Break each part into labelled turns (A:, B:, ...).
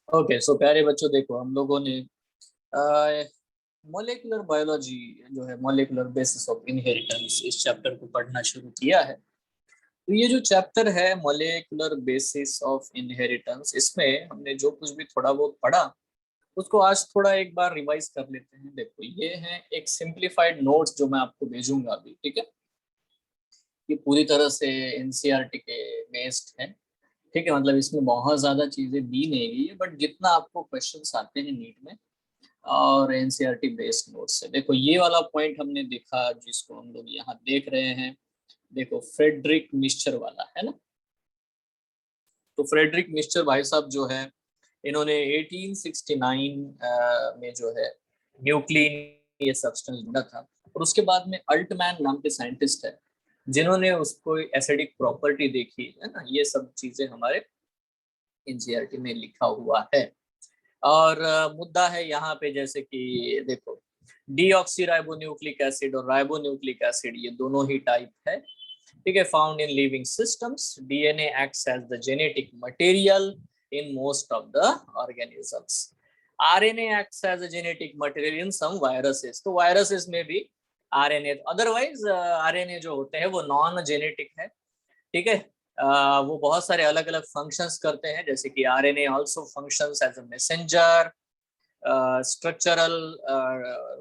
A: Okay, सो प्यारे बच्चों, देखो हम लोगों ने मोलेकुलर बायोलॉजी जो है, मोलेकुलर बेसिस ऑफ इनहेरिटेंस, इस चैप्टर को पढ़ना शुरू किया है। तो ये जो चैप्टर है मोलेकुलर बेसिस ऑफ इनहेरिटेंस, इसमें हमने जो कुछ भी थोड़ा बहुत पढ़ा उसको आज थोड़ा एक बार रिवाइज कर लेते हैं। देखो, ये है एक सिंप्लीफाइड नोट्स जो मैं आपको भेजूंगा अभी, ठीक है। ये पूरी तरह से एनसीईआरटी के बेस्ड है, ठीक है। मतलब इसमें बहुत ज्यादा चीजें दी नहीं गई है, बट जितना आपको क्वेश्चंस आते हैं नीट में और एनसीईआरटी बेस्ड नोट्स से। देखो, ये वाला पॉइंट हमने देखा जिसको हम लोग यहाँ देख रहे हैं। देखो, फ्रेडरिक मिस्चर वाला है ना। तो फ्रेडरिक मिस्चर भाई साहब जो है, इन्होंने 1869 में जो है न्यूक्लिन ये सब्सटेंस ढूंढा था। और उसके बाद में अल्टमैन नाम के साइंटिस्ट है जिन्होंने उसको एसिडिक प्रॉपर्टी देखी है ना। ये सब चीजें हमारे एनसीईआरटी में लिखा हुआ है। और मुद्दा है यहाँ पे, जैसे कि देखो, डीऑक्सी राइबोन्यूक्लिक एसिड और राइबोन्यूक्लिक एसिड ये दोनों ही टाइप है, ठीक है, found in living systems. DNA acts as the genetic material in most of the organisms. RNA acts as a genetic material in some viruses. तो वायरसेस में भी आरएनए, अदरवाइज आरएनए जो होते हैं वो नॉन जेनेटिक है, ठीक है। वो बहुत सारे अलग अलग फंक्शंस करते हैं, जैसे कि RNA also functions as a messenger, structural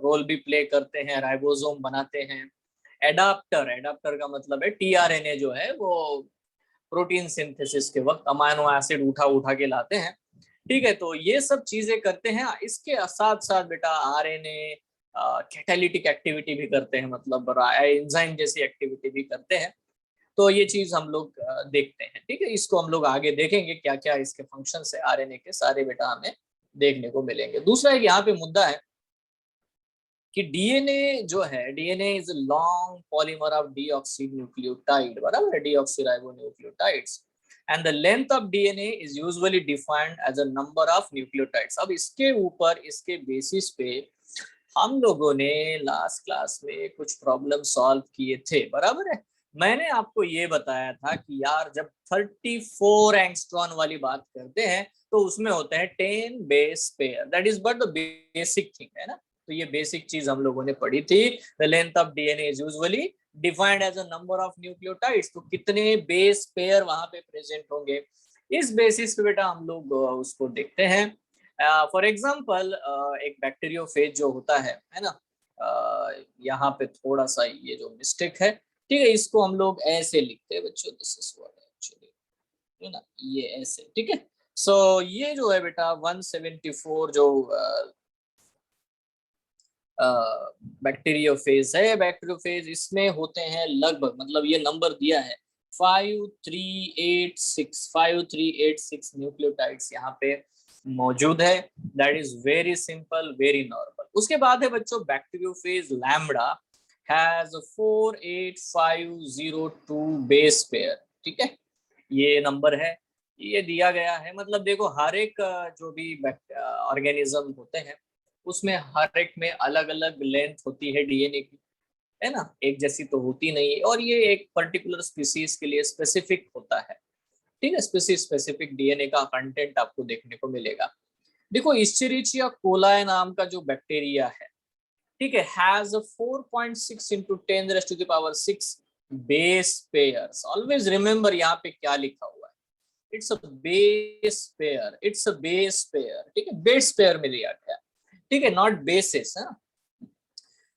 A: role भी प्ले करते हैं, राइबोसोम बनाते हैं। एडाप्टर, एडाप्टर का मतलब है टीआरएनए जो है वो प्रोटीन सिंथेसिस के वक्त अमाइनो एसिड उठा उठा के लाते हैं, ठीक है। तो ये सब चीजें करते हैं। इसके साथ साथ बेटा आरएनए कैटालिटिक एक्टिविटी भी करते हैं, मतलब एंजाइम जैसी एक्टिविटी भी करते हैं। तो ये चीज हम लोग देखते हैं, ठीक है। इसको हम लोग आगे देखेंगे क्या क्या इसके फंक्शन है आरएनए के, सारे बेटा हमें देखने को मिलेंगे। दूसरा एक यहाँ पे मुद्दा है कि डीएनए जो है, DNA is long polymer of deoxy nucleotide, बराबर है, deoxy ribonucleotides. And the length of DNA is usually defined as a number of nucleotides. अब इसके ऊपर, इसके बेसिस पे हम लोगों ने लास्ट क्लास में कुछ प्रॉब्लम सॉल्व किए थे, बराबर है। मैंने आपको ये बताया था कि यार जब 34 एंगस्ट्रॉन वाली बात करते हैं तो उसमें होते हैं 10 base pair, that is but the basic thing, है ना। तो ये बेसिक चीज हम लोगों ने पढ़ी थी। The length of DNA is usually defined as a number of nucleotides. तो कितने बेस पेयर वहां पे प्रेजेंट होंगे, इस बेसिस पे बेटा हम लोग उसको देखते हैं। फॉर एग्जाम्पल, एक बैक्टीरियोफेज जो होता है ना। यहाँ पे थोड़ा सा ये जो मिस्टेक है, ठीक है, इसको हम लोग ऐसे लिखते हैं बच्चों, दिस इज व्हाट एक्चुअली, है ना, ये ऐसे, ठीक है। सो ये जो है बेटा 174 जो बैक्टीरियोफेज है, बैक्टीरियोफेज इसमें होते हैं लगभग, मतलब ये नंबर दिया है 5386 न्यूक्लियोटाइड्स यहाँ पे मौजूद है। That is very simple, very normal. उसके बाद है बच्चों bacteriophage lambda, has 48502 base pair, ठीक है। ये नंबर है, ये दिया गया है। मतलब देखो, हर एक जो भी ऑर्गेनिज्म होते हैं उसमें हर एक में अलग अलग लेंथ होती है डीएनए की, है ना, एक जैसी तो होती नहीं है। और ये एक पर्टिकुलर स्पीसीज के लिए स्पेसिफिक होता है, ठीक है। स्पेसिफिक डीएनए का कंटेंट आपको देखने को मिलेगा। देखो, इस्चेरिचिया कोलाई नाम का जो बैक्टीरिया है, ठीक है, has 4.6 into 10⁻⁶ base pairs. Always remember यहाँ पे क्या लिखा हुआ है, it's a base pair, it's a base pair, ठीक है, बेस पेयर में लिया गया, ठीक है, नॉट बेसिस, है ना।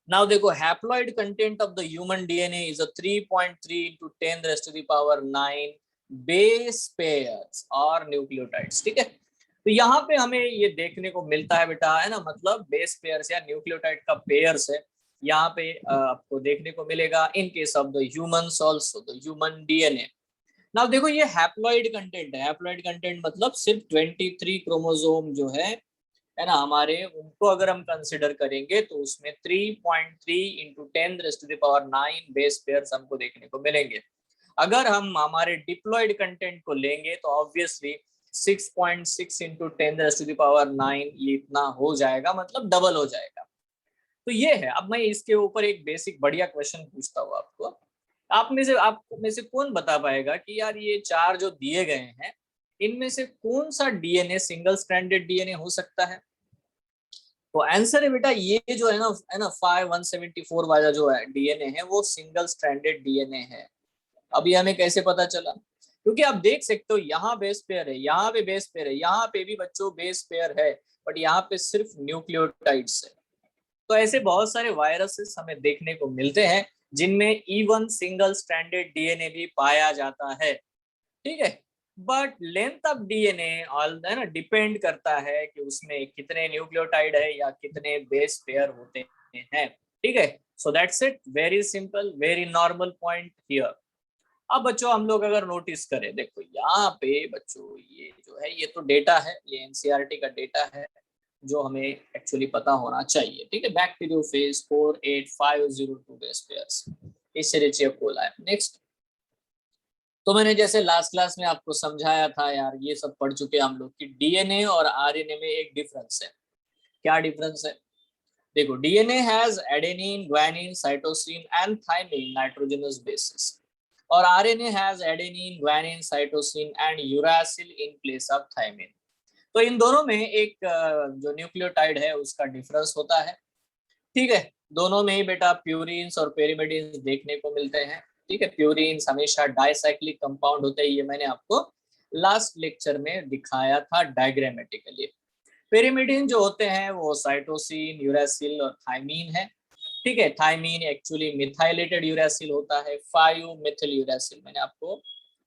A: Now देखो, haploid content of the human DNA is a 3.3 into 10⁻⁹ base pairs और न्यूक्लियोटाइड्स, ठीक है। तो यहाँ पे हमें ये देखने को मिलता है बेटा, है ना, मतलब बेस पेयर्स या न्यूक्लियोटाइड का पेयर्स है यहाँ पे आपको देखने को मिलेगा in case of the humans also, the human DNA. Now देखो, ये हैप्लॉइड कंटेंट है। हैप्लॉइड कंटेंट मतलब सिर्फ 23 क्रोमोसोम जो है ना हमारे, उनको अगर हम कंसिडर करेंगे तो उसमें 3.3 इंटू 10⁻⁹ बेस पेयर्स हमको देखने को मिलेंगे। अगर हम हमारे डिप्लॉयड कंटेंट को लेंगे तो ऑब्वियसली 6.6 इंटू 10⁻⁹ ये इतना हो जाएगा, मतलब डबल हो जाएगा। तो ये है। अब मैं इसके ऊपर एक बेसिक बढ़िया क्वेश्चन पूछता हूँ आपको। आप में से कौन बता पाएगा कि यार ये चार जो दिए गए हैं इनमें से कौन सा डीएनए सिंगल स्ट्रैंडेड डीएनए हो सकता है? तो आंसर है बेटा ये जो है ना 5174 वाला जो है डीएनए है वो सिंगल स्ट्रैंडेड डीएनए है। अभी हमें कैसे पता चला? क्योंकि आप देख सकते हो यहाँ बेस पेयर है, यहाँ पे बेस पेयर है, यहाँ पे भी बच्चों बेस पेयर है, बट यहाँ पे सिर्फ न्यूक्लियोटाइड्स है। तो ऐसे बहुत सारे वायरसेस हमें देखने को मिलते हैं जिनमें इवन सिंगल स्ट्रैंडेड डीएनए भी पाया जाता है, ठीक है। But length of DNA all है ना डिपेंड करता है कि उसमें कितने न्यूक्लियोटाइड है या कितने बेस पेयर होते हैं, ठीक है। So that's it, very simple, very normal point here. अब बच्चों हम लोग अगर नोटिस करें, देखो यहाँ पे बच्चों ये जो है ये तो डेटा है, ये एनसीईआरटी का डेटा है जो हमें एक्चुअली पता होना चाहिए, ठीक है। Bacteriophage 48502 base pairs, Escherichia coli. Next, तो मैंने जैसे लास्ट क्लास में आपको समझाया था यार, ये सब पढ़ चुके हम लोग कि डीएनए और आरएनए में एक डिफरेंस है। क्या डिफरेंस है? देखो, DNA has adenine, guanine, cytosine and thymine nitrogenous bases, और RNA has adenine, guanine, cytosine and uracil in place of thymine. तो इन दोनों में एक जो न्यूक्लियोटाइड है उसका डिफरेंस होता है, ठीक है। दोनों में ही बेटा प्यूरिन्स और पेरिमिडिन्स देखने को मिलते हैं, ठीक है। प्यूरिन्स हमेशा डाइसाइक्लिक कंपाउंड होते हैं, ये मैंने आपको लास्ट लेक्चर में दिखाया था डायग्रामेटिकली। पेरिमिडिन जो होते हैं वो साइटोसिन, यूरासिल और थाइमीन है, ठीक है। थाइमीन एक्चुअली मिथाइलेटेड यूरासिल होता है, 5 मिथिल यूरासिल। मैंने आपको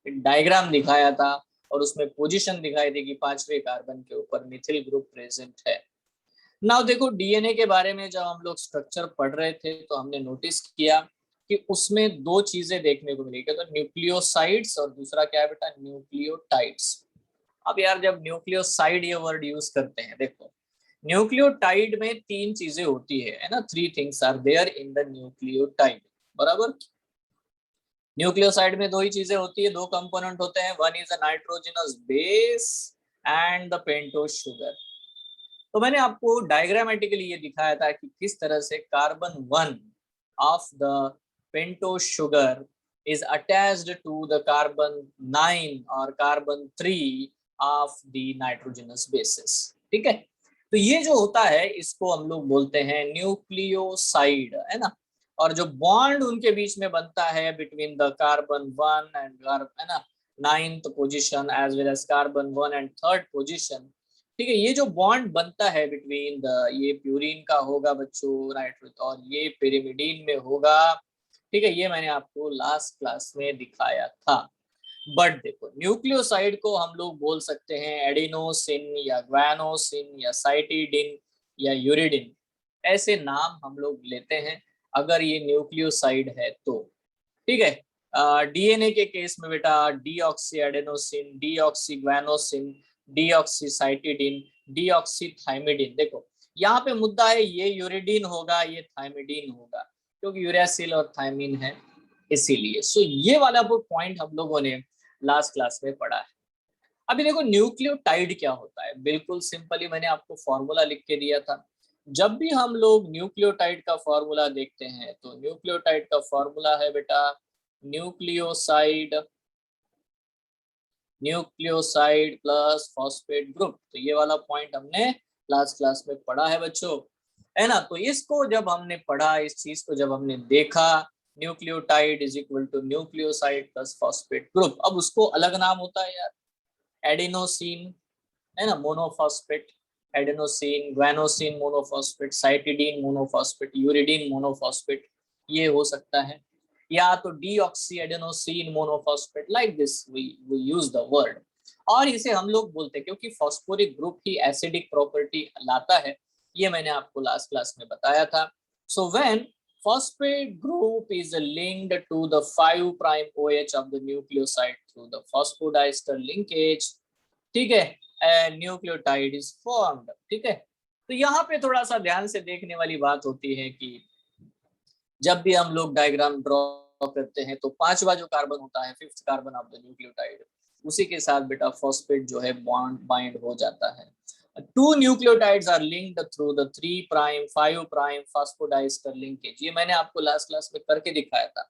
A: एक डायग्राम दिखाया था और उसमें पोजीशन दिखाई थी कि 5वें कार्बन के ऊपर मिथिल ग्रुप प्रेजेंट है। नाउ देखो, डीएनए के बारे में जब हम लोग स्ट्रक्चर पढ़ रहे थे तो हमने नोटिस किया कि उसमें दो चीजें देखने को मिली, तो न्यूक्लियोसाइड्स और दूसरा क्या है बेटा, न्यूक्लियोटाइड्स। अब यार जब न्यूक्लियोसाइड ये वर्ड यूज करते हैं, देखो न्यूक्लियोटाइड में तीन चीजें होती है ना, 3 things are there in the nucleotide, बराबर। न्यूक्लियोसाइड में दो ही चीजें होती है, दो कंपोनेंट होते हैं, one is a nitrogenous base and the pentose sugar. तो मैंने आपको डायग्रामेटिकली ये दिखाया था कि किस तरह से carbon 1 of the pentose sugar is attached to the carbon 9 और carbon 3 of the nitrogenous bases, ठीक है। तो ये जो होता है इसको हम लोग बोलते हैं न्यूक्लियोसाइड, है ना। और जो बॉन्ड उनके बीच में बनता है बिटवीन द कार्बन 1 एंड है ना 9th position as well as carbon 1 and 3rd position, ठीक है। ये जो बॉन्ड बनता है बिटवीन द, ये प्यूरिन का होगा बच्चों, राइट, और ये पेरिमिडीन में होगा, ठीक है। ये मैंने आपको लास्ट क्लास में दिखाया था। बट देखो, न्यूक्लियोसाइड को हम लोग बोल सकते हैं एडिनोसिन या ग्वानोसिन या साइटिडिन या यूरिडिन, ऐसे नाम हम लोग लेते हैं अगर ये न्यूक्लियोसाइड है तो, ठीक है। डीएनए के केस में बेटा डीऑक्सी एडेनोसिन, डीऑक्सी ग्वानोसिन, डीऑक्सीसाइटिडिन, डीऑक्सीथाइमिडिन। देखो यहाँ पे मुद्दा है ये यूरिडिन होगा, ये थाइमिडिन होगा, क्योंकि यूरासिल और थाइमिन है इसीलिए। सो ये वाला वो पॉइंट हम लोगों ने लास्ट क्लास में पढ़ा है। अभी देखो न्यूक्लियोटाइड क्या होता है, बिल्कुल सिंपली मैंने आपको फॉर्मूला लिख के दिया था। जब भी हम लोग न्यूक्लियोटाइड का फॉर्मूला देखते हैं तो न्यूक्लियोटाइड का फॉर्मूला है बेटा nucleoside, nucleoside plus phosphate group. तो ये वाला पॉइंट हमने लास्ट क्लास में पढ़ा है बच्चों, है ना। तो इसको जब हमने पढ़ा, इस चीज को जब हमने देखा, nucleotide is equal to nucleoside plus phosphate group. अब उसको अलग नाम होता है यार, एडिनोसिन, है ना, monophosphate, adenosine, guanosine monophosphate, cytidine monophosphate, uridine monophosphate, ये हो सकता है। या तो deoxy adenosine monophosphate, like this we use the word. और इसे हम लोग बोलते हैं क्योंकि फॉस्फोरिक ग्रुप ही एसिडिक प्रॉपर्टी लाता है, ये मैंने आपको लास्ट क्लास में बताया था। So when phosphate group is linked to the 5' OH of the nucleoside through the phosphodiester linkage, ठीक है, न्यूक्लियोटाइड इज फॉर्म्ड, ठीक है। तो यहाँ पे थोड़ा सा ध्यान से देखने वाली बात होती है कि जब भी हम लोग डायग्राम ड्रॉ करते हैं तो 5वां जो कार्बन होता है, 5th carbon of the nucleotide, उसी के साथ बेटा फॉस्फेट जो है बॉन्ड बाइंड हो जाता है। 2 nucleotides are linked through the 3', 5' phosphodiester linkage. ये मैंने आपको लास्ट क्लास में करके दिखाया था।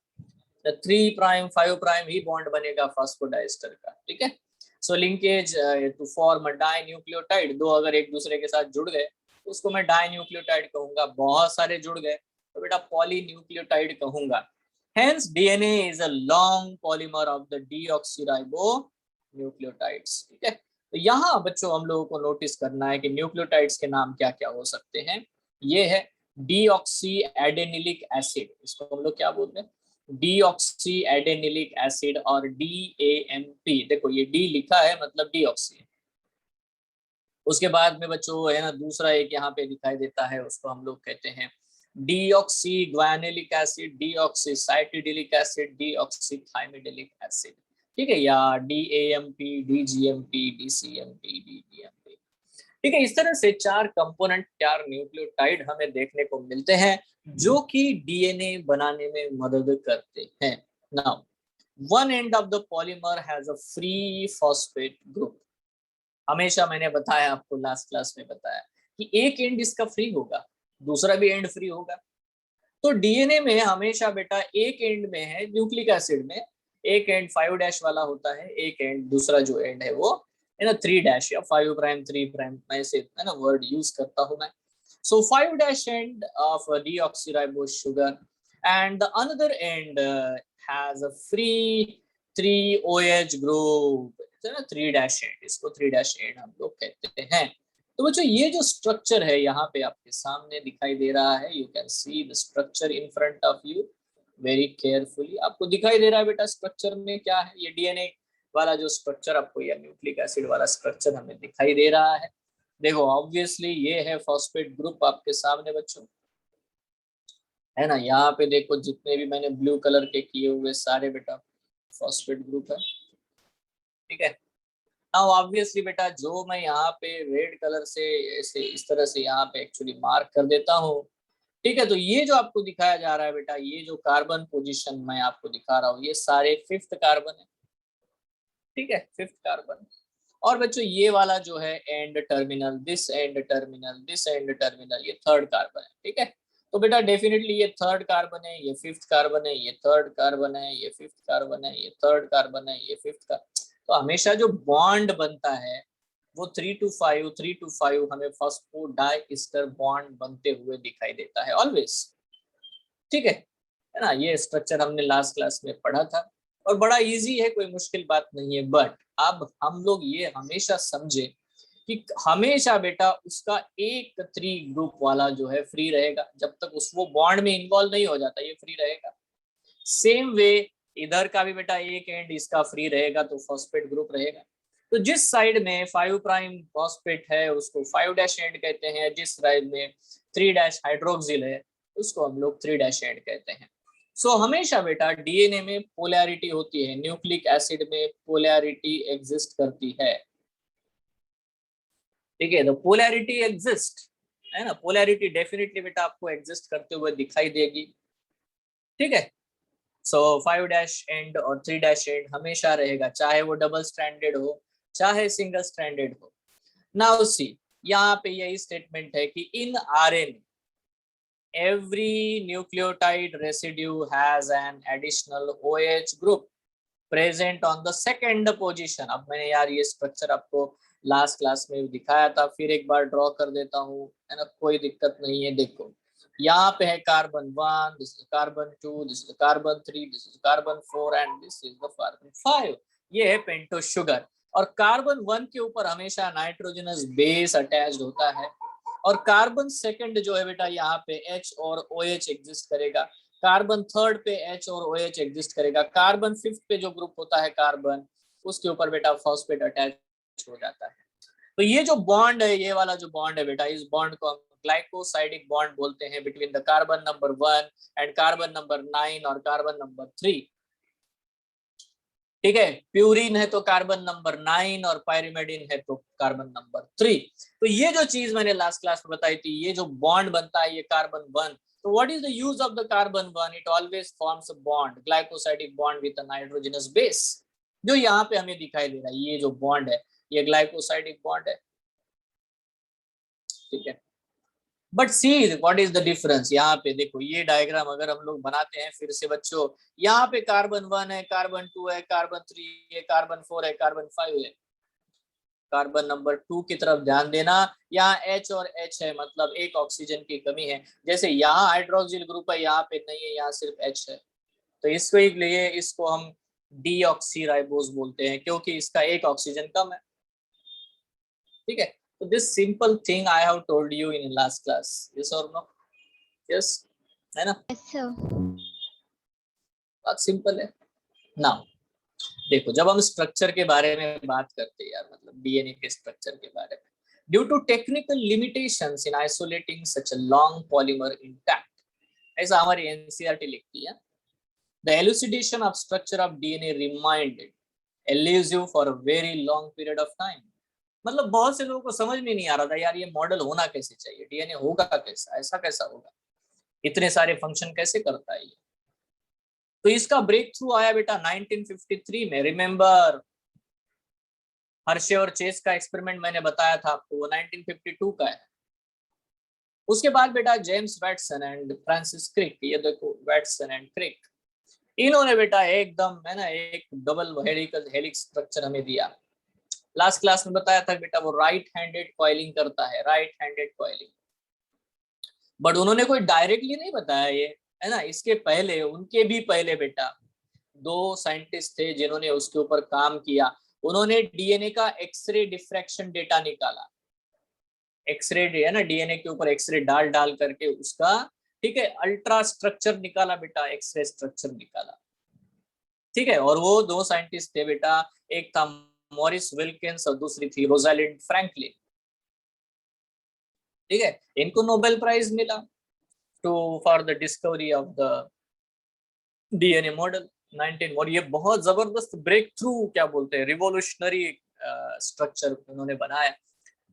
A: 3', 5' ही बॉन्ड बनेगा फॉस्फोडाइस्टर का, ठीक है। So linkage to form a dinucleotide, दो अगर एक दूसरे के साथ जुड़ गए तो उसको मैं डाई न्यूक्लियोटाइड कहूंगा, बहुत सारे जुड़ गए तो बेटा पॉली न्यूक्लियोटाइड कहूंगा। Hence DNA is a long polymer of the deoxyribonucleotides। ठीक है, तो यहाँ बच्चों हम लोगों को नोटिस करना है कि न्यूक्लियोटाइड्स के नाम क्या क्या हो सकते हैं। ये है डीऑक्सी एडेनिलिक एसिड, इसको हम लोग क्या बोलते हैं, डीऑक्सी एडेनिलिक एसिड और DAMP। देखो ये डी लिखा है मतलब डीऑक्सी। उसके बाद में बच्चों है ना दूसरा एक यहाँ पे दिखाई देता है, उसको हम लोग कहते हैं deoxyguanylic acid, deoxycytidylic acid, deoxythymidylic acid. ठीक है, या DAMP, DGMP, DCMP, DDMP। ठीक है, इस तरह से चार कंपोनेंट, चार न्यूक्लियोटाइड हमें देखने को मिलते हैं जो कि डीएनए बनाने में मदद करते हैं। Now one end of the polymer has a free phosphate group. हमेशा मैंने बताया आपको, लास्ट क्लास में बताया कि एक एंड इसका फ्री होगा, दूसरा भी एंड फ्री होगा। तो डीएनए में हमेशा बेटा एक एंड में है, न्यूक्लिक एसिड में एक एंड 5' वाला होता है, एक एंड दूसरा जो एंड है वो है ना 3' या 5' 3', ऐसे है ना वर्ड यूज करता हूं मैं। सो 5' end of deoxyribose sugar and the another and has a free 3OH group, है ना 3' एंड, इसको 3' एंड हम लोग कहते हैं। तो बच्चों ये जो स्ट्रक्चर है यहाँ पे आपके सामने दिखाई दे रहा है, you can see the structure in front of you very carefully. आपको दिखाई दे रहा है बेटा स्ट्रक्चर में क्या है, ये डीएनए वाला जो स्ट्रक्चर आपको, या न्यूक्लिक एसिड वाला स्ट्रक्चर हमें दिखाई दे रहा है। देखो ऑब्वियसली ये है फॉस्फेट ग्रुप आपके सामने बच्चों, है ना। यहाँ पे देखो जितने भी मैंने ब्लू कलर के किए हुए सारे बेटा फॉस्फेट ग्रुप है। ठीक है, नाउ ऑब्वियसली बेटा जो मैं यहाँ पे रेड कलर से ऐसे इस तरह से यहाँ पे एक्चुअली मार्क कर देता हूँ। ठीक है, तो ये जो आपको दिखाया जा रहा है बेटा, ये जो कार्बन पोजीशन मैं आपको दिखा रहा हूँ, ये सारे 5th कार्बन है। ठीक है, 5th कार्बन। और बच्चों ये वाला जो है and terminal, this and terminal, this and terminal, ये 3rd कार्बन है। ठीक है, तो बेटा डेफिनेटली ये 3rd कार्बन है, ये 5th कार्बन है, ये 3rd कार्बन है, ये 5th कार्बन है, ये 3rd कार्बन है, ये 5th का। तो हमेशा जो बॉन्ड बनता है वो 3 to 5, 3 to 5 हमें फॉस्फोडाइस्टर बॉन्ड बनते हुए दिखाई देता है ऑलवेज। ठीक है ना, ये स्ट्रक्चर हमने लास्ट क्लास में पढ़ा था और बड़ा इजी है, कोई मुश्किल बात नहीं है। बट अब हम लोग ये हमेशा समझे कि हमेशा बेटा उसका एक 3 ग्रुप वाला जो है फ्री रहेगा, जब तक उस वो बॉन्ड में इन्वॉल्व नहीं हो जाता ये फ्री रहेगा। सेम वे इधर का भी बेटा एक एंड इसका फ्री रहेगा तो फॉस्फेट ग्रुप रहेगा। तो जिस साइड में 5' फॉस्फेट है उसको 5' एंड कहते हैं, जिस साइड में 3' हाइड्रोक्सिल है उसको हम लोग 3' एंड कहते हैं। सो हमेशा बेटा डीएनए में पोलैरिटी होती है, न्यूक्लिक एसिड में पोलैरिटी एग्जिस्ट करती है। ठीक है, तो पोलैरिटी एग्जिस्ट है ना, पोलैरिटी डेफिनेटली बेटा आपको एग्जिस्ट करते हुए दिखाई देगी। ठीक है, सो 5' एंड और 3' एंड हमेशा रहेगा, चाहे वो डबल स्ट्रैंडेड हो चाहे सिंगल स्ट्रैंडेड हो। नाउ सी यहाँ पे यही स्टेटमेंट है कि in RNA every nucleotide residue has an additional OH group present on the second position। अब मैंने यार ये स्ट्रक्चर आपको लास्ट क्लास में दिखाया था, फिर एक बार ड्रॉ कर देता हूँ, है ना, कोई दिक्कत नहीं है। देखो यहाँ पे है carbon 1, this is carbon 2, this is carbon 3, this is carbon 4 and this is the carbon 5। ये है पेंटोस शुगर, और कार्बन 1 के ऊपर हमेशा नाइट्रोजनस बेस अटैच्ड होता है, और कार्बन सेकंड जो है बेटा यहाँ पे H और OH एग्जिस्ट करेगा, कार्बन 3rd पे H और OH एग्जिस्ट करेगा, कार्बन 5th पे जो ग्रुप होता है कार्बन उसके ऊपर बेटा फॉस्फेट अटैच हो जाता है। तो ये जो बॉन्ड है, ये वाला जो बॉन्ड है बेटा, इस बॉन्ड को हम ग्लाइकोसाइडिक बॉन्ड बोलते हैं between the carbon number 1 and carbon number 9 और कार्बन नंबर 3। ठीक है, प्यूरिन है तो कार्बन नंबर 9 और पायरिमिडिन है तो कार्बन नंबर 3। तो ये जो चीज मैंने लास्ट क्लास में बताई थी, ये जो बॉन्ड बनता है ये कार्बन 1। तो what is the use of the carbon 1? It always forms a bond, glycosidic bond with a nitrogenous base. जो यहाँ पे हमें दिखाई दे रहा है ये जो बॉन्ड है ये ग्लाइकोसाइडिक बॉन्ड है। ठीक है, but see what is the difference. यहाँ पे देखो ये डायग्राम अगर हम लोग बनाते हैं फिर से बच्चों, यहाँ पे कार्बन 1 है, कार्बन 2 है, कार्बन 3 है, कार्बन 4 है, कार्बन 5 है। कार्बन नंबर 2 की तरफ ध्यान देना। यहाँ H और H है, मतलब एक ऑक्सीजन की कमी है। जैसे यहाँ हाइड्रोक्सिल ग्रुप है, यहाँ पे नहीं है, यहाँ सिर्फ H है, तो इसको लिए इसको हम डीऑक्सीराइबोस बोलते हैं, क्योंकि इसका एक ऑक्सीजन कम है। ठीक है, तो this simple thing I have told you in last class, yes और नो? यस, है ना?
B: Yes, sir.
A: बात सिंपल है। नाउ देखो, जब हम स्ट्रक्चर के बारे में बात करते हैं यार, मतलब डीएनए के स्ट्रक्चर के बारे में, due to technical limitations in isolating such a long polymer intact, ऐसा हमारी एनसीईआरटी लिखती है, the elucidation of structure of DNA reminded elusive for a very long period of time. मतलब बहुत से लोगों को समझ में नहीं आ रहा था यार, ये मॉडल होना कैसे चाहिए, डीएनए होगा कैसा, ऐसा कैसा होगा, इतने सारे फंक्शन कैसे करता है ये। तो इसका ब्रेक थ्रू आया बेटा 1953 में। रिमेंबर हर्शे और चेस का एक्सपेरिमेंट मैंने बताया था आपको, वो 1952 का है। उसके बाद बेटा James Watson and Francis Crick, ये देखो वैटसन एंड क्रिक, इन्होंने बेटा एकदम है ना एक डबल हेलिक्स स्ट्रक्चर हमें दिया। लास्ट क्लास में बताया था बेटा, वो राइट हैंडेड कॉइलिंग करता है, राइट हैंडेड कॉइलिंग। बट उन्होंने कोई डायरेक्टली नहीं बताया ये, है ना। इसके पहले, उनके भी पहले बेटा दो साइंटिस्ट थे जिन्होंने उसके ऊपर काम किया। उन्होंने डीएनए का एक्सरे डिफ्रैक्शन डेटा निकाला, एक्सरे है ना, डीएनए के ऊपर एक्सरे डाल डाल करके उसका, ठीक है, अल्ट्रा स्ट्रक्चर निकाला बेटा, एक्सरे स्ट्रक्चर निकाला। ठीक है, और वो दो साइंटिस्ट थे बेटा, एक था मॉरिस विल्किंस और दूसरी थी रोजालिंड फ्रैंकलिन। ठीक है, इनको नोबेल प्राइज मिला to for the discovery of the DNA model 19। और ये बहुत जबरदस्त ब्रेक थ्रू, क्या बोलते हैं, रिवोल्यूशनरी स्ट्रक्चर उन्होंने बनाया,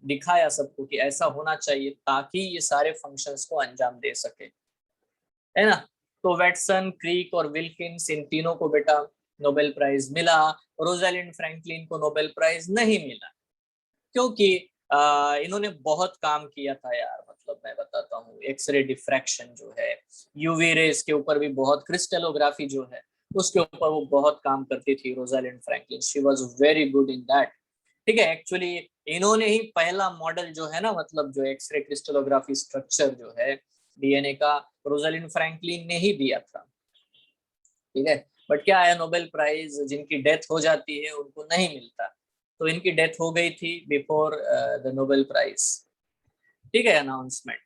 A: दिखाया सबको कि ऐसा होना चाहिए ताकि ये सारे फंक्शंस को अंजाम दे सके, है ना। तो वैटसन, क्रीक और विल्किंस, इन तीनों को बेटा नोबेल प्राइज मिला। रोजालिंड फ्रैंकलिन को नोबेल प्राइज नहीं मिला, क्योंकि इन्होंने बहुत काम किया था यार। मतलब मैं बताता हूँ, एक्सरे डिफ्रैक्शन जो है, यूवी रेज के ऊपर भी बहुत, क्रिस्टलोग्राफी जो है उसके ऊपर वो बहुत काम करती थी Rosalind Franklin, she was very good in that. ठीक है, एक्चुअली इन्होंने ही पहला मॉडल जो है ना, मतलब जो एक्सरे क्रिस्टलोग्राफी स्ट्रक्चर जो है डीएनए का, रोजालिंड फ्रैंकलिन ने ही दिया था। ठीक है, बट क्या है, नोबेल प्राइज जिनकी डेथ हो जाती है उनको नहीं मिलता, तो इनकी डेथ हो गई थी बिफोर द नोबेल प्राइज। ठीक है, अनाउंसमेंट,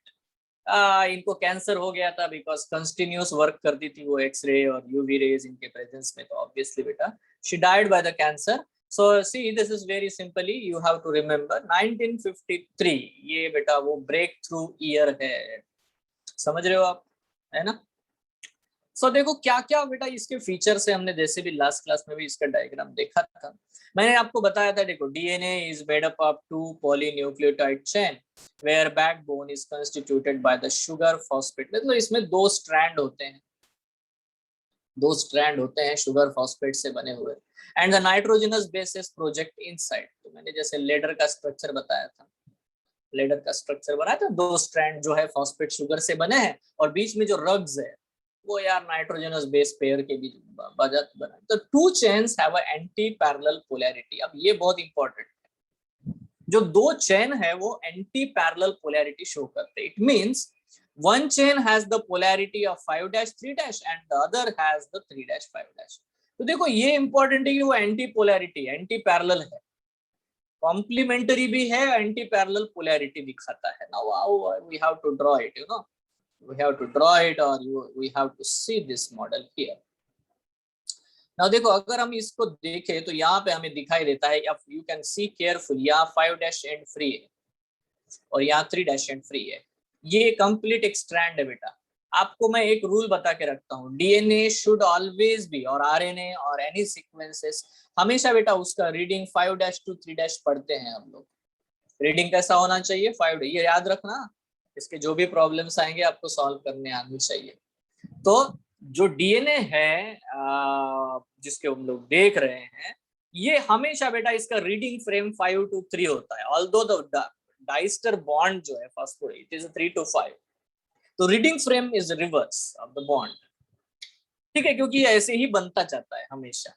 A: इनको कैंसर हो गया था, बिकॉज कंटिन्यूस वर्क करती थी वो एक्सरे और यूवी रेज इनके प्रेजेंस में, तो ऑब्वियसली बेटा she died by the cancer. So see this is very simply you have to remember 1953, ये बेटा वो ब्रेक थ्रू ईयर है, समझ रहे हो आप, है ना। देखो क्या क्या बेटा इसके फीचर्स है, हमने जैसे भी लास्ट क्लास में भी इसका डायग्राम देखा था। मैंने आपको बताया था, देखो DNA is made up of 2 polynucleotide chain where backbone is constituted by the sugar phosphate. मतलब इसमें दो स्ट्रैंड होते हैं, शुगर फॉस्फेट से बने हुए, and the nitrogenous bases project inside. तो मैंने जैसे लेडर का स्ट्रक्चर बताया था, दो स्ट्रैंड जो है फॉस्फेट शुगर से बने हैं, और बीच में जो रग्स है वो यार नाइट्रोजनस बेस पेयर के बीच बना। तो to chains have a anti parallel polarity. अब ये बहुत इंपॉर्टेंट है, जो दो चेन है वो एंटी पैरेलल पोलैरिटी शो करते हैं। It means one chain has the polarity of 5-3- and the other has the 3-5-। तो देखो ये इंपॉर्टेंट है कि वो एंटी पोलैरिटी, एंटी पैरेलल है, कॉम्प्लीमेंटरी भी है, एंटी पैरेलल पोलैरिटी दिखाता है। Now how we have to draw it, you know, we have to draw it, or we have to see this model here. Now देखो, अगर हम इसको देखें तो यहाँ पे हमें दिखाई देता है, you can see carefully, यहाँ 5' एंड फ्री है और यहाँ 3' एंड फ्री है। ये कंप्लीट एक स्ट्रैंड है बेटा। आपको मैं एक रूल बता के रखता हूँ, डीएनए शुड ऑलवेज बी, और आरएनए और एनी सीक्वेंसेस हमेशा बेटा उसका रीडिंग 5' to 3' पढ़ते हैं हम लोग। रीडिंग कैसा होना चाहिए, 5, ये याद रखना, इसके जो भी प्रॉब्लम्स आएंगे आपको सॉल्व करने आनी चाहिए। तो जो डीएनए है जिसके हम लोग देख रहे हैं, ये हमेशा बेटा इसका रीडिंग फ्रेम 5 to 3 होता है, ऑल्दो द डाइस्टर बॉन्ड जो है फॉस्फोरेट इट इज 3 to 5, तो reading frame is reverse of the bond. ठीक है, क्योंकि ऐसे ही बनता जाता है हमेशा।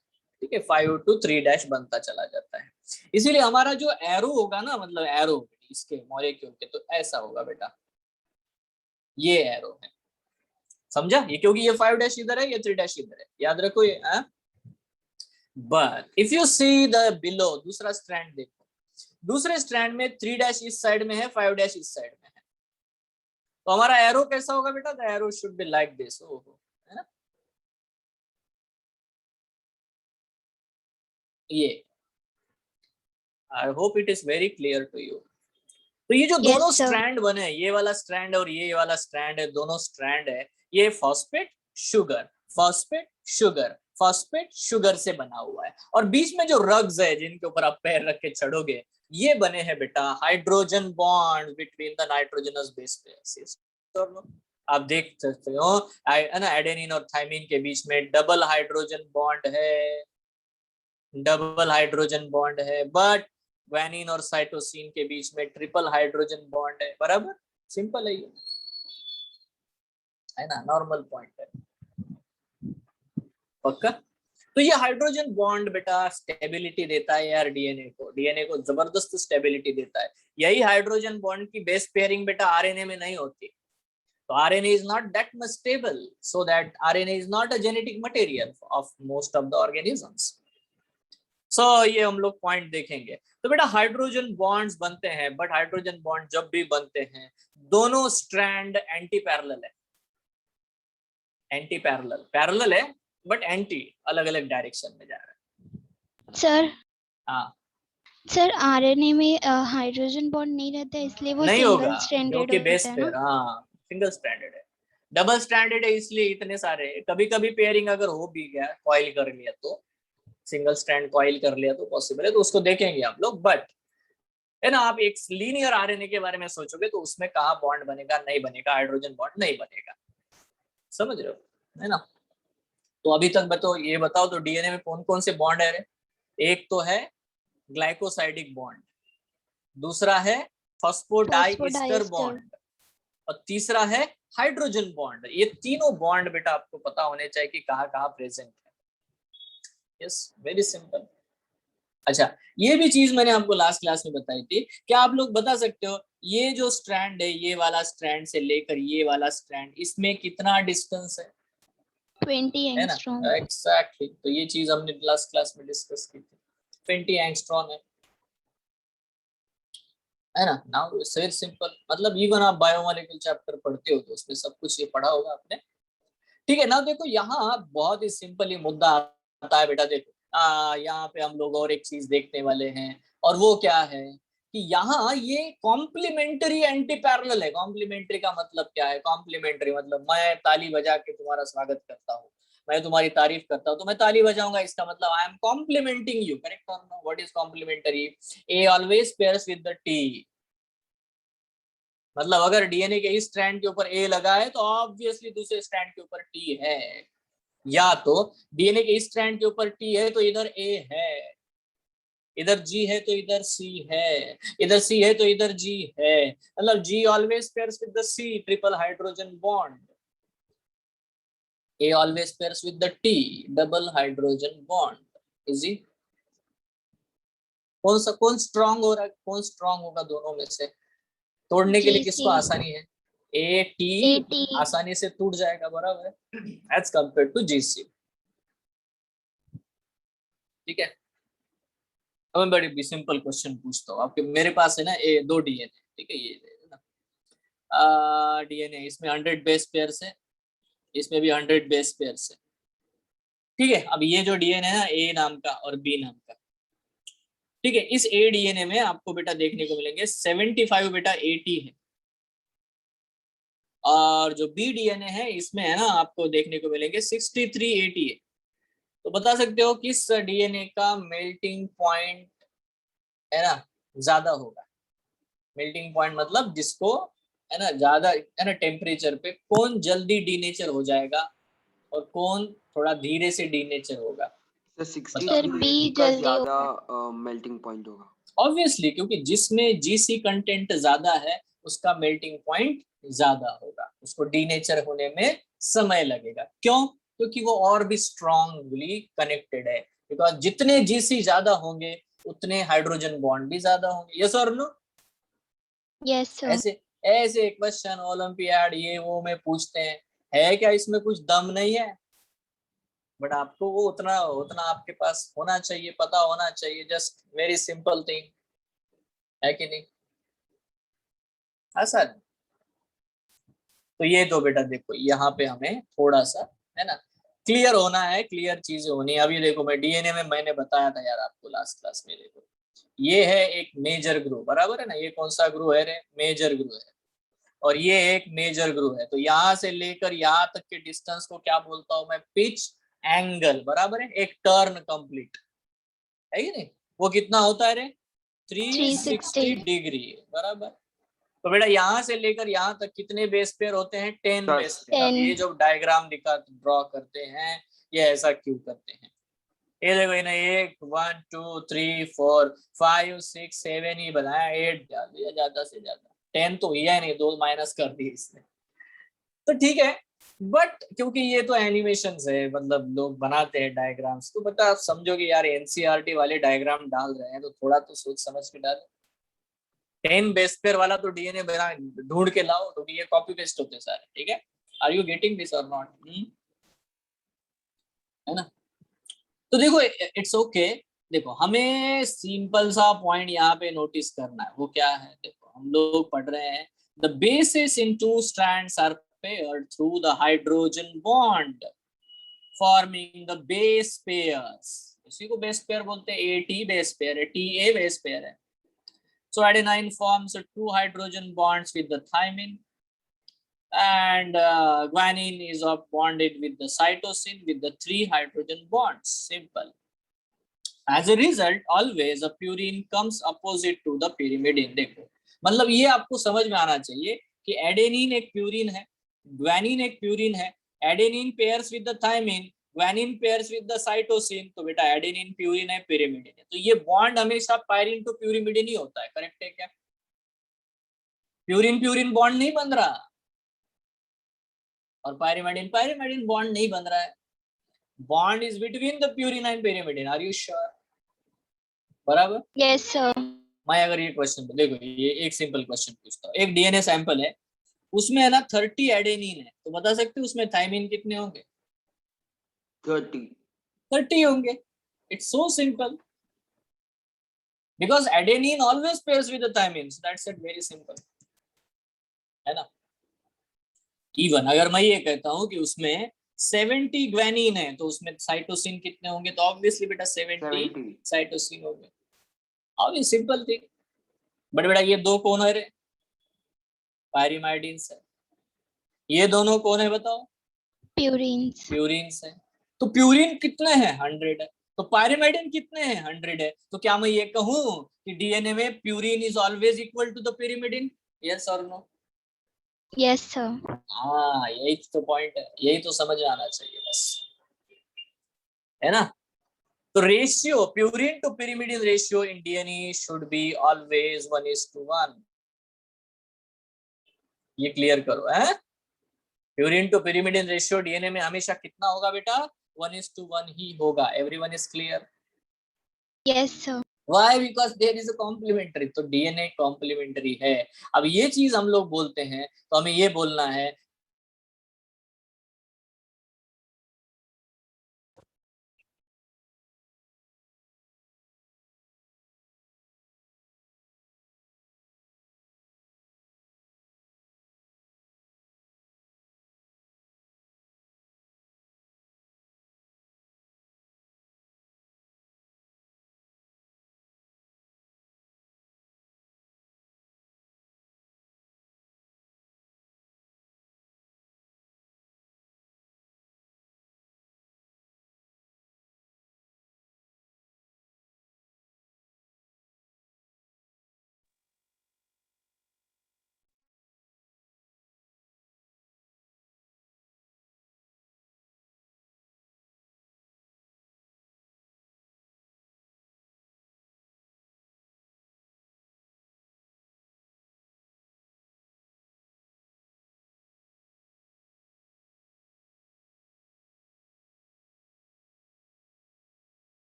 A: ठीक है, 5 to 3 बनता चला जाता है। इसीलिए हमारा जो एरो होगा ना, मतलब एरो इसके मॉलिक्यूल के, तो ऐसा होगा बेटा, ये एरो है, समझा? ये क्योंकि ये 5 इधर है, ये 3 इधर है, याद रखो ये। But if you see the below, दूसरा स्ट्रैंड देखो, दूसरे स्ट्रैंड में 3 इस साइड में है, 5 इस साइड में है, तो हमारा एरो कैसा होगा बेटा? The arrow should be like this, है ना, ये। I hope it is very clear to you. तो ये जो दोनों स्ट्रैंड बने, ये वाला स्ट्रैंड और ये वाला स्ट्रैंड है, दोनों स्ट्रैंड है, ये phosphate sugar, phosphate sugar, phosphate sugar से बना हुआ है। और बीच में जो रग्स है जिनके ऊपर आप पैर रख के चढ़ोगे, ये बने हैं बेटा hydrogen bond between the nitrogenous base pairs. आप देख सकते हो है ना, एडेनिन और थाइमिन के बीच में डबल हाइड्रोजन बॉन्ड है, डबल हाइड्रोजन बॉन्ड है। बट ग्वानिन और साइटोसिन के बीच में ट्रिपल हाइड्रोजन बॉन्ड है। बराबर, सिंपल है ये, है ना, नॉर्मल पॉइंट है, पक्का। तो ये हाइड्रोजन बॉन्ड बेटा स्टेबिलिटी देता है यार डीएनए को, डीएनए को जबरदस्त स्टेबिलिटी देता है। यही हाइड्रोजन बॉन्ड की बेस पेयरिंग बेटा आरएनए में नहीं होती। तो RNA is not that much stable, so that RNA is not a genetic material of most of the organisms. So ये हम लोग पॉइंट देखेंगे। तो बेटा हाइड्रोजन बॉन्ड्स बनते हैं, बट हाइड्रोजन बॉन्ड जब भी बनते हैं, दोनों स्ट्रैंड एंटी पैरेलल है, एंटी पैरेलल, पैरेलल है बट एंटी, अलग अलग डायरेक्शन में जा रहा है।
B: सर,
A: हाँ
B: सर आरएनए में हाइड्रोजन बॉन्ड नहीं रहता है, इसलिए वो
A: नहीं
B: सिंगल
A: होगा,
B: स्ट्रैंडेड
A: क्योंकि बेस
B: होता है
A: पेयर,
B: ना।
A: हाँ सिंगल स्ट्रैंडेड है, डबल स्ट्रैंडेड है इसलिए इतने सारे। कभी कभी पेयरिंग अगर हो भी गया, कॉइल कर लिया, तो सिंगल स्ट्रैंड कॉइल कर लिया तो पॉसिबल है, तो उसको देखेंगे आप लोग। बट है ना, आप एक लीनियर आरएनए के बारे में सोचोगे तो उसमें कहाँ बॉन्ड बनेगा, नहीं बनेगा, हाइड्रोजन बॉन्ड नहीं बनेगा, समझ रहे हो, है ना। तो अभी तक ये बताओ तो डीएनए में कौन कौन से बॉन्ड है रे? एक तो है ग्लाइकोसाइडिक बॉन्ड, दूसरा है फॉस्फोडाइस्टर
B: फॉस्फोडाइस्टर।
A: बॉन्ड, और तीसरा है हाइड्रोजन बॉन्ड। ये तीनों बॉन्ड बेटा आपको पता होने चाहिए कि कहाँ कहाँ प्रेजेंट है। Yes, very simple. अच्छा, ये भी चीज मैंने आपको लास्ट क्लास में बताई थी। क्या आप लोग बता सकते हो ये जो स्ट्रैंड है, ये वाला स्ट्रैंड से लेकर ये वाला स्ट्रैंड, इसमें कितना डिस्टेंस है?
B: 20
A: है ना,
B: एंगस्ट्रॉम।
A: एग्जैक्टली। तो ये चीज हमने लास्ट क्लास में डिस्कस की थी, 20 एंगस्ट्रॉम है ना। नाउ इट्स वेरी सिंपल, मतलब इवन आप बायोमोलिक्यूल चैप्टर पढ़ते हो तो उसमें सब कुछ ये पढ़ा होगा आपने, ठीक है ना। देखो यहाँ बहुत ही सिंपल ये मुद्दा आता है बेटा, देखो यहाँ पे हम लोग और एक चीज देखने वाले हैं, और वो क्या है कि यहाँ ये कॉम्प्लीमेंट्री एंटी पैरेलल है। कॉम्प्लीमेंट्री का मतलब क्या है? कॉम्प्लीमेंट्री मतलब मैं ताली बजा के तुम्हारा स्वागत करता हूँ, मैं तुम्हारी तारीफ करता हूँ तो मैं ताली बजाऊंगा, इसका मतलब I am complimenting you, correct or no? What is complementary? A always pairs with the T. मतलब अगर डीएनए के इस स्ट्रैंड के ऊपर ए लगा है तो ऑब्वियसली दूसरे स्ट्रैंड के ऊपर टी है, या तो डीएनए के इस स्ट्रैंड के ऊपर टी है तो इधर ए है, इधर जी है तो इधर सी है, इधर सी है तो इधर जी है। मतलब G always pairs with the C, triple hydrogen bond. A always pairs with the T, double hydrogen bond. Easy. कौन स्ट्रांग हो रहा है, कौन स्ट्रांग होगा दोनों में से? तोड़ने के लिए किसको
B: जीसी।
A: आसानी है? A T
B: eighty.
A: आसानी से टूट जाएगा, बराबर है, एज कंपेयर टू जीसी। ठीक है, अब मैं बड़ी सिंपल क्वेश्चन पूछता हूँ आपके, मेरे पास है ना दो डीएनए, ठीक है, ये डीएनए, इसमें 100 बेस पेयर्स है, इसमें भी 100 बेस पेयर्स है, ठीक है। अब ये जो डीएनए है ना, ए नाम का और बी नाम का, ठीक है, इस ए डीएनए में आपको बेटा देखने को मिलेंगे 75 बेटा 80 है, और जो बी डीएनए है इसमें है ना आपको देखने को मिलेंगे 63 80 है। तो बता सकते हो किस डीएनए का मेल्टिंग पॉइंट है ना ज्यादा होगा? मेल्टिंग पॉइंट मतलब जिसको है ना ज्यादा है ना टेम्परेचर पे कौन जल्दी डीनेचर हो जाएगा और कौन थोड़ा धीरे से डीनेचर होगा?
C: तो
A: बताओ।
C: 63
B: बी
C: 80 का
B: जल्दी
C: ज्यादा
B: होगा।
C: मेल्टिंग पॉइंट होगा।
A: ऑब्वियसली, क्योंकि जिसमें जीसी कंटेंट ज्यादा है उसका मेल्टिंग पॉइंट ज्यादा होगा, उसको डीनेचर होने में समय लगेगा। क्यों? क्योंकि वो और भी स्ट्रांगली कनेक्टेड है, बिकॉज जितने जीसी ज्यादा होंगे उतने हाइड्रोजन बॉन्ड भी ज्यादा होंगे। यस और नो?
B: Yes sir.
A: ऐसे ऐसे क्वेश्चन ओलंपियाड ये वो में पूछते हैं, है क्या इसमें कुछ दम नहीं है? बट आपको वो उतना उतना आपके पास होना चाहिए, पता होना चाहिए, जस्ट वेरी सिंपल थिंग, है कि नहीं? आसान। तो ये तो बेटा देखो यहाँ पे हमें थोड़ा सा, है ना, क्लियर होना है, क्लियर चीजें होनी है। अभी देखो मैं डीएनए में मैंने बताया था यार आपको लास्ट क्लास में, देखो ये है एक मेजर ग्रुप, बराबर है ना, ये कौन सा ग्रुप है रे? मेजर ग्रुप है। और ये एक मेजर ग्रुप है, तो यहां से लेकर यहाँ तक के डिस्टेंस को क्या बोलता हूं मैं? पिच एंगल, बराबर है, एक टर्न कंप्लीट, है कि नहीं? वो कितना होता है रे?
B: 360।
A: 360 डिग्री, बराबर। तो बेटा यहाँ से लेकर यहाँ तक कितने बेस पेयर होते हैं? 10 बेस पेयर। अब
B: 10।
A: ये जो डायग्राम दिखा ड्रॉ करते हैं, ये ऐसा क्यों करते हैं? ये देखो इन्हें 1 2 3 4 5 6 7 ही बनाया, 8 डाल दिया ज्यादा से ज्यादा, 10 तो हुआ ही नहीं, 2 माइनस कर दिए इसने। तो ठीक है, बट क्योंकि ये तो एनिमेशन है, मतलब लोग बनाते हैं डायग्राम्स, तो बता आप समझो कि यार एनसीईआरटी वाले डायग्राम डाल रहे हैं तो थोड़ा तो सोच समझ के डालो। 10 बेस पेयर वाला तो डीएनए बना ढूंढ के लाओ, क्योंकि ये कॉपी पेस्ट होते सारे, ठीक है? आर यू गेटिंग दिस और नॉट? है ना? तो देखो इट्स ओके। देखो हमें सिंपल सा पॉइंट यहाँ पे नोटिस करना है, वो क्या है? देखो हम लोग पढ़ रहे हैं, the bases in two strands are paired through the hydrogen bond forming the base pairs. इसी को बेस पेयर बोलते हैं। एटी बेस पेयर है, टी ए बेस पेयर है। So adenine forms two hydrogen bonds with the thymine, and guanine is bonded with the cytosine with the 3 hydrogen bonds. Simple. As a result, always a purine comes opposite to the pyrimidine. देखो मतलब ये आपको समझ में आना चाहिए कि adenine एक प्यूरिन है, ग्वानिन एक प्यूरिन है, adenine pairs with the thymine, guanine pairs with the cytosine, तो बेटा एडेनिन प्यूरिन है, pyrimidine है। तो ये बॉन्ड हमेशा पायरिन टू प्यूरिमिडिन ही होता है, करेक्ट है क्या? प्यूरिन प्यूरिन बॉन्ड नहीं बन रहा, और पायरिमिडिन पायरिमिडिन बॉन्ड नहीं बन रहा है। Bond is between the purine and pyrimidine। Are you sure? बराबर।
B: Yes sir.
A: मैं अगर ये क्वेश्चन देखो, ये एक सिंपल क्वेश्चन पूछता हूँ, एक डीएनए सैंपल है, उसमें है ना 30 एडेनिन है, तो बता सकते हो उसमें थाइमिन कितने होंगे? 30 होंगे। It's so simple, because adenine always pairs with the thymine, so that's it, very simple, है ना? इवन अगर मैं ये कहता हूँ कि उसमें 70 ग्वानिन है, तो उसमें साइटोसिन कितने होंगे? तो ऑब्वियसली बेटा 70 साइटोसिन होंगे। Obvious simple thing. बट बेटा ये दो कौन है रे? पायरिमाइडिन्स है। ये दोनों कौन है बताओ?
B: प्यूरिन्स।
A: प्यूरिन्स है। तो प्यूरिन कितने हैं? 100 है। तो पायरिमाइडिन कितने हैं? 100 है। तो क्या मैं ये कहूं कि डीएनए में purine is always equal to the pyrimidine? Yes और नो?
B: Yes sir.
A: हाँ यही तो पॉइंट है, यही तो समझ में आना चाहिए बस, है ना? तो ratio purine to pyrimidine ratio in DNA should be always 1:1। ये क्लियर करो है। Purine to pyrimidine ratio DNA में हमेशा कितना होगा बेटा? 1:1 ही होगा। Everyone is clear?
B: Yes sir.
A: Why? Because there is a complementary, तो डीएनए कॉम्प्लीमेंट्री है। अब ये चीज हम लोग बोलते हैं तो हमें ये बोलना है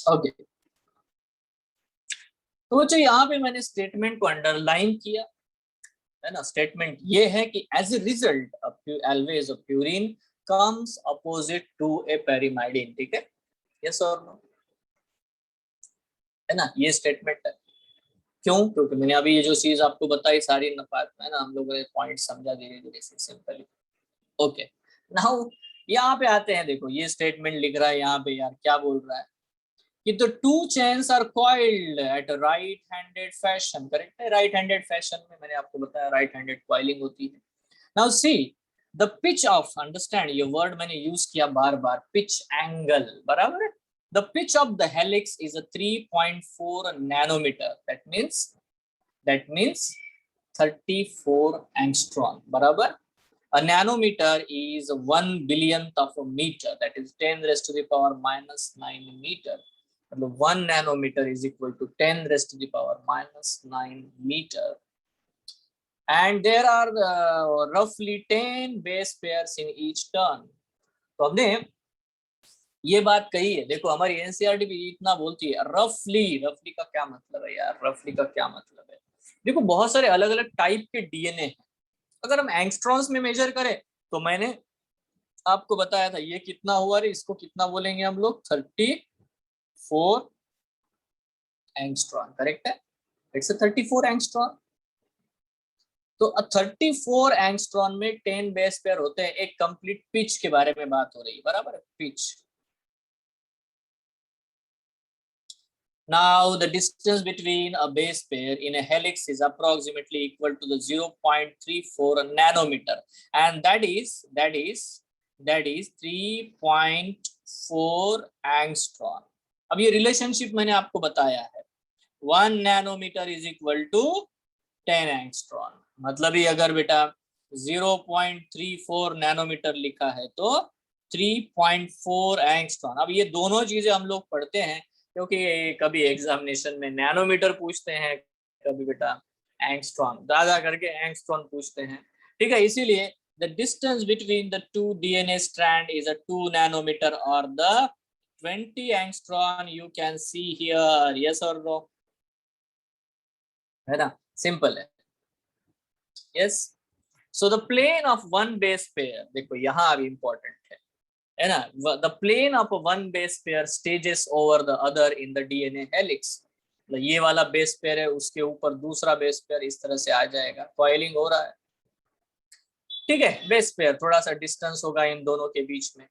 A: ओके, तो बच्चों यहाँ पे मैंने स्टेटमेंट को अंडरलाइन किया है ना। स्टेटमेंट ये है कि as a result always a purine comes opposite to a pyrimidine, ठीक है, यस और नो, है ना। ये स्टेटमेंट है। क्यों? क्योंकि मैंने अभी ये जो चीज आपको बताई सारी नफात है ना, हम लोगों ने पॉइंट समझा धीरे धीरे से सिंपली। ओके, नाउ यहाँ पे आते हैं। देखो ये स्टेटमेंट लिख रहा है यहाँ पे, यार क्या बोल रहा है कि the two chains are coiled at a right handed fashion, correct है। राइट हैंडेड फैशन में मैंने आपको बताया राइट हैंडेड कॉइलिंग होती है। Now see the pitch of, understand ये वर्ड मैंने यूज किया बार बार, पिच एंगल, बराबर है। The pitch of the helix is a 3.4 nanometer, that means 34 angstrom, बराबर। A nanometer is 1 billionth of a meter, that is 10 raised to the power minus 9 meter. 1 nanometer is equal to 10 raised to the power minus 9 meter. And there are roughly 10 base pairs in each turn. तो हमने ये बात कही है। देखो हमारी NCERT भी इतना बोलती है रफली। रफली का क्या मतलब है यार? रफली का क्या मतलब है? देखो बहुत सारे अलग अलग टाइप के डीएनए हैं। अगर हम एंगस्ट्रॉन्स में मेजर करें तो मैंने आपको बताया था ये कितना हुआ रे, इसको कितना बोलेंगे हम लोग? 34 एंगस्ट्रॉन, करेक्ट है। It's 34 angstrom. तो 34 एंगस्ट्रॉन में 10 बेस पेयर होते हैं। एक कंप्लीट पिच के बारे में बात हो रही है, बराबर है, pitch. Now the distance between a base pair in a helix is approximately equal to the 0.34 nanometer, and that is 3.4 angstrom. अब ये रिलेशनशिप मैंने आपको बताया है, 1 nanometre is equal to 10 angstrom. मतलब ही अगर बेटा 0.34 नैनोमीटर लिखा है तो 3.4 एंगस्ट्रॉन। अब ये दोनों चीजें हम लोग पढ़ते हैं क्योंकि कभी एग्जामिनेशन में नैनोमीटर पूछते हैं, कभी बेटा एंगस्ट्रॉन, ज्यादा करके एंगस्ट्रॉन पूछते हैं, ठीक है। इसीलिए the distance between the two DNA strand is a 2 nanometre और the 20 angstrom you can see here, yes और नो, है ना, सिंपल है, yes. So the plane of one base pair, देखो यहाँ अभी इंपॉर्टेंट है ना, the plane of one base pair stages over the other in the DNA helix. ये वाला बेस पेयर है, उसके ऊपर दूसरा बेस पेयर इस तरह से आ जाएगा, कॉइलिंग हो रहा है, ठीक है। बेस पेयर थोड़ा सा डिस्टेंस होगा इन दोनों के बीच में,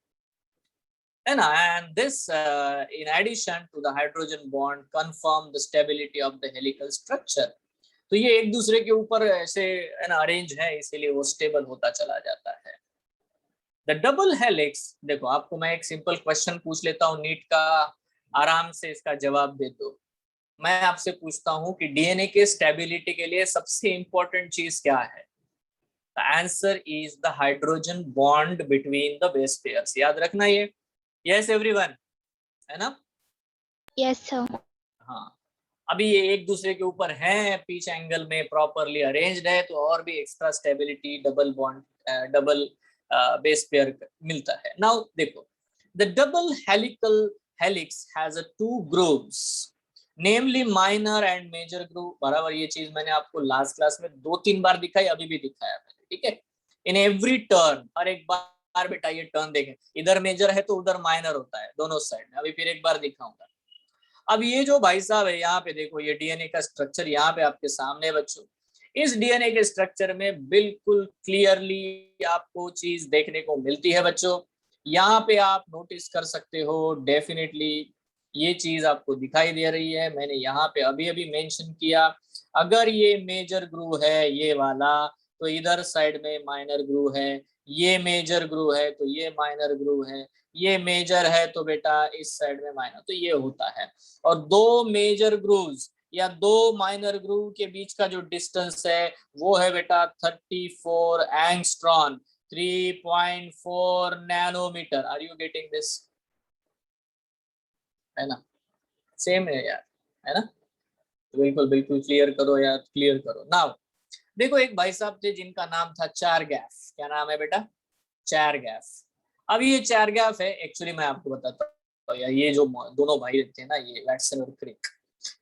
A: है ना। And this in addition to the hydrogen bond confirm the stability of the helical structure. तो ये एक दूसरे के ऊपर ऐसे है ना अरेंज है, इसीलिए वो स्टेबल होता चला जाता है। द डबल हेलिक्स, देखो आपको मैं एक सिंपल क्वेश्चन पूछ लेता हूँ नीट का, आराम से इसका जवाब दे दो। मैं आपसे पूछता हूँ कि डीएनए के स्टेबिलिटी के लिए सबसे इंपॉर्टेंट चीज क्या है? The answer is the hydrogen bond between the base pairs. याद रखना ये, यस एवरीवन, है ना?
B: Yes sir.
A: हाँ, अभी ये एक दूसरे के ऊपर है, पिच एंगल में प्रॉपरली अरेंज्ड है, तो और भी extra stability, double bond, double base pair मिलता है। नाउ देखो, the double helical helix has two grooves, namely minor and major groove, बराबर। ये चीज मैंने आपको लास्ट क्लास में 2-3 बार दिखाई, अभी भी दिखाया मैंने, ठीक है। इन एवरी टर्न, हर एक बार बेटा ये टर्न देखें, इधर मेजर है तो उधर माइनर होता है, दोनों साइड में। अभी फिर एक बार दिखाऊंगा। अब ये जो भाई साहब है यहाँ पे देखो, ये डीएनए का स्ट्रक्चर यहाँ पे आपके सामने बच्चों। इस डीएनए के स्ट्रक्चर में बिल्कुल क्लियरली आपको चीज देखने को मिलती है बच्चों। यहाँ पे आप नोटिस कर सकते हो, डेफिनेटली ये चीज आपको दिखाई दे रही है। मैंने यहाँ पे अभी अभी मेंशन किया, अगर ये मेजर ग्रूव है ये वाला, तो इधर साइड में माइनर ग्रूव है। ये मेजर ग्रूव है तो ये माइनर ग्रूव है। ये मेजर है तो बेटा इस साइड में माइनर, तो ये होता है। और दो मेजर ग्रूव्स या दो माइनर ग्रूव के बीच का जो डिस्टेंस है वो है बेटा 34 angstrom, 3.4 nanometre. Are you getting this? है ना, सेम है यार, है ना। तो बिल्कुल बिल्कुल क्लियर करो यार, क्लियर करो। नाउ देखो, एक भाई साहब थे जिनका नाम था चारगैफ। क्या नाम है बेटा? चारगैफ। अब ये चारगैफ है, एक्चुअली मैं आपको बताता या ये जो दोनों भाई थे ना, ये वैटसन और क्रिक,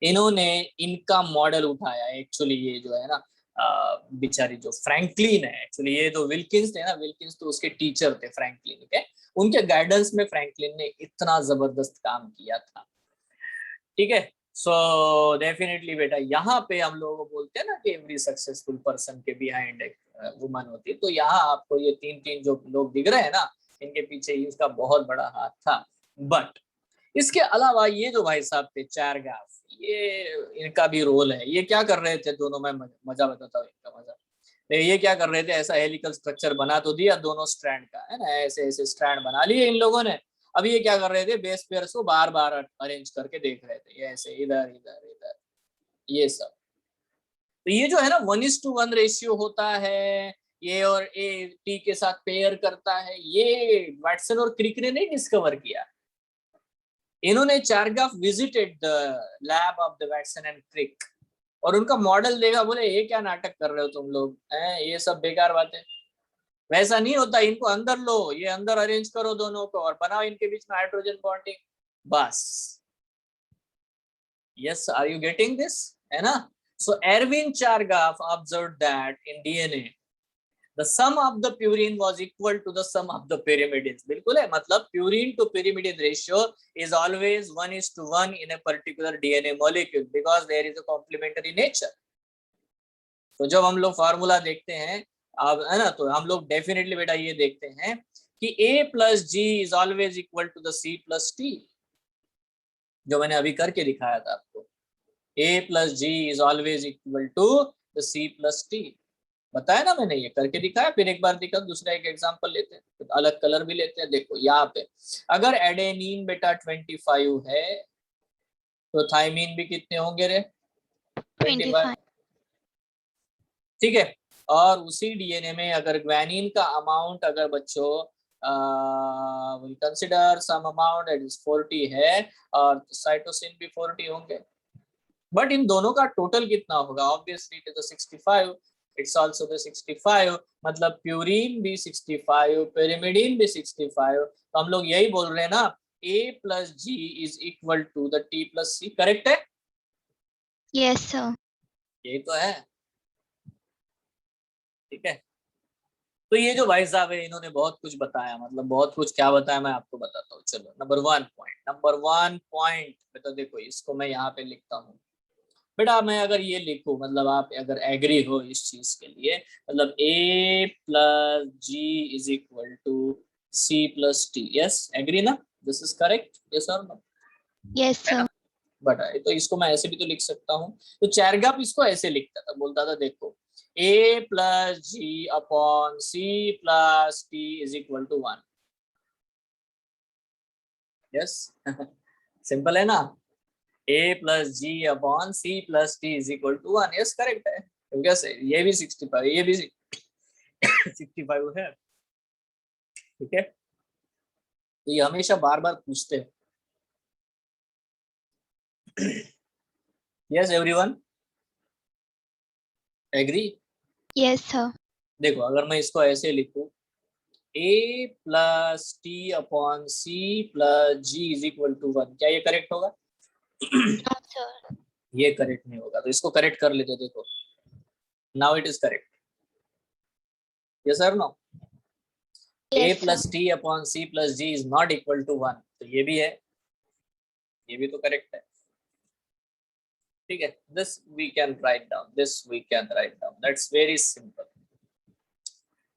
A: इन्होंने इनका मॉडल उठाया एक्चुअली। ये जो है ना बेचारी जो फ्रैंकलिन है, एक्चुअली ये तो विल्किंस थे ना, विल्किंस तो उसके टीचर थे फ्रैंकलिन के, उनके गाइडेंस में फ्रैंकलिन ने इतना जबरदस्त काम किया था। ठीक है, सो डेफिनेटली बेटा यहाँ पे हम लोग बोलते हैं ना कि एवरी सक्सेसफुल पर्सन के बिहाइंड एक वुमन होती है, तो यहाँ आपको ये तीन तीन जो लोग दिख रहे हैं ना, इनके पीछे इसका बहुत बड़ा हाथ था। बट इसके अलावा ये जो भाई साहब थे चारगाफ, ये इनका भी रोल है। ये क्या कर रहे थे दोनों, में मजा बताता हूँ इनका मजा। ये क्या कर रहे थे, ऐसा हेलिकल स्ट्रक्चर बना तो दिया दोनों स्ट्रैंड का, है ना, ऐसे ऐसे स्ट्रैंड बना लिए इन लोगों ने। अब ये क्या कर रहे थे, बेस पेयर्स को बार बार अरेंज करके देख रहे थे, ये ऐसे इधर इधर इधर, ये सब। तो ये जो है ना 1:1 रेशियो होता है, ये और ए टी के साथ पेयर करता है, ये वाटसन और क्रिक ने नहीं डिस्कवर किया। इन्होंने Chargaff visited the lab of the Watson and Crick, और उनका मॉडल देखा, बोले ये क्या नाटक कर रहे हो तुम लोग, ये सब बेकार बातें, वैसा नहीं होता, इनको अंदर लो, ये अंदर अरेंज करो दोनों को और बनाओ इनके बीच में हाइड्रोजन बॉन्डिंग, बस। Yes, are you getting this, है ना? So Erwin Chargaff observed that in DNA the sum of the purine was equal to the sum of the pyrimidines. बिल्कुल है, मतलब purine to pyrimidine ratio is always 1:1 in a particular DNA molecule because there is a complementary nature. तो जब हम लोग formula देखते हैं अब, है ना, तो हम लोग डेफिनेटली बेटा ये देखते हैं कि A plus G is always equal to the C plus T, जो मैंने अभी करके दिखाया था आपको। A plus G is always equal to the C plus T, बताया ना मैंने, ये करके दिखाया, फिर एक बार दिखा, दूसरा एक एग्जांपल लेते हैं, तो अलग कलर भी लेते हैं। देखो यहाँ पे अगर एडेनिन बेटा 25 है, तो थाइमिन भी कितने होंगे रे, 25। ठीक है, और उसी डीएनए में अगर ग्वानिन का अमाउंट अगर बच्चों will consider some amount that is 40 है, और साइटोसिन भी 40 होंगे, बट इन दोनों का टोटल कितना होगा, obviously it is 65, it's also the 65, मतलब प्यूरिन भी 65, pyrimidine भी 65, तो हम लोग यही बोल रहे हैं ना, A plus G is equal to the T plus C, correct है?
B: Yes sir.
A: यही तो है। ठीक है, तो ये जो भाई साहब है, इन्होंने बहुत कुछ बताया, मतलब बहुत कुछ, क्या बताया मैं आपको बताता हूँ। चलो नंबर वन पॉइंट बेटा, देखो इसको मैं यहाँ पे लिखता हूँ बेटा, मैं अगर ये लिखूं, मतलब आप अगर एग्री हो इस चीज के लिए, मतलब A plus G is equal to C plus T, yes agree ना, दिस इज करेक्ट, यस और नो?
B: Yes sir.
A: बट तो इसको मैं ऐसे भी तो लिख सकता हूँ, तो चारगाफ इसको ऐसे लिखता था, बोलता था देखो A plus G upon C plus T is equal to 1, yes simple है ना, A plus G upon C plus T is equal to 1, yes correct है, क्योंकि ये भी 65, ये भी 65 है। ठीक है, तो ये हमेशा बार बार पूछते हैं। Yes everyone agree?
B: Yes sir.
A: देखो अगर मैं इसको ऐसे लिखूं, A plus T upon C plus G is equal to 1, क्या ये करेक्ट होगा?
B: No sir.
A: ये करेक्ट नहीं होगा, तो इसको करेक्ट कर लेते, देखो now it is correct, yes और no? A
B: yes
A: plus
B: sir.
A: T upon C plus G is not equal to 1, तो ये भी है, ये भी तो करेक्ट है। ठीक है, this we can write down, that's very simple.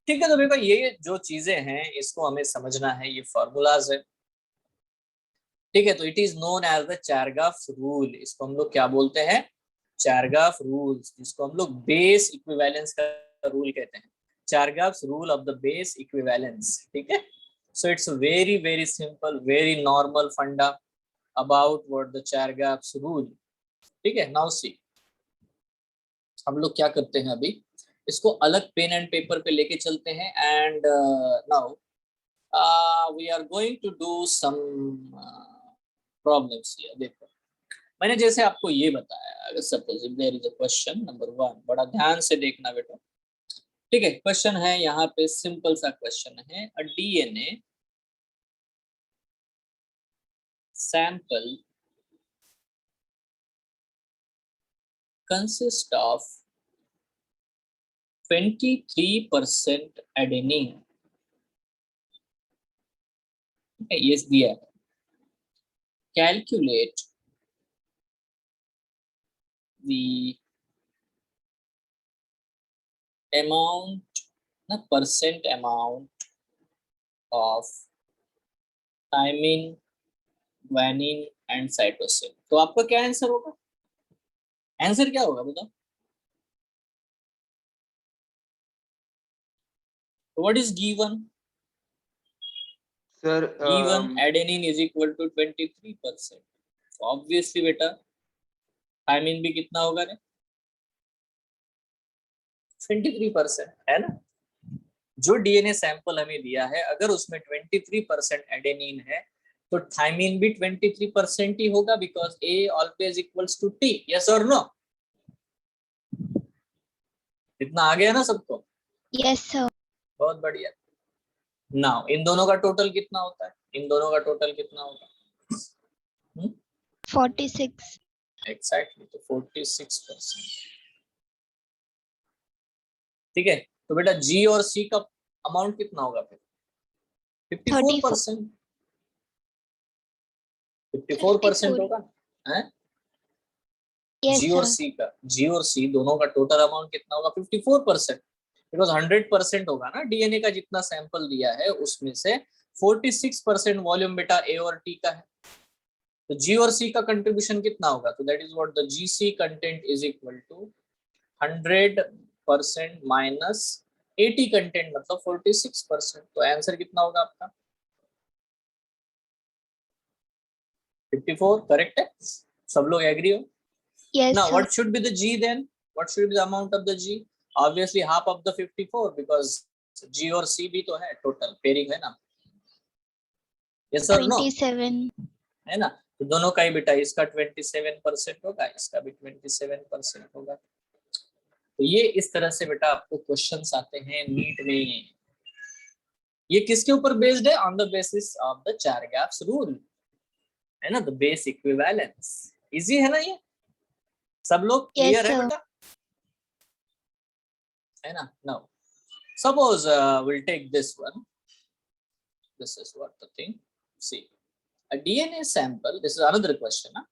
A: ठीक है, तो देखो ये जो चीजें हैं इसको हमें समझना है, ये फॉर्मूलाज है। ठीक है, तो it is known as the Chargaff rule, इसको हम लोग क्या बोलते हैं, चारगाफ रूल्स, जिसको हम लोग बेस इक्विवेलेंस का रूल कहते हैं, Chargaff rule of the base equivalence. ठीक है, so it's very very simple, very normal फंडा about what the Chargaff rule. ठीक है, नाउ सी हम लोग क्या करते हैं, अभी इसको अलग पेन एंड पेपर पे लेके चलते हैं, and now we are going to do some problems here. देखो मैंने जैसे आपको ये बताया, अगर suppose if there is a question number 1, बड़ा ध्यान से देखना बेटा। ठीक है, क्वेश्चन है यहाँ पे, सिंपल सा क्वेश्चन है, a DNA sample consists of 23% adenine. Yes, दिया है. Calculate the amount, the percent amount of thymine, guanine and cytosine. तो आपका क्या आंसर होगा? आंसर क्या होगा बताओ? What is given?
C: Sir,
A: Given adenine is equal to 23%. So obviously बेटा thymine भी कितना होगा रे? 23% है ना. जो डीएनए सैंपल हमें दिया है अगर उसमें 23% एडेनिन है तो थाइमिन भी 23% ही होगा because A always equals to T. Yes और नो? इतना आ गया ना सबको?
B: Yes sir.
A: बहुत बढ़िया. नाउ इन दोनों का टोटल कितना होता है? इन दोनों का टोटल कितना होगा?
B: 46.
A: एक्जैक्टली. तो 46%. ठीक है. तो बेटा जी और सी का अमाउंट कितना होगा फिर? 54%. 54% होगा है.
B: Yes,
A: जी और
B: sir.
A: सी का, जी और सी दोनों का टोटल अमाउंट कितना होगा? 54%. बिकॉज 100% होगा ना डीएनए का जितना सैंपल दिया है उसमें से 46% वॉल्यूम बेटा ए और टी का है. तो जी और सी का कंट्रीब्यूशन कितना होगा? तो that is what the GC content is equal to 100% minus 80 content मतलब 46%. तो आंसर कितना होगा आपका? 54. करेक्ट है. सब लोग एग्री हो?
B: Yes,
A: Now
B: sir.
A: what should be the G then? What should be the amount of the G? Obviously half of the 54 because G और C भी तो है टोटल पेयरिंग है ना. Yes or no?
B: 27.
A: है ना. तो दोनों का ही बेटा इसका 27% होगा, इसका भी 27% होगा. तो ये इस तरह से बेटा आपको क्वेश्चंस आते हैं नीट में. ये किसके ऊपर बेस्ड है? On the basis of the चार गैप्स रूल है ना. The base equivalence. इजी है ना ये? सब लोग
B: Yes,
A: क्लियर है
B: sir.
A: बेटा? है ना. Now suppose we'll take this one. This is what the thing. See, a DNA sample. This is another question. Huh?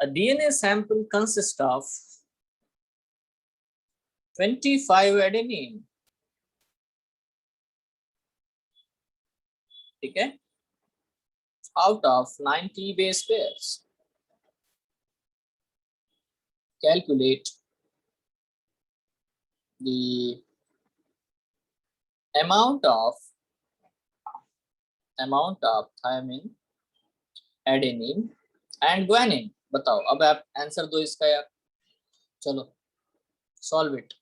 A: A DNA sample consists of 25 adenine. ठीक है. Out of 90 base pairs. Calculate the amount of thymine, adenine and guanine. बताओ. अब आप answer दो इसका यार. चलो solve it.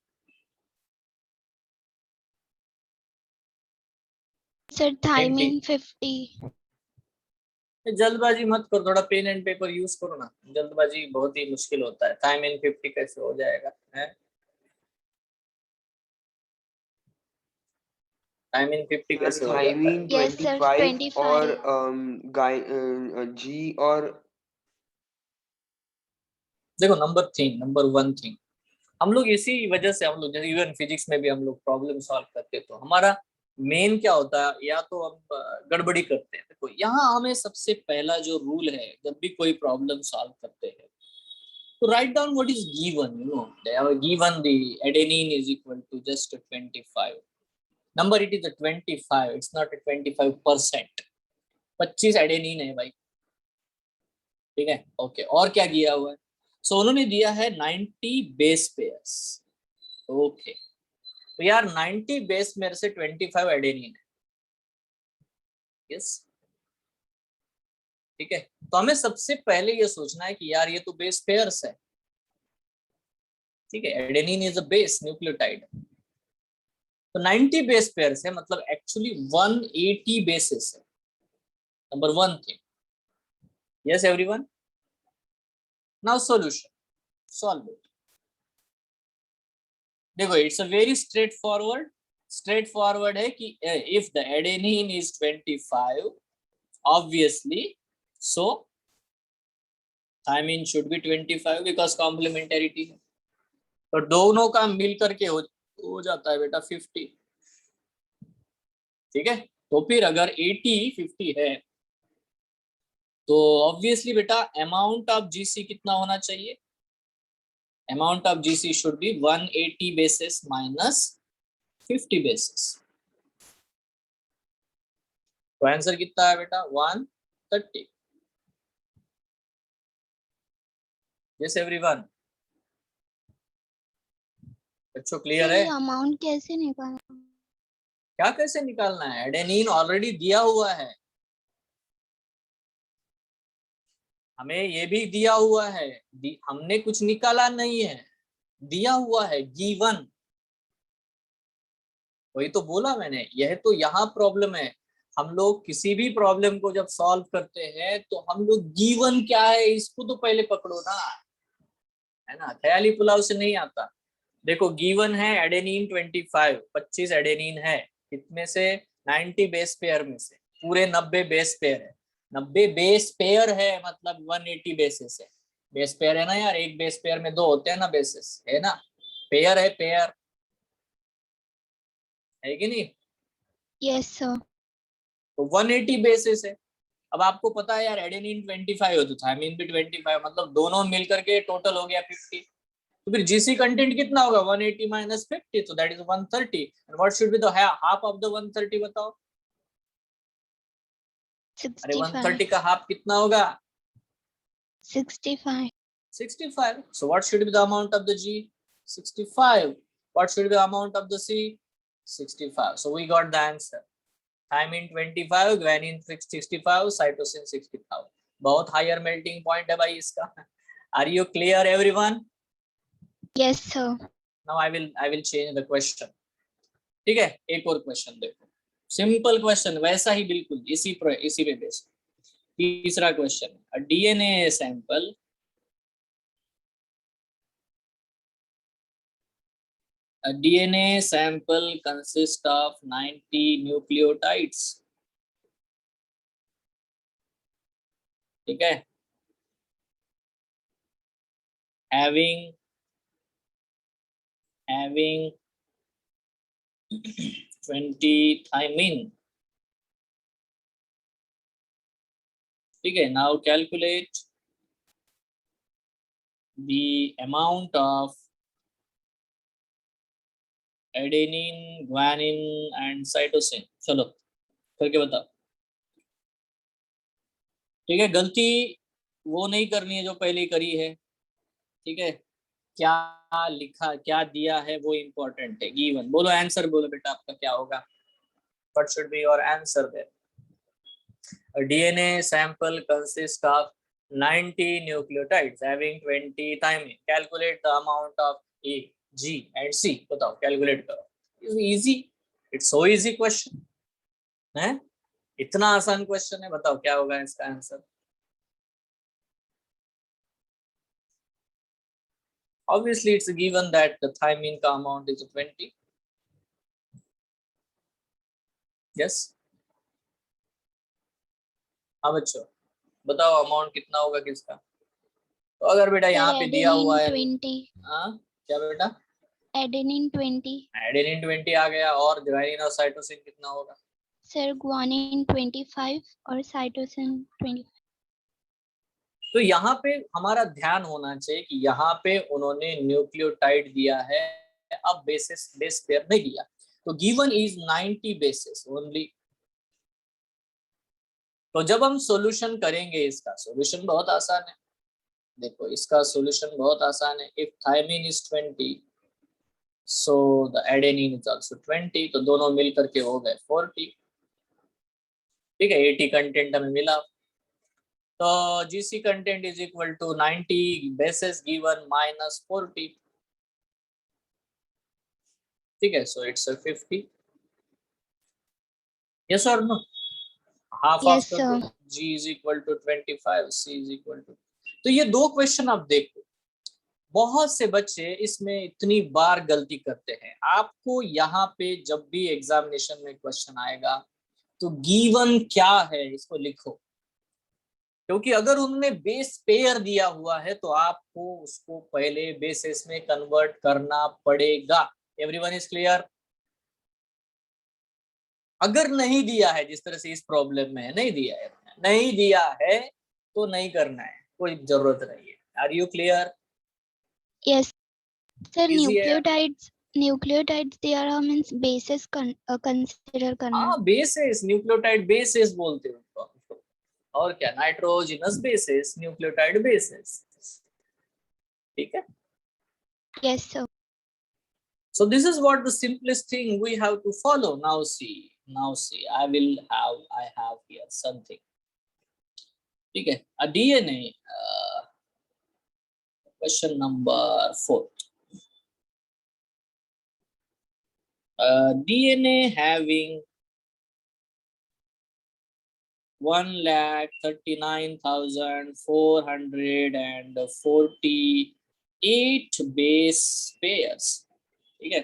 B: Sir, thymine 50.
A: जल्दबाजी मत करो, थोड़ा पेन एंड पेपर यूज करो ना. जल्दबाजी बहुत ही मुश्किल होता है. थाइमिन 50 कैसे हो जाएगा? है थाइमिन 50 कैसे हो जाता है?
C: Thiamine
B: Yes, sir.
C: 25 और
B: 25.
C: जी और
A: देखो नंबर वन थिंग हम लोग इसी वजह से हम लोग जैसे इवन फिजिक्स में भी हम लोग प्रॉब्लम सॉल्व करते तो हमारा मेन क्या होता है या तो हम गड़बड़ी करते हैं. देखो यहाँ हमें सबसे पहला जो रूल है जब भी कोई प्रॉब्लम सॉल्व करते हैं तो write down what is given. You know they have given the adenine is equal to just 25 number. It is 25. It's not 25%. 25 adenine है भाई. ठीक है. ओके. और क्या किया हुआ है? सो उन्होंने दिया है 90 बेस पेयर्स. ओके. तो यार 90 बेस मेरे से 25 एडेनिन है. यस. ठीक है. तो हमें सबसे पहले ये सोचना है कि यार ये तो बेस पेयर्स है. ठीक है. Adenine is a base nucleotide. तो 90 बेस पेयर्स है मतलब एक्चुअली 180 बेसिस है. Number one thing. Yes everyone. Now solution. Solve it. देखो it's a very straightforward है कि if the adenine is 25 obviously so thymine should be 25 because complementarity है। तो दोनों का मिल करके हो जाता है बेटा 50। ठीक है, तो फिर अगर 80 50 है तो ऑब्वियसली बेटा अमाउंट ऑफ जीसी कितना होना चाहिए? Amount of GC should be 180 basis minus 50 basis. तो आंसर कितना है बेटा? 130। यस एवरीवन, बच्चों क्लियर है?
B: अमाउंट कैसे निकालना?
A: क्या कैसे निकालना है? एडेनिन ऑलरेडी दिया हुआ है, हमें ये भी दिया हुआ है, हमने कुछ निकाला नहीं है, दिया हुआ है, गिवन। वही तो बोला मैंने, यह तो यहाँ प्रॉब्लम है। हम लोग किसी भी प्रॉब्लम को जब सॉल्व करते हैं तो हम लोग गिवन क्या है इसको तो पहले पकड़ो ना, है ना, ख्याली पुलाव से नहीं आता। देखो गिवन है एडेनिन 25 एडेनिन है, कितने से? 90 बेस पेयर में से, पूरे 90 बेस पेयर है। 90 बेस पेयर है मतलब 180 बेसिस है। बेस पेयर है ना यार, एक बेस पेयर में दो होते हैं ना बेसिस, है ना, पेयर है, पेयर है कि नहीं?
B: Yes sir.
A: तो 180 बेसिस है। अब आपको पता है यार एडेनिन 25 हो तो थायमिन भी 25, मतलब दोनों मिलकर के टोटल हो गया 50। तो फिर जीसी कंटेंट कितना होगा? 180 माइनस 50, तो that is 130। And what should be the half of the 130? बताओ। अरे
B: 65।
A: 130 का हाफ कितना होगा?
B: 65।
A: 65। So what should be the amount of the G? 65. What should be the amount of the C? 65. So we got the answer. Thymine 25, guanine 65, cytosine 65. बहुत higher melting point है भाई इसका। Are you clear everyone?
B: Yes sir.
A: Now I will change the question. ठीक है, एक और question देखो, simple question, वैसा ही बिल्कुल इसी पे बेस। तीसरा question, DNA sample A DNA sample consists of 90 nucleotides. ठीक है, having 20 thymine. ठीक है, now calculate the amount of adenine, guanine and cytosine. चलो करके बताओ। ठीक है, गलती वो नहीं करनी है जो पहले करी है। ठीक है, क्या लिखा, क्या दिया है वो इम्पोर्टेंट है। गिवन बोलो, आंसर बोलो बेटा, आपका क्या होगा? What should be your answer there? A DNA sample consists of 90 nucleotides having 20 thymine. Calculate the amount of A, G and C. बताओ, कैलकुलेट करो। It's easy. It's so easy question है, इतना आसान क्वेश्चन है। बताओ क्या होगा इसका answer? Obviously it's given that the thymine का amount is 20. Yes. हाँ बच्चों, बताओ अमाउंट कितना होगा किसका? तो अगर बेटा यहाँ पे दिया हुआ है,
B: 20।
A: हाँ क्या बेटा?
B: एडेनिन 20।
A: एडेनिन 20 आ गया, और ग्वानिन और साइटोसिन कितना होगा?
B: सर ग्वानिन 25 और साइटोसिन 25।
A: तो यहाँ पे हमारा ध्यान होना चाहिए कि यहाँ पे उन्होंने न्यूक्लियोटाइड दिया है, अब बेस पेयर नहीं दिया। तो गिवन इज 90 बेसिस ओनली। तो जब हम सॉल्यूशन करेंगे इसका, सॉल्यूशन बहुत आसान है। देखो इसका सॉल्यूशन बहुत आसान है। If thymine is 20 so the adenine is also 20, तो दोनों मिलकर के हो गए 40। ठीक है, 80 कंटेंट हमें मिला। तो GC content is equal to 90 bases given minus 40। ठीक है, सो इट्स 50। यस और no? Half of
B: yes sir.
A: G is equal to 25, C is equal to. तो ये दो क्वेश्चन आप देखो, बहुत से बच्चे इसमें इतनी बार गलती करते हैं। आपको यहाँ पे जब भी एग्जामिनेशन में क्वेश्चन आएगा तो गिवन क्या है इसको लिखो, क्योंकि अगर उन्होंने बेस पेयर दिया हुआ है तो आपको उसको पहले बेसिस में कन्वर्ट करना पड़ेगा। Everyone is clear? अगर नहीं दिया है, जिस तरह से इस प्रॉब्लम में नहीं दिया है, नहीं दिया है तो नहीं करना है, कोई जरूरत नहीं है। Are you clear?
B: Yes, sir.
A: Easy है।
B: Nucleotides there means bases consider करना.
A: हाँ, बेसिस, न्यूक्लियोटाइड बेसिस बोलते हैं उनको। और क्या, नाइट्रोजिनस बेसिस, न्यूक्लियोटाइड बेसिस। ठीक है।
B: Yes, sir.
A: So this is what the simplest thing we have to follow. Now see, I have here something. ठीक है, a DNA, question number 4. DNA having 1,39,448 base pairs. ठीक है,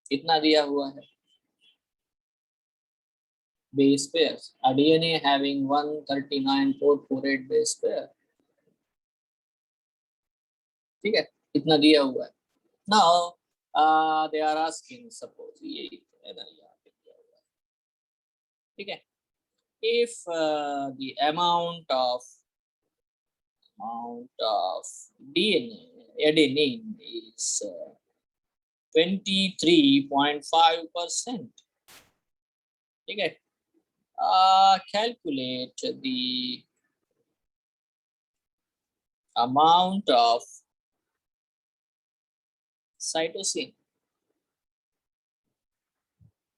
A: कितना दिया हुआ है base pairs? A DNA having 1,39,448 base pair. ठीक है, इतना दिया हुआ है। Now they are asking, suppose ये इधर यहाँ पे दिया हुआ है, ठीक है, if the amount of adenine is 23.5%, ठीक है, calculate the amount of cytosine.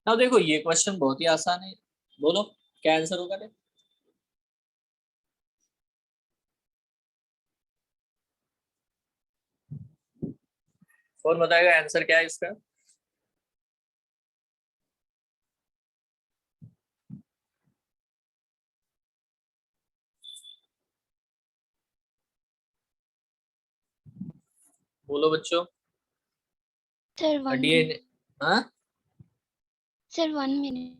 A: now देखो ये क्वेश्चन बहुत ही आसान है, बोलो क्या आंसर होगा? कौन बताएगा आंसर क्या है इसका? बोलो बच्चों।
B: Sir, one
A: DNA,
B: minute.
A: हाँ
B: Sir, 1 minute.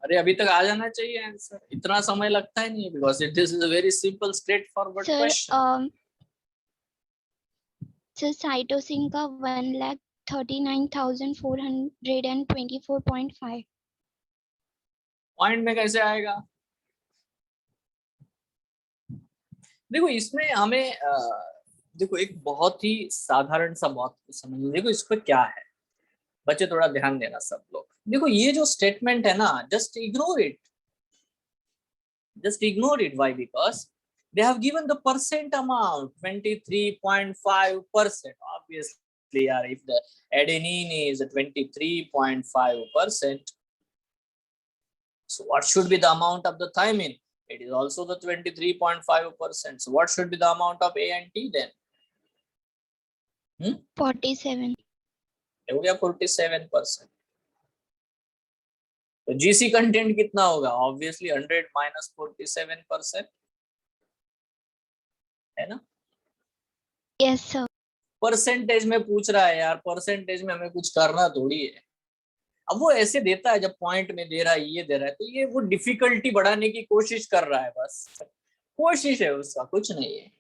A: अरे अभी तक आ जाना चाहिए आंसर, इतना समय लगता है नहीं, because it is a very simple straight forward
B: Sir,
A: question.
B: sir, cytosine का 1,39,424.5.
A: पॉइंट में कैसे आएगा? देखो इसमें हमें देखो एक बहुत ही साधारण सा बात समझ, देखो इस पर क्या है बच्चे, थोड़ा ध्यान देना सब लोग। देखो ये जो स्टेटमेंट है ना, just ignore it, why? Because they have given the percent amount 23.5%. obviously yaar, if the adenine is 23.5%, so what should be the amount of the thymine? It is also the 23.5%. so what should be the amount of A and T then?
B: 47.
A: हो गया 47%। तो GC content कितना होगा? Obviously 100 minus 47%, है ना?
B: Yes, sir.
A: Percentage में पूछ रहा है यार, परसेंटेज में हमें कुछ करना थोड़ी है। अब वो ऐसे देता है, जब पॉइंट में दे रहा है, ये दे रहा है, तो ये वो डिफिकल्टी बढ़ाने की कोशिश कर रहा है, बस कोशिश है उसका, कुछ नहीं है।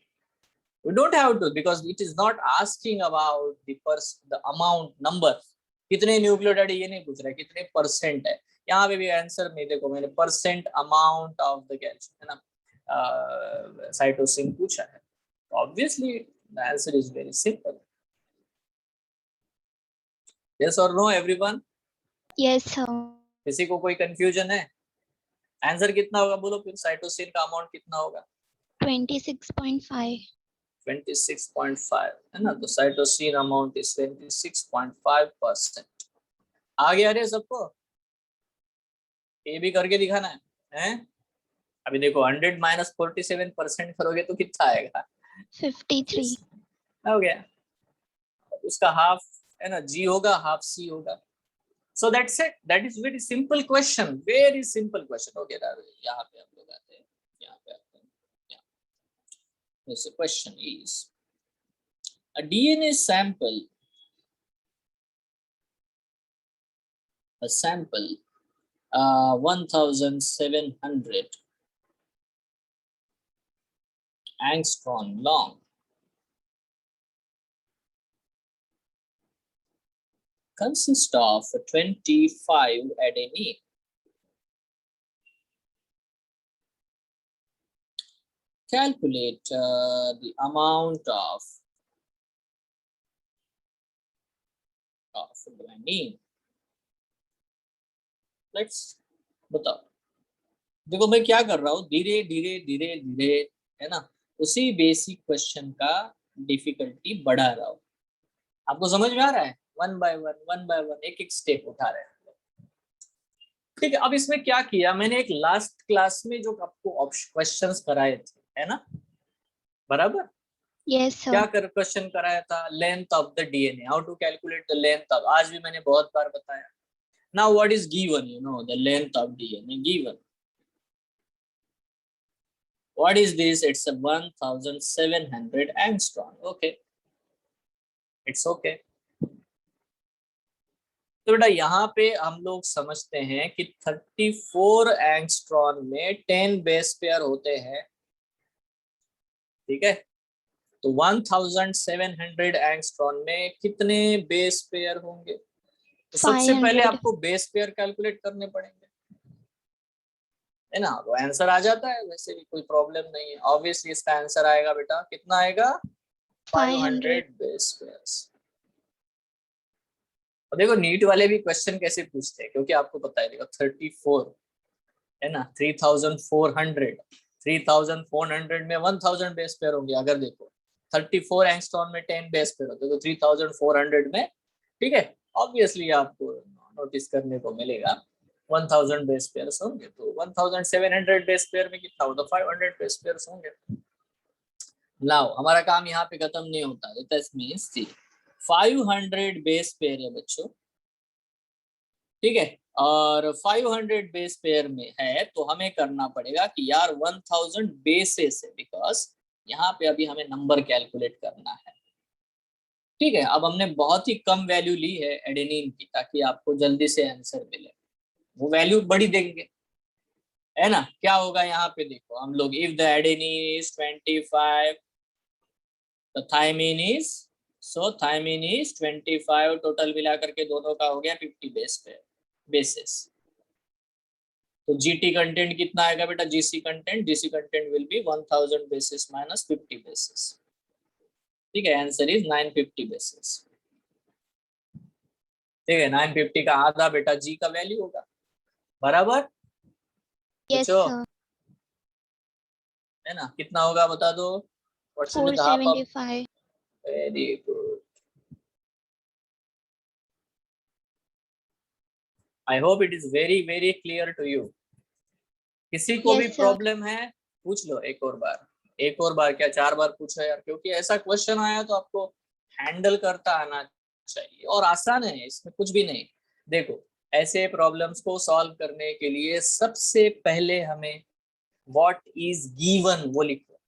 A: We don't have to, because it is not asking about the amount number, कितने न्यूक्लियोटाइड ये नहीं पूछ रहा है, कितने परसेंट है। यहाँ पे भी आंसर में देखो मैंने percent amount of the calcium, है ना, साइटोसिन पूछा है। Obviously the answer is very simple. Yes और नो एवरीवन?
B: Yes, sir.
A: किसी को कोई कंफ्यूजन है? आंसर कितना होगा बोलो फिर, साइटोसिन का अमाउंट कितना होगा?
B: 26.5.
A: 26.5 है ना, तो साइटोसिन अमाउंट इज 26.5%। आ गया रे सबको? ये भी करके दिखाना है। हैं? अभी देखो 100 माइनस 47% करोगे तो कितना आएगा?
B: 53।
A: हो गया। उसका हाफ है ना, जी होगा, हाफ सी होगा। सो that's it, that is very simple question, very simple question. Okay, यहाँ पे हम लोग आते हैं, यहाँ पे आते हैं। The question is a DNA sample, a sample 1700 angstrom long consists of 25 adenine. Calculate the amount of guanine. Let's बताओ। देखो मैं क्या कर रहा हूँ, धीरे धीरे धीरे धीरे, है ना, उसी बेसिक क्वेश्चन का डिफिकल्टी बढ़ा रहा हूँ। आपको समझ में आ रहा है? वन बाय वन एक एक स्टेप उठा रहे हैं। ठीक है, अब इसमें क्या किया मैंने, एक लास्ट क्लास में जो आपको क्वेश्चंस कराए थे, है ना, बराबर?
B: Yes sir.
A: क्या कर क्वेश्चन कराया था? Length of the DNA, how to calculate the length of, आज भी मैंने बहुत बार बताया। Now what is given, you know the length of DNA given, what is this? It's a 1700 angstrom. Okay, it's okay. तो बेटा यहाँ पे हम लोग समझते हैं कि 34 एंगस्ट्रॉन में 10 बेस पेयर होते हैं, ठीक है? तो 1700 एंगस्ट्रॉन में कितने बेस पेयर होंगे? तो सबसे पहले
B: 500।
A: आपको बेस पेयर कैलकुलेट करने पड़ेंगे, है ना? तो आंसर आ जाता है, वैसे भी कोई प्रॉब्लम नहीं है। ऑब्वियसली इसका आंसर आएगा बेटा, कितना आएगा? 500 बेस पेयर्स। और देखो नीट वाले भी क्वेश्चन कैसे पूछते हैं, क्योंकि आपको पता है, देखो 34 है ना, 3400, 3400 में 1000 बेस पेयर होंगे। अगर देखो 34 एंगस्ट्रॉम में 10 बेस पेयर होते तो 3400 में, ठीक है, ऑब्वियसली आपको नोटिस करने को मिलेगा 1000 बेस पेयर होंगे। तो 1700 बेस पेयर में कितना होगा? 500 बेस पेयर होंगे। नाउ हमारा काम यहाँ पे खत्म नहीं होता, दैट मींस 500 बेस पेयर है बच्चों, ठीक है, और 500 बेस पेयर में है, तो हमें करना पड़ेगा कि यार 1000 बेसेस है, बिकॉज यहाँ पे अभी हमें नंबर कैलकुलेट करना है। ठीक है, अब हमने बहुत ही कम वैल्यू ली है एडेनिन की, ताकि आपको जल्दी से आंसर मिले। वो वैल्यू बड़ी देंगे, है ना? क्या होगा यहाँ पे देखो हम लोग, इफ द एडेनिन इज 25, तो thymine is, so thymine is 25, total मिला करके दोनों का हो गया 50 बेसिस। तो जीटी कंटेंट कितना आएगा बेटा? GC content will be 1000 basis minus 50 basis, ठीक है, आंसर इज 950 बेसिस। ठीक है, 950 का आधा बेटा जी का वैल्यू होगा, बराबर?
B: यस
A: बच्चों,
B: सर।
A: है ना, कितना होगा बता दो? What's the half of?
B: 475।
A: Very good, I hope it is very very clear to you. किसी को भी
B: यस सर।
A: प्रॉब्लम है पूछ लो एक और बार, एक और बार क्या 4 बार पूछो यार, क्योंकि ऐसा क्वेश्चन आया तो आपको हैंडल करता आना चाहिए, और आसान है, इसमें कुछ भी नहीं। देखो ऐसे प्रॉब्लम्स को सॉल्व करने के लिए सबसे पहले हमें व्हाट इज गिवन वो लिखो,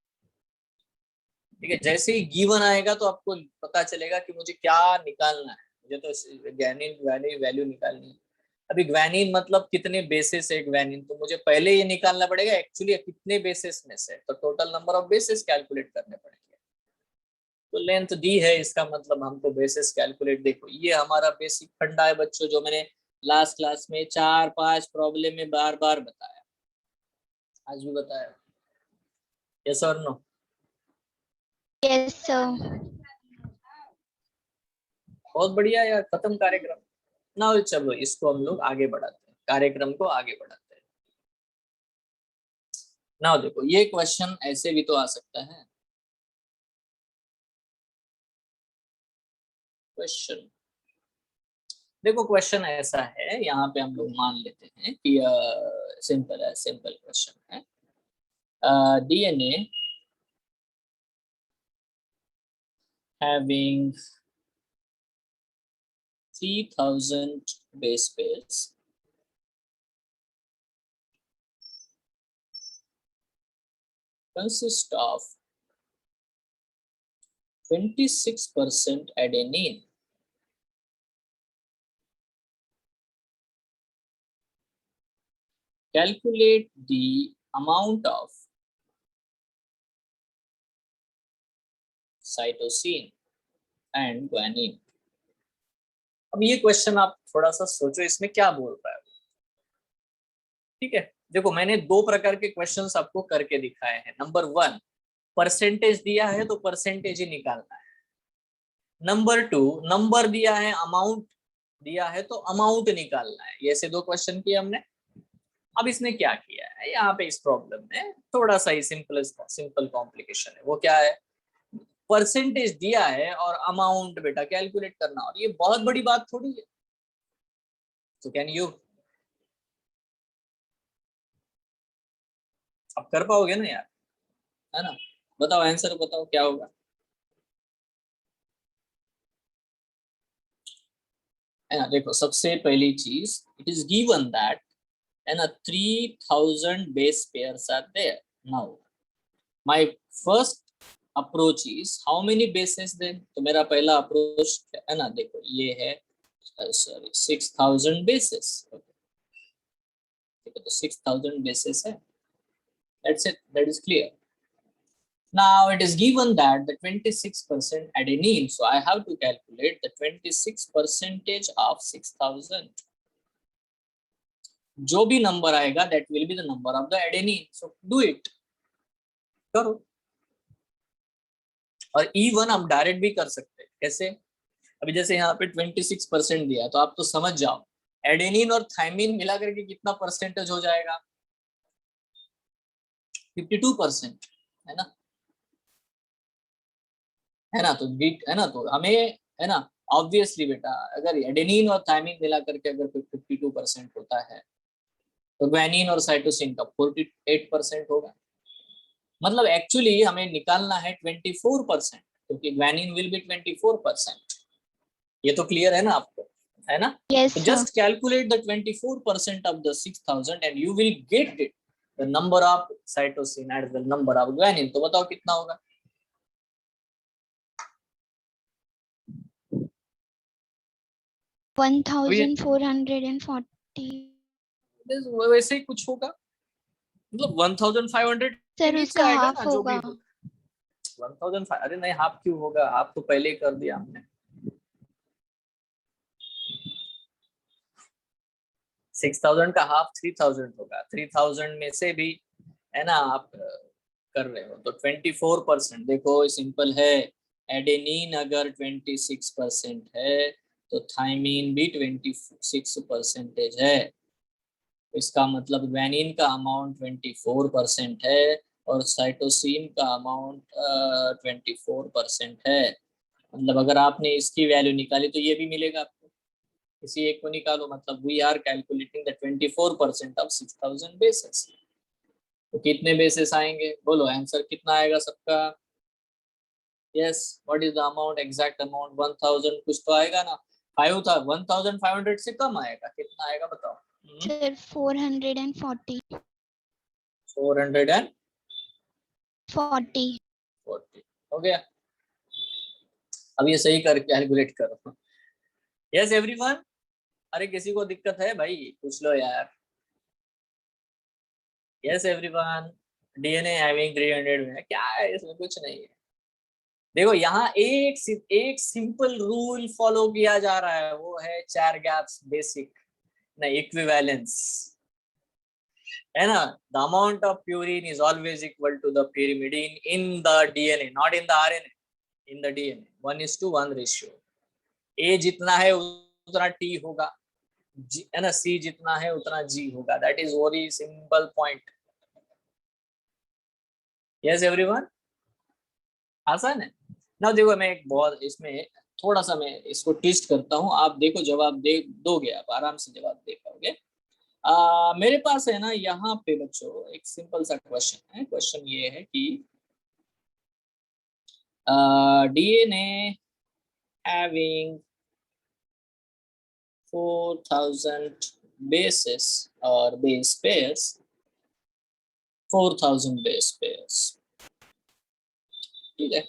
A: ठीक है? जैसे ही गिवन आएगा तो आपको पता चलेगा कि मुझे क्या निकालना है। मुझे तो ग्वानिन वैल्यू निकालनी है। अभी ग्वानिन मतलब कितने बेसिस है ग्वानिन, तो मुझे पहले ये निकालना पड़ेगा एक्चुअली कितने बेसिस में से, तो total number of basis calculate करने पड़ेंगे। तो लेंथ दी है, इसका मतलब हमको बेसिस कैलकुलेट, देखो ये हमारा बेसिक फंडा है बच्चों, जो मैंने लास्ट क्लास में 4-5 प्रॉब्लम में बार बार बताया, आज भी बताया। यस और नो?
B: Yes sir.
A: बहुत बढ़िया यार, खत्म कार्यक्रम ना। चलो इसको हम लोग आगे बढ़ाते हैं, कार्यक्रम को आगे बढ़ाते हैं ना। देखो ये क्वेश्चन ऐसे भी तो आ सकता है, क्वेश्चन देखो क्वेश्चन ऐसा है, यहाँ पे हम लोग मान लेते हैं कि सिंपल है, सिंपल क्वेश्चन है। DNA having 3000 base pairs consist of 26% adenine, calculate the amount of cytosine and guanine। अब ये क्वेश्चन आप थोड़ा सा सोचो, इसमें क्या बोल रहा है। ठीक है, देखो मैंने दो प्रकार के क्वेश्चंस आपको करके दिखाए हैं। नंबर 1, परसेंटेज दिया है तो परसेंटेज ही निकालना है। नंबर 2, नंबर दिया है, अमाउंट दिया है तो अमाउंट निकालना है। ये से दो क्वेश्चन किए हमने। अब इसने क्या किया है यहाँ पे, इस प्रॉब्लम में थोड़ा सा ही सिंपल कॉम्प्लिकेशन है। वो क्या है, परसेंटेज दिया है और अमाउंट बेटा कैलकुलेट करना, और ये बहुत बड़ी बात थोड़ी है। तो कैन यू, अब कर पाओगे ना यार, है ना? बताओ आंसर, बताओ क्या होगा। है ना, देखो सबसे पहली चीज, इट इज गिवन दैट है ना 3000 base pairs are there. Now my first approach is how many bases then. तो मेरा पहला अप्रोच है ना, देखो ये है सॉरी 6000 बेसेस। ठीक है, तो 6000 बेसेस है। That's it, that is clear. Now it is given that the 26% adenine, so I have to calculate the 26% of 6000. जो भी नंबर आएगा that will be the number of the adenine. So do it, करो। और E1 हम direct भी कर सकते हैं। कैसे? अभी जैसे यहाँ पे 26% दिया, तो आप तो समझ जाओ एडेनिन और थाइमिन मिला करके कितना परसेंटेज हो जाएगा, 52%, है ना? है ना? तो बीट है ना, तो हमें है ना ऑब्वियसली बेटा, अगर एडेनिन और थाइमिन मिला करके अगर 52% होता है, तो ग्वानिन और साइटोसिन का 48% होगा। मतलब एक्चुअली हमें निकालना है 24%, क्योंकि ग्वानिन विल बी 24%। ये तो क्लियर है ना आपको, है ना?
B: Yes,
A: तो
B: sir.
A: Just calculate the 24% of the 6000 and you will get it the number of cytosine and the number of guanine। तो बताओ कितना होगा।
B: One 1440।
A: वैसे ही कुछ होगा, मतलब 1500 के
B: सर
A: नीचे
B: उसका
A: आएगा
B: हाफ
A: ना जो भी
B: होगा।
A: 1500। अरे नहीं, हाफ क्यों होगा, हाफ तो पहले ही कर दिया हमने। 6000 का हाफ 3000 होगा। 3000 में से भी है ना आप कर रहे हो, तो 24%। देखो सिंपल है, एडेनिन अगर 26% है तो थाइमिन भी 26% है। इसका मतलब ग्वानिन का अमाउंट 24% है और साइटोसिन का अमाउंट 24% है। मतलब अगर आपने इसकी वैल्यू निकाली तो ये भी मिलेगा आपको। किसी एक को निकालो, मतलब we are calculating the 24% of 6000 bases. तो कितने बेसिस आएंगे, बोलो आंसर कितना आएगा सबका। Yes, what is the amount, exact amount 1000 कुछ तो आएगा ना। 5 था, 1500 से कम आएगा, कितना आएगा बताओ।
B: सर 440।
A: 440 हो गया। अब ये सही कर कैलकुलेट करो। यस एवरीवन, अरे किसी को दिक्कत है भाई, पूछ लो यार। यस एवरीवन, डीएनए हैविंग 300 में क्या है, इसमें कुछ नहीं है। देखो यहाँ एक सिंपल रूल फॉलो किया जा रहा है, वो है 4 गैप्स बेसिक ना, इक्विवेलेंस, है ना। The amount of purine is always equal to the pyrimidine in the DNA, not in the RNA, in the DNA 1:1 ratio. A जितना है उतना टी होगा, है ना, सी जितना है उतना जी होगा। That is very simple point. Yes everyone, आसान है ना। देखो मैं एक बहुत इसमें थोड़ा सा मैं इसको ट्विस्ट करता हूँ, आप देखो जवाब दे दोगे, आप आराम से जवाब दे पाओगे। मेरे पास है ना यहाँ पे बच्चों एक सिंपल सा क्वेश्चन है। क्वेश्चन ये है कि DNA having 4000 bases or base pairs, 4000 base pairs, ठीक है।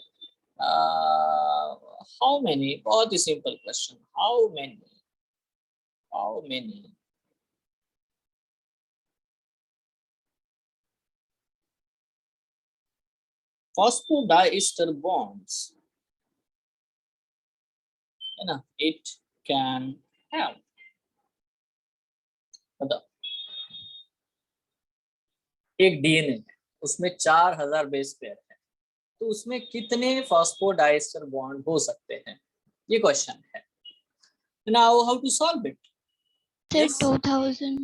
A: हाउ मेनी, बहुत ही simple question, how many phosphodiester bonds है ना इट कैन हैव, बताओ। एक डीएनए है, उसमें 4000 बेस पेयर है, तो उसमें कितने फॉस्फोडाइस्टर बॉन्ड हो सकते हैं, ये क्वेश्चन है। Now how to solve it?
B: Sir, 2000.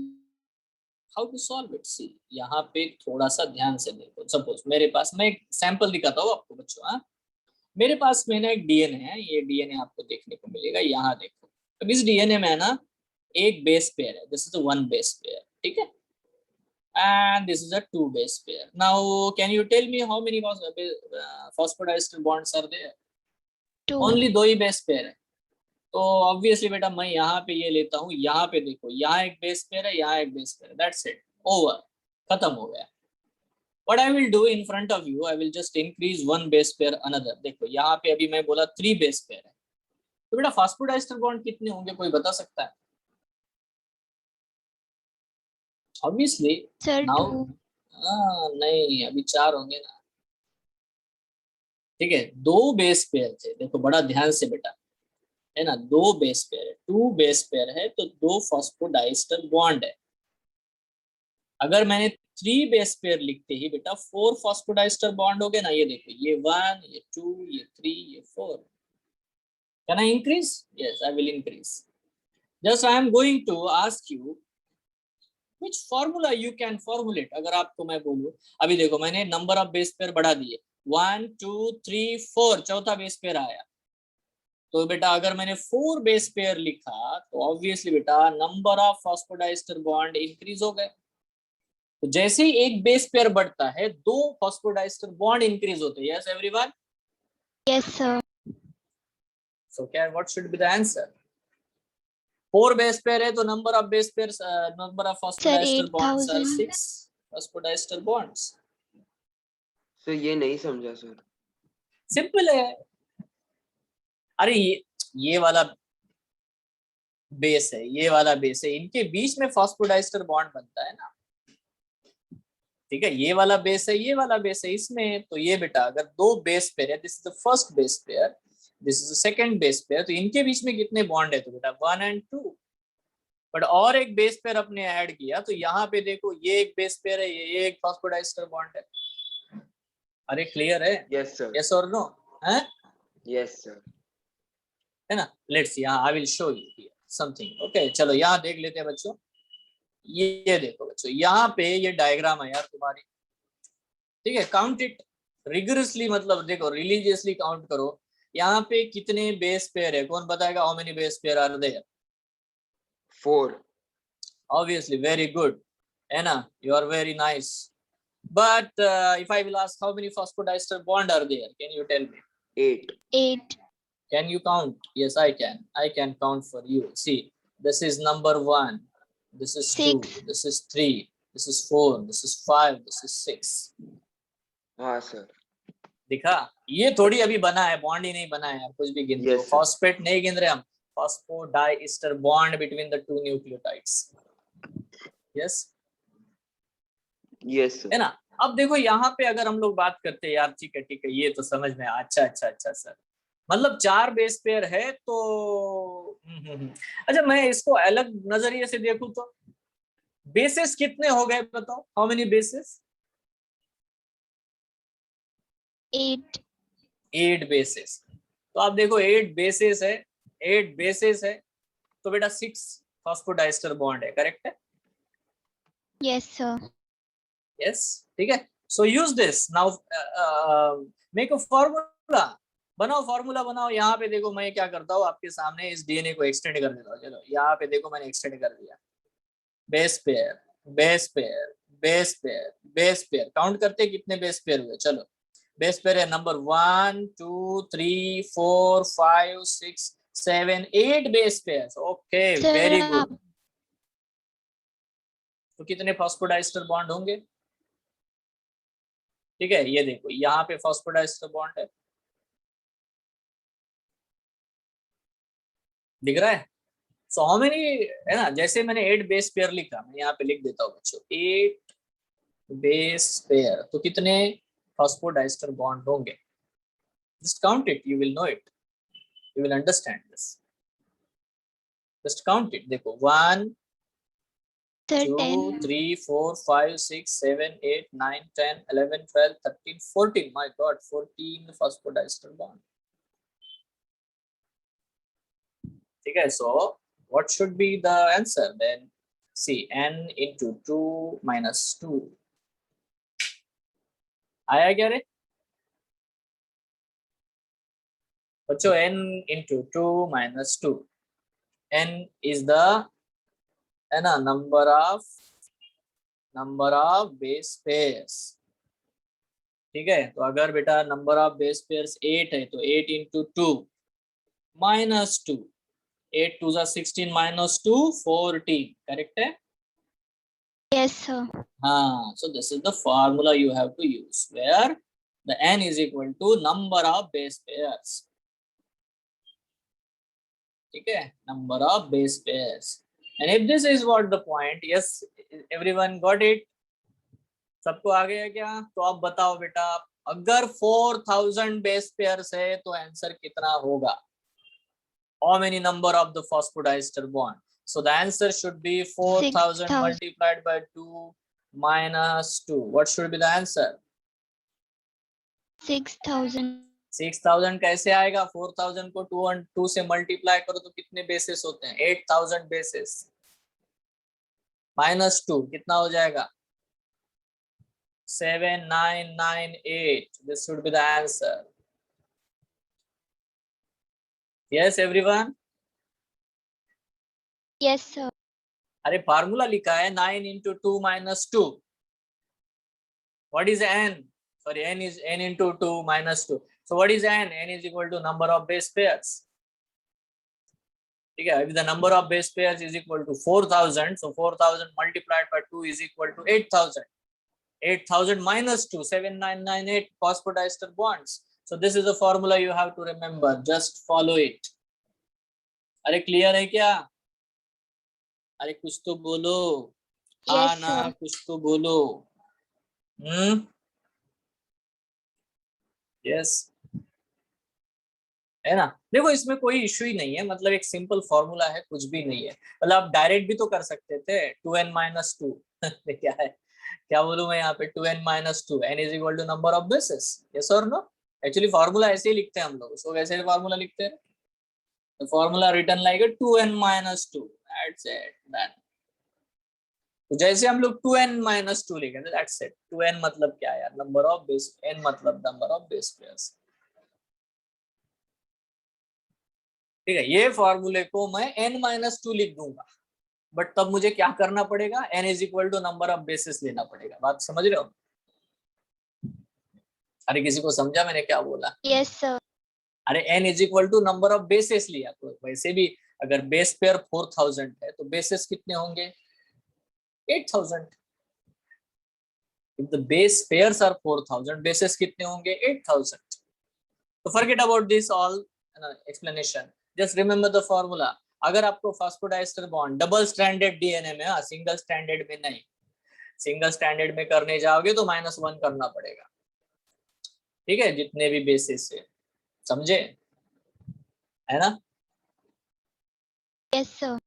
A: How to solve it? See यहाँ पे थोड़ा सा ध्यान से देखो। सपोज मेरे पास, मैं एक सैंपल दिखाता हूँ आपको बच्चों। हाँ, मेरे पास में ना एक डीएनए है, ये डीएनए आपको देखने को मिलेगा, यहाँ देखो। अब इस डीएनए में ना एक बेस पेयर है, this is one base pair, ठीक है, and this is a two base pair. Now can you tell me how many phosphodiester bonds are there?
B: 2.
A: Only दो ही बेस पेयर है। तो ऑब्वियसली बेटा मैं यहाँ पे ये लेता हूँ, यहाँ पे देखो, यहाँ एक बेस पेयर है, यहाँ एक बेस पेयर है, दैट्स इट, ओवर, खत्म हो गया। What I will do in front of you, I will just increase one base pair another। देखो यहाँ पे अभी मैं बोला 3 बेस पेयर है, तो बेटा फॉस्फोडाइस्टर बॉन्ड कितने होंगे, कोई बता सकता है? Obviously
B: Sir,
A: now,
B: 2.
A: नहीं अभी 4 होंगे ना, ठीक है। 2 बेस पेयर थे, देखो बड़ा ध्यान से बेटा, है ना, 2 बेस पेयर है, 2 बेस पेयर है, तो 2 फॉस्फोडाइस्टर बॉन्ड है। अगर मैंने 3 बेस पेयर लिखते ही बेटा 4 फॉस्फोडाइस्टर बॉन्ड हो गए ना, ये देखो, ये 1, ये 2, ये 3, ये 4। Can I increase? Yes, I will increase. Just I am going to ask you which formula you can formulate। अगर आपको मैं बोलूं, अभी देखो मैंने नंबर ऑफ बेस पेयर बढ़ा दिए, 1 2 3 4, चौथा बेस पेयर आया। तो बेटा अगर मैंने 4 बेस पेयर लिखा, तो ऑब्वियसली बेटा number of phosphodiester bond increase हो गए। तो जैसे ही एक बेस पेयर बढ़ता है, 2 फॉस्फोडाइस्टर बॉन्ड इंक्रीज होते हैं। Yes everyone?
B: Yes, sir.
A: So क्या, what should be the answer? 4 base pair है, तो number of base pair, number of
B: Sir,
A: phosphodiester bonds are
B: 8000.
A: 6 phosphodiester bonds.
C: Sir ये नहीं समझा सर।
A: सिंपल है। अरे ये वाला बेस है, ये वाला बेस है, इनके बीच में फॉस्फोडाइस्टर बॉन्ड बनता है ना, ठीक है। ये वाला बेस है, ये वाला बेस है, इसमें तो ये बेटा अगर 2 बेस पेयर है, this is the first base pair, this is the second base pair, तो इनके बीच में कितने बॉन्ड है, तो बेटा 1 and 2। बट और एक बेस पेयर अपने ऐड किया, तो यहाँ पे देखो ये एक बेस पेयर है, ये एक फॉस्फोडाइस्टर बॉन्ड है। अरे क्लियर है?
C: Yes sir.
A: यस और नो? है?
C: Yes sir.
A: है ना। लेट्स, यहाँ आई will show you here something. Okay, चलो यहाँ देख लेते हैं बच्चों। ये देखो बच्चों, यहाँ पे ये डायग्राम है यार तुम्हारी, ठीक है। काउंट इट रिगरसली, मतलब देखो रिलीजियसली काउंट करो, यहाँ पे कितने बेस पेयर है, कौन बताएगा? How many base pair are there?
C: 4।
A: Obviously, very good, है ना, you are very nice. But if I will ask how many phosphodiester bond are there, can you tell me?
C: 8।
B: 8.
A: Can you count? Yes, I can. I can count for you. See, this is number 1, this is 2,
B: 6.
A: this is 3, this is 4, this is 5, this is 6.
C: हाँ sir.
A: दिखा? ये थोड़ी अभी बना है, bond ही नहीं बना है यार, कुछ भी गिनते हो।
C: Yes, sir.
A: फॉस्फेट नहीं गिन रहे हम, phosphodiester bond between the 2 nucleotides. Yes,
C: yes sir.
A: है ना। अब देखो यहाँ पे अगर हम लोग बात करते हैं यार, ठीक है, ये तो समझ में, अच्छा सर, मतलब 4 बेस पेयर है तो अच्छा, मैं इसको अलग नजरिए से देखूं तो बेसिस कितने हो गए बताओ? How many basis?
B: 8.
A: 8 बेसिस। तो आप देखो 8 बेसिस है, 8 बेसिस है, तो बेटा 6 फॉस्फोडाइस्टर बॉन्ड है, करेक्ट है?
B: Yes, sir.
A: यस, ठीक है। So use this now, make a formula. बनाओ फॉर्मूला बनाओ। यहाँ पे देखो मैं क्या करता हूँ आपके सामने इस डीएनए को एक्सटेंड कर देता हूँ। चलो यहाँ पे देखो मैंने एक्सटेंड कर दिया, base pair base pair base pair base pair. Count करते कितने बेस पेयर हुए। चलो बेस पेयर है number 1 2 3 4 5 6 7 8 base pair. Okay
B: sir
A: very
B: आप
A: गुड। तो कितने फॉस्फोडाइस्टर बॉन्ड होंगे? ठीक है, ये देखो यहाँ पे फॉस्फोडाइस्टर बॉन्ड है, दिख रहा है। सो हाउ मेनी, है ना, जैसे मैंने 8 बेस पेयर लिखा, मैं यहाँ पे लिख देता हूँ बच्चों 8 बेस पेयर। तो कितने फॉस्फोडाइस्टर बॉन्ड होंगे? Just count it, you will know it, you will understand this. Just count it. देखो 1
B: sir
A: 2
B: 10
A: 3 4 5 6 7 8 9 10 11 12 13 14। My God, 14 phosphodiester bond. ठीक है, so what should be the answer then? See, n into 2 minus 2 आया क्या रे बच्चों? n into 2 minus 2, n is the, है ना, number of base pairs. ठीक है, तो अगर बेटा नंबर ऑफ बेस पेयर्स 8 है तो 8 into 2 minus 2, 8 2 जा 16 minus 2 14, करेक्ट है?
B: यस सर
A: हाँ, so this is the formula you have to use where the n is equal to number of base pairs. ठीक है, number of base pairs. And if this is what the point, yes, everyone got it? सबको आ गया क्या? तो अब बताओ बेटा, अगर 4000 बेस पेयर्स है तो आंसर कितना होगा? How many number of the phosphodiester bond? So the answer should be 4000
B: 6,000
A: multiplied by 2 minus 2. What should be the answer?
B: 6,000
A: 6000 कैसे आएगा? 4000 को 2 से मल्टीप्लाई करो तो कितने बेसिस होते हैं? 8000 बेसिस माइनस 2 कितना हो जाएगा? 7998. This should be the answer. Yes everyone?
B: Yes sir
A: अरे फार्मूला लिखा है 9 into 2 minus 2. What is n? Sorry, n is n into 2 minus 2. So what is n? N is equal to number of base pairs. ठीक है, if the number of base pairs is equal to 4000, so 4000 multiplied by 2 is equal to 8000. 8000 minus 2, 7998 phosphodiester bonds. So this is the formula you have to remember. Just follow it. अरे clear है क्या? अरे कुछ तो बोलो, हाँ
B: yes
A: ना
B: sir
A: कुछ तो बोलो। यस, है ना। देखो इसमें कोई इश्यू ही नहीं है, मतलब एक सिंपल फॉर्मूला है, कुछ भी नहीं है। मतलब आप डायरेक्ट भी तो कर सकते थे, 2n minus 2 क्या है, क्या बोलूं मैं यहाँ पे, 2n minus 2, n is equal to number of bases. yes or no? Actually formula ऐसे ही लिखते हैं हम लोग, उसको वैसे फॉर्मूला लिखते हैं। The formula written like a 2n minus 2. That's it. Done. तो जैसे हम लोग 2n minus 2 लिखे थे, that's it. 2n मतलब क्या है यार? नंबर ऑफ बेस, n मतलब नंबर ऑफ बेस पेयर्स। ठीक है, ये फॉर्मूले को मैं n minus 2 लिख दूंगा, बट तब मुझे क्या करना पड़ेगा? n is equal to number of basis लेना पड़ेगा। बात समझ रहे हो? अरे किसी को समझा मैंने क्या बोला?
B: यस सर
A: अरे n is equal to number of basis लिया, तो वैसे भी अगर बेस पेयर 4000 है तो बेसिस कितने होंगे? 8000. If the base pairs are 4000, bases कितने होंगे? 8000. So forget about this all explanation. Just remember the formula. अगर आपको phosphodiester bond double stranded DNA में, हाँ, सिंगल स्ट्रैंडेड में नहीं, सिंगल स्ट्रैंडेड में करने जाओगे तो -1 करना पड़ेगा। ठीक है, जितने भी बेसिस है, समझे, है ना?
B: यस सर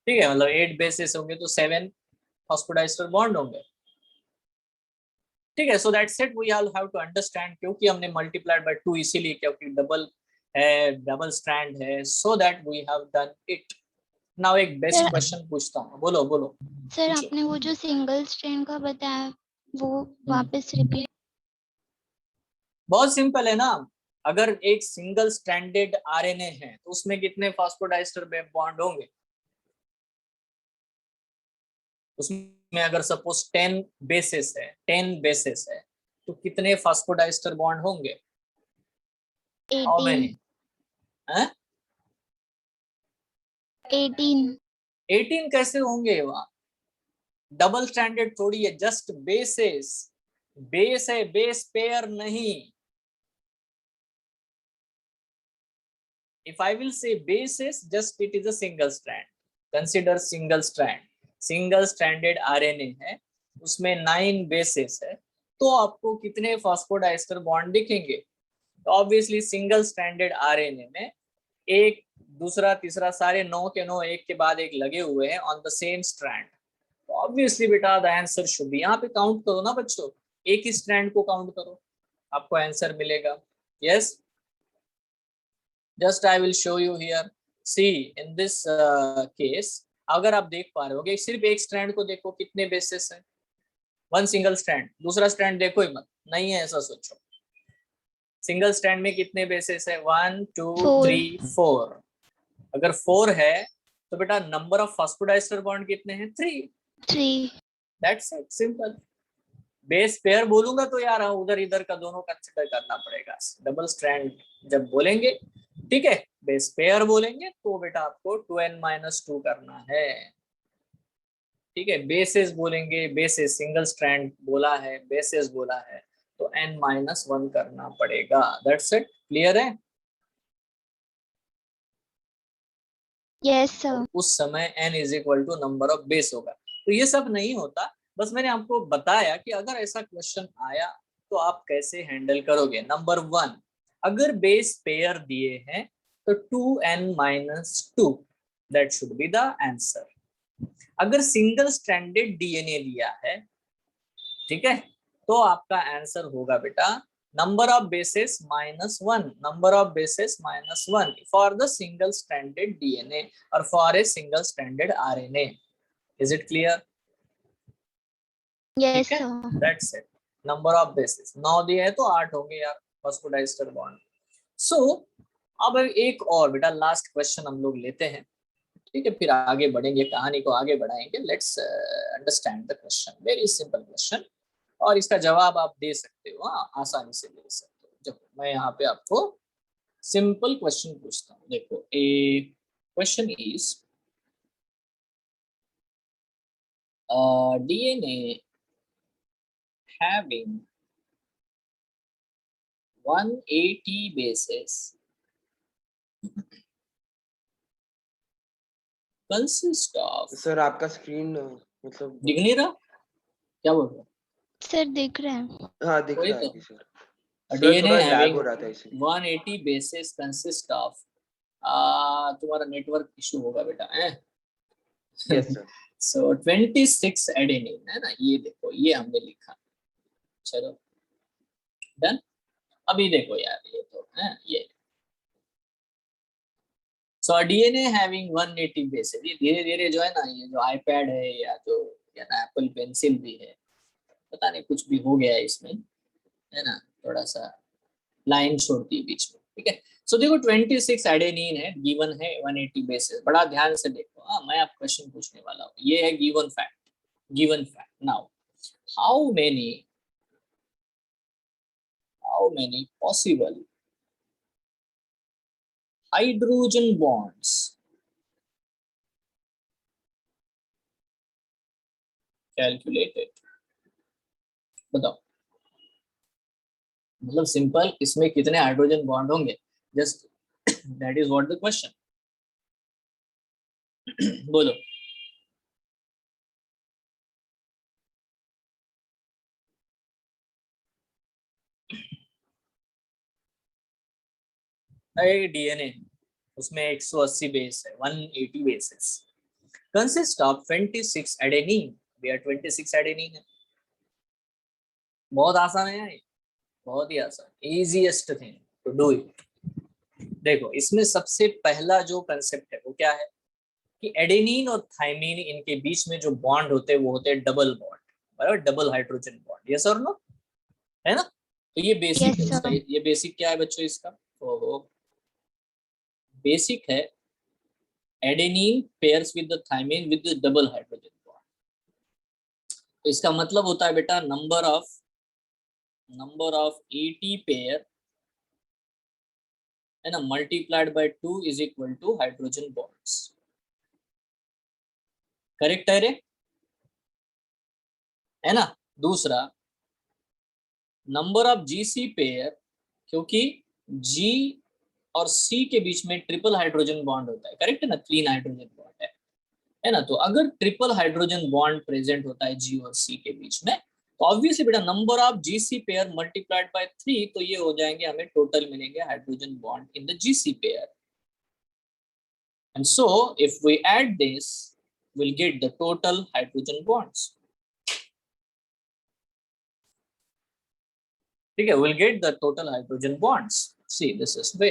A: ठीक है, मतलब 8 बेसिस होंगे तो 7 फॉस्फोडाइस्टर बॉन्ड होंगे। ठीक है, so that's it. We all have to understand, क्योंकि हमने मल्टीप्लाइड बाय 2 इसीलिए, क्योंकि डबल है, डबल स्ट्रैंड है, so that we have done it. Now एक बेस्ट
B: सर
A: क्वेश्चन पूछता हूँ, बोलो बोलो।
B: सर
A: पूछो।
B: आपने वो जो सिंगल स्ट्रैंड का बताया वो वापस रिपीट।
A: बहुत सिंपल है ना, अगर एक सिंगल स्ट्रैंडेड आरएनए है तो उसमें कितने फास्फोडाइस्टर बॉन्ड होंगे? उसमें अगर सपोज 10 बेसिस है, 10 बेसिस है तो कितने फास्फोडाइस्टर बॉन्ड होंगे? How
B: 18
A: many?
B: 18
A: 18 कैसे होंगे? वहां डबल स्टैंडर्ड थोड़ी है, जस्ट बेसिस, बेस है, बेस पेयर नहीं। If I will say basis, just it is a single strand. Consider single strand. Single stranded RNA है, उसमें 9 बेसिस है, तो आपको कितने फास्फोडाइस्टर बॉन्ड दिखेंगे? तो ऑब्वियसली सिंगल स्ट्रैंडेड आरएनए में एक, दूसरा, तीसरा, सारे 9 के 9 एक के बाद एक लगे हुए हैं ऑन द सेम स्ट्रैंड। तो ऑब्वियसली बेटा द आंसर शुड बी, यहाँ पे काउंट करो ना बच्चों, एक ही स्ट्रैंड को काउंट करो, आपको आंसर मिलेगा। Yes, just I will show you here, see in this case, अगर आप देख पा रहे हो सिर्फ एक स्ट्रैंड को देखो, कितने बेसिस है? वन सिंगल स्ट्रैंड, दूसरा स्ट्रैंड देखो ही मत, नहीं है ऐसा सोचो। सिंगल स्ट्रैंड में कितने बेसिस है? 1 2
B: 4
A: 3 4। अगर 4 है तो बेटा नंबर ऑफ फास्फोडाइस्टर बॉन्ड कितने हैं? 3।
B: 3
A: that's it, simple. Base pair बोलूंगा तो यार उधर इधर का दोनों कंसिडर करना पड़ेगा। डबल स्ट्रैंड जब बोलेंगे, ठीक है, बेस पेयर बोलेंगे तो बेटा आपको 2n-2 करना है, ठीक है। बेसिस बोलेंगे, बेसिस सिंगल स्ट्रैंड बोला है, बेसिस बोला है तो n-1 करना पड़ेगा। दैट्स इट, क्लियर है?
B: Yes sir.
A: उस समय n is equal to number of base होगा। तो ये सब नहीं होता, बस मैंने आपको बताया कि अगर ऐसा क्वेश्चन आया तो आप कैसे हैंडल करोगे। नंबर 1, अगर बेस पेयर दिए हैं तो 2n-2, that should be the answer. अगर सिंगल स्ट्रैंडेड डीएनए दिया है, ठीक है, तो आपका आंसर होगा बेटा number of bases -1, number of bases -1 for the single stranded DNA और for a single stranded RNA. Is it clear?
B: Yes
A: ठीक है,
B: sir.
A: That's it. Number of bases 9 दिए हैं तो 8 होंगे यार फास्फोडाइस्टर बॉन्ड। सो अब एक और बेटा लास्ट क्वेश्चन हम लोग लेते हैं, ठीक है, फिर आगे बढ़ेंगे, कहानी को आगे बढ़ाएंगे। Let's understand the question, very simple question, और इसका जवाब आप दे सकते हो, हाँ आसानी से दे सकते हो। जब मैं यहाँ पे आपको सिंपल क्वेश्चन पूछता हूँ, देखो a question is DNA having 180 bases consist of,
C: sir आपका स्क्रीन मतलब
A: दिख नहीं रहा क्या बोल रहा हूँ?
B: सर दिख रहा है।
C: हाँ दिख
A: वही
C: रहा है
A: तो,
C: अभी सर।
A: a
C: सर
A: DNA
C: थोड़ा लैग
A: having
C: हो रहा था इसलिए।
A: 180 bases consist of, तुम्हारा नेटवर्क इशू होगा बेटा है।
C: Yes sir.
A: सो 26 एडेनिन है ना, ये देखो ये हमने लिखा, चलो डन। अभी देखो यार ये तो है ये, सो डीएनए हैविंग 180 बेसेस, ये धीरे धीरे जो है ना, ये जो आईपैड है या जो या ना एप्पल पेंसिल भी है, पता नहीं कुछ भी हो गया है इसमें, है ना, थोड़ा सा लाइन छोड़ती है बीच में, ठीक है। सो देखो 26 एडेनिन है, गिवन है 180 बेसिस, बड़ा ध्यान से देखो। हाँ मैं आप क्वेश्चन पूछने वाला हूँ, ये है given fact, given fact. Now how many possible hydrogen bonds calculated, बताओ। मतलब सिंपल, इसमें कितने हाइड्रोजन बॉन्ड होंगे, just that is what the question. बोलो। डीएनए उसमें 180 बेस है, 180 bases consist of 26 adenine, they are 26 adenine है। बहुत आसान है यार, बहुत ही आसान, easiest thing to do it. देखो इसमें सबसे पहला जो कंसेप्ट है वो क्या है, कि एडेनिन और थाइमिन इनके बीच में जो बॉन्ड होते हैं वो होते हैं डबल बॉन्ड, बराबर, डबल हाइड्रोजन बॉन्ड, यस और नो, है ना। तो ये बेसिक है
B: Yes,
A: इसका,
B: sir.
A: ये बेसिक क्या है बच्चों इसका, तो बेसिक है adenine pairs with the thymine with the double hydrogen bond. तो इसका मतलब होता है बेटा नंबर ऑफ एटी पेयर है ना multiplied by 2 is equal to hydrogen bonds. Correct है रे, है ना। दूसरा नंबर ऑफ जीसी पेयर, क्योंकि जी और सी के बीच में ट्रिपल हाइड्रोजन बॉन्ड होता है, करेक्ट है ना, क्लीन हाइड्रोजन बॉन्ड है ना। तो अगर ट्रिपल हाइड्रोजन बॉन्ड प्रेजेंट होता है जी और सी के बीच में, तो ऑब्वियसली बेटा number of GC pair multiplied by 3, तो ये हो जाएंगे, हमें टोटल मिलेंगे hydrogen bond in the GC pair. And so if we add this we'll get the total hydrogen bonds, ठीक है, we'll get the total hydrogen bonds, see this is way,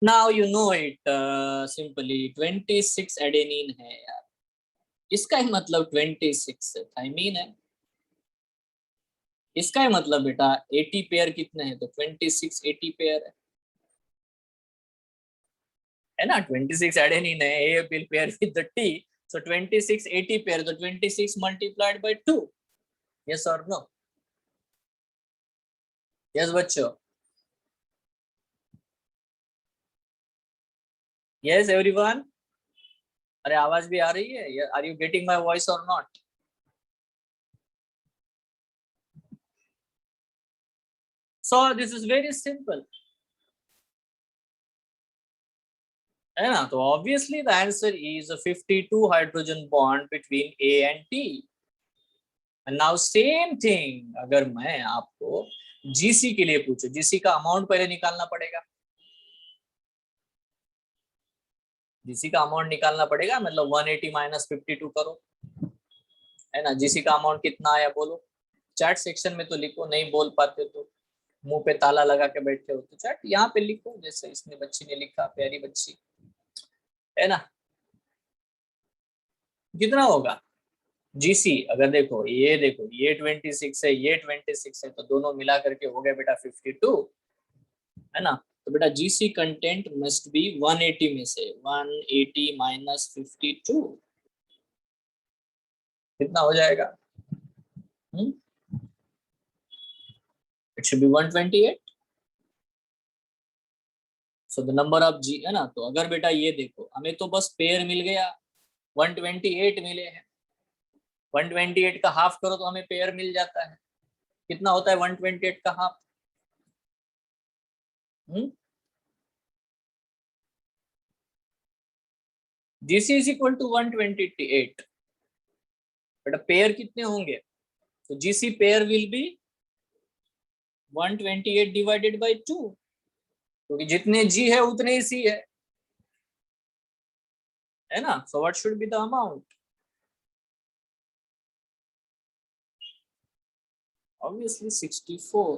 A: now you know it, simply 26 adenine है यार, इसका ही मतलब 26 thiamine है, इसका ही मतलब बेटा 80 पेयर कितने हैं, तो 26 80 पेयर है ना, 26 adenine है, A will pair with the T, so 26 80 pair, तो 26 multiplied by 2, yes or no, yes बच्चों, yes everyone, अरे आवाज भी आ रही है, are you getting my voice और not. So this is very simple, है ना। तो obviously the answer is 52 hydrogen bond between A and T. Now same thing, अगर मैं आपको जीसी के लिए पूछूं, जीसी का अमाउंट पहले निकालना पड़ेगा, जीसी का अमाउंट निकालना पड़ेगा, मतलब 180 माइनस 52 करो, है ना। जीसी का अमाउंट कितना आया बोलो, चैट सेक्शन में तो लिखो, नहीं बोल पाते तो मुंह पे ताला लगा के बैठे हो तो चैट यहाँ पे लिखो, जैसे इसने बच्ची ने लिखा, प्यारी बच्ची, है ना। कितना होगा जीसी, अगर देखो ये 26 है, ये 26 है, तो दोनों मिला करके हो गया बेटा 52, है ना। तो बेटा जीसी कंटेंट मस्ट बी 180 में से 180 माइनस 52, कितना हो जाएगा, it should be 128, so the number of G, है ना। तो अगर बेटा ये देखो, हमें तो बस पेयर मिल गया, 128 मिले हैं, 128 का हाफ करो तो हमें पेयर मिल जाता है, कितना होता है 128 का half, GC is equal to 128, बेटा पेयर कितने होंगे, तो GC pair will be 128 divided by 2, क्योंकि जितने जी है उतने ही सी है ना। So what should be the amount, obviously 64।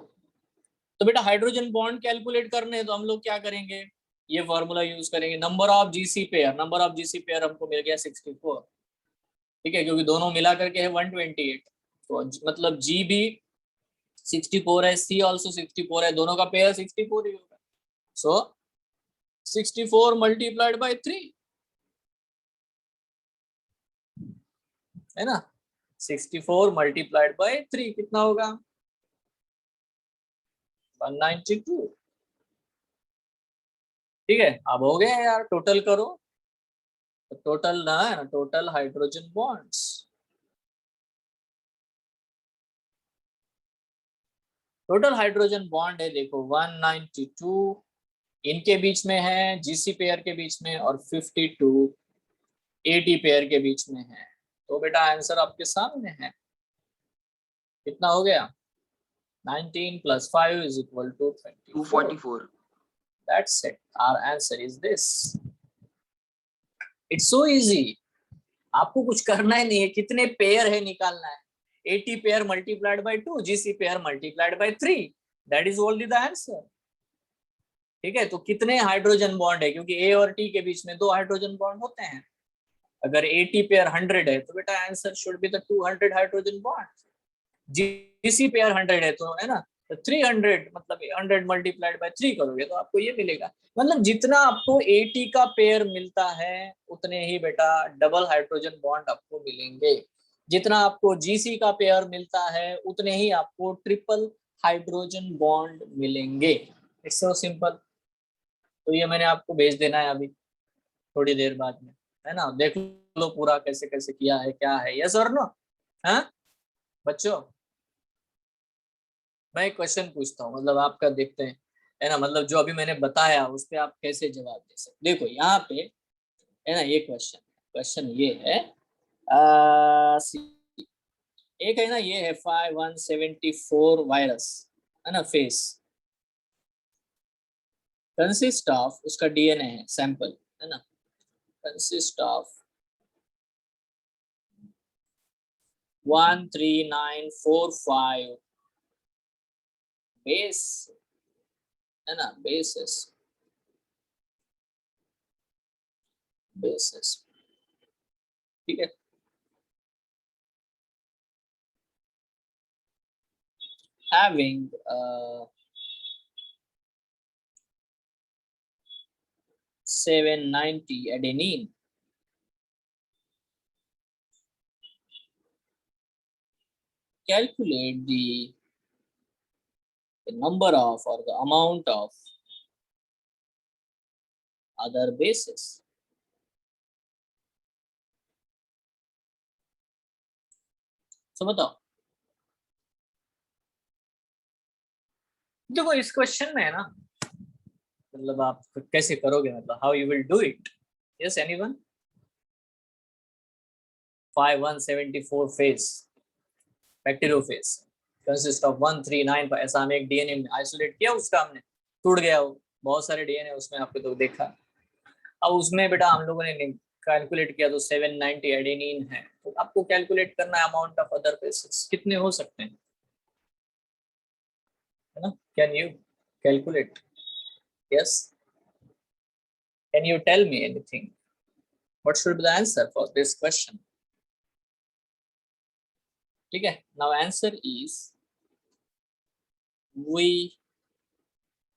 A: तो बेटा हाइड्रोजन बॉन्ड कैलकुलेट करने हैं तो हम लोग क्या करेंगे, ये फॉर्मूला यूज करेंगे, number of GC pair, number of GC pair हमको मिल गया 64, ठीक है, क्योंकि दोनों मिला करके है 128, तो मतलब जी भी 64 है, सी ऑल्सो 64 है, दोनों का पेयर 64 ही होगा, सो 64 मल्टीप्लाइड बाय 3, है ना, 64 मल्टीप्लाइड बाय 3 कितना होगा 192, ठीक है। अब हो गया यार, टोटल करो, तो टोटल ना है ना, total hydrogen bonds, total hydrogen bond है देखो 192 इनके बीच में है, जीसी पेयर के बीच में, और 52 एटी पेयर के बीच में है। तो बेटा आंसर आपके सामने है, कितना हो गया 19 plus 5 is equal to 24.
C: 244.
A: That's it. Our answer is this. It's so easy. आपको कुछ करना ही नहीं है, कितने पेयर है निकालना है, 80 pair multiplied by 2, GC pair multiplied by 3, that is only the answer. ठीक है, तो कितने हाइड्रोजन बॉन्ड है, क्योंकि ए और टी के बीच में 2 हाइड्रोजन बॉन्ड होते हैं। अगर एटी पेयर 100 है तो बेटा answer should be the 200 hydrogen bond. GC pair 100 है तो, है ना, तो 300, मतलब 100 मल्टीप्लाइड बाय 3 करोगे तो आपको ये मिलेगा। मतलब जितना आपको एटी का पेयर मिलता है उतने ही बेटा डबल हाइड्रोजन बॉन्ड आपको मिलेंगे। जितना आपको जीसी का पेयर मिलता है उतने ही आपको ट्रिपल हाइड्रोजन बॉन्ड मिलेंगे। It's so simple. तो ये मैंने आपको भेज देना है अभी थोड़ी देर बाद में, है ना, देख लो पूरा कैसे कैसे किया है, क्या है। यस और नो? हाँ बच्चों, मैं एक क्वेश्चन पूछता हूँ, मतलब आपका देखते हैं, है ना, मतलब जो अभी मैंने बताया उस पर आप कैसे जवाब दे सकते। देखो यहाँ पे, है ना, ये क्वेश्चन क्वेश्चन ये है, एक है ना, ये है 5174 वायरस, है ना, फेस कंसिस्ट ऑफ, उसका डीएनए है सैंपल, है ना, कंसिस्ट ऑफ 13945 बेस, है ना, बेसिस बेसिस, ठीक है। Having 790 adenine, calculate the number of or the amount of other bases. तो बताओ, देखो इस क्वेश्चन में है ना, मतलब आप कैसे करोगे, मतलब how you will do it. Yes anyone? 5174 face bacteriophage consist of 139, ऐसा हमें एक डीएनए में आइसोलेट किया, उसका हमने टूट गया वो, बहुत सारे डीएनए उसमें आपको तो देखा। अब उसमें बेटा हम लोगों ने कैलकुलेट किया तो 790 एडेनिन है, तो आपको कैलकुलेट करना है अमाउंट ऑफ अदर बेसिस कितने हो सकते हैं, है ना। Can you calculate? Yes, can you tell me anything, what should be the answer for this question? ठीक है, now answer is we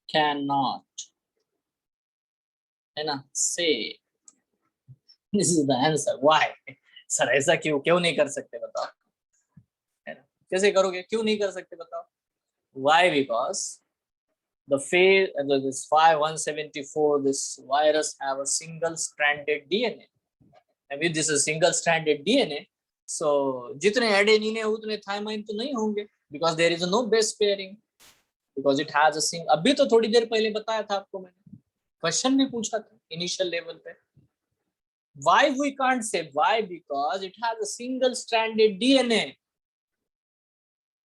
A: can not, है ना, say this is the answer. Why sir, ऐसा क्यों क्यों नहीं कर सकते बताओ, है ना, कैसे करोगे, क्यों नहीं कर सकते बताओ? Why? Because the phase this 5174, this virus have a single stranded DNA, and with this single stranded DNA, so जितने एडेनिन है उतने थायमाइन तो नहीं होंगे, because there is no base pairing, because it has a single, अभी तो थोड़ी देर पहले बताया था आपको मैंने, क्वेश्चन भी पूछा था इनिशियल लेवल पे। why we can't say? why? because it has a single stranded DNA,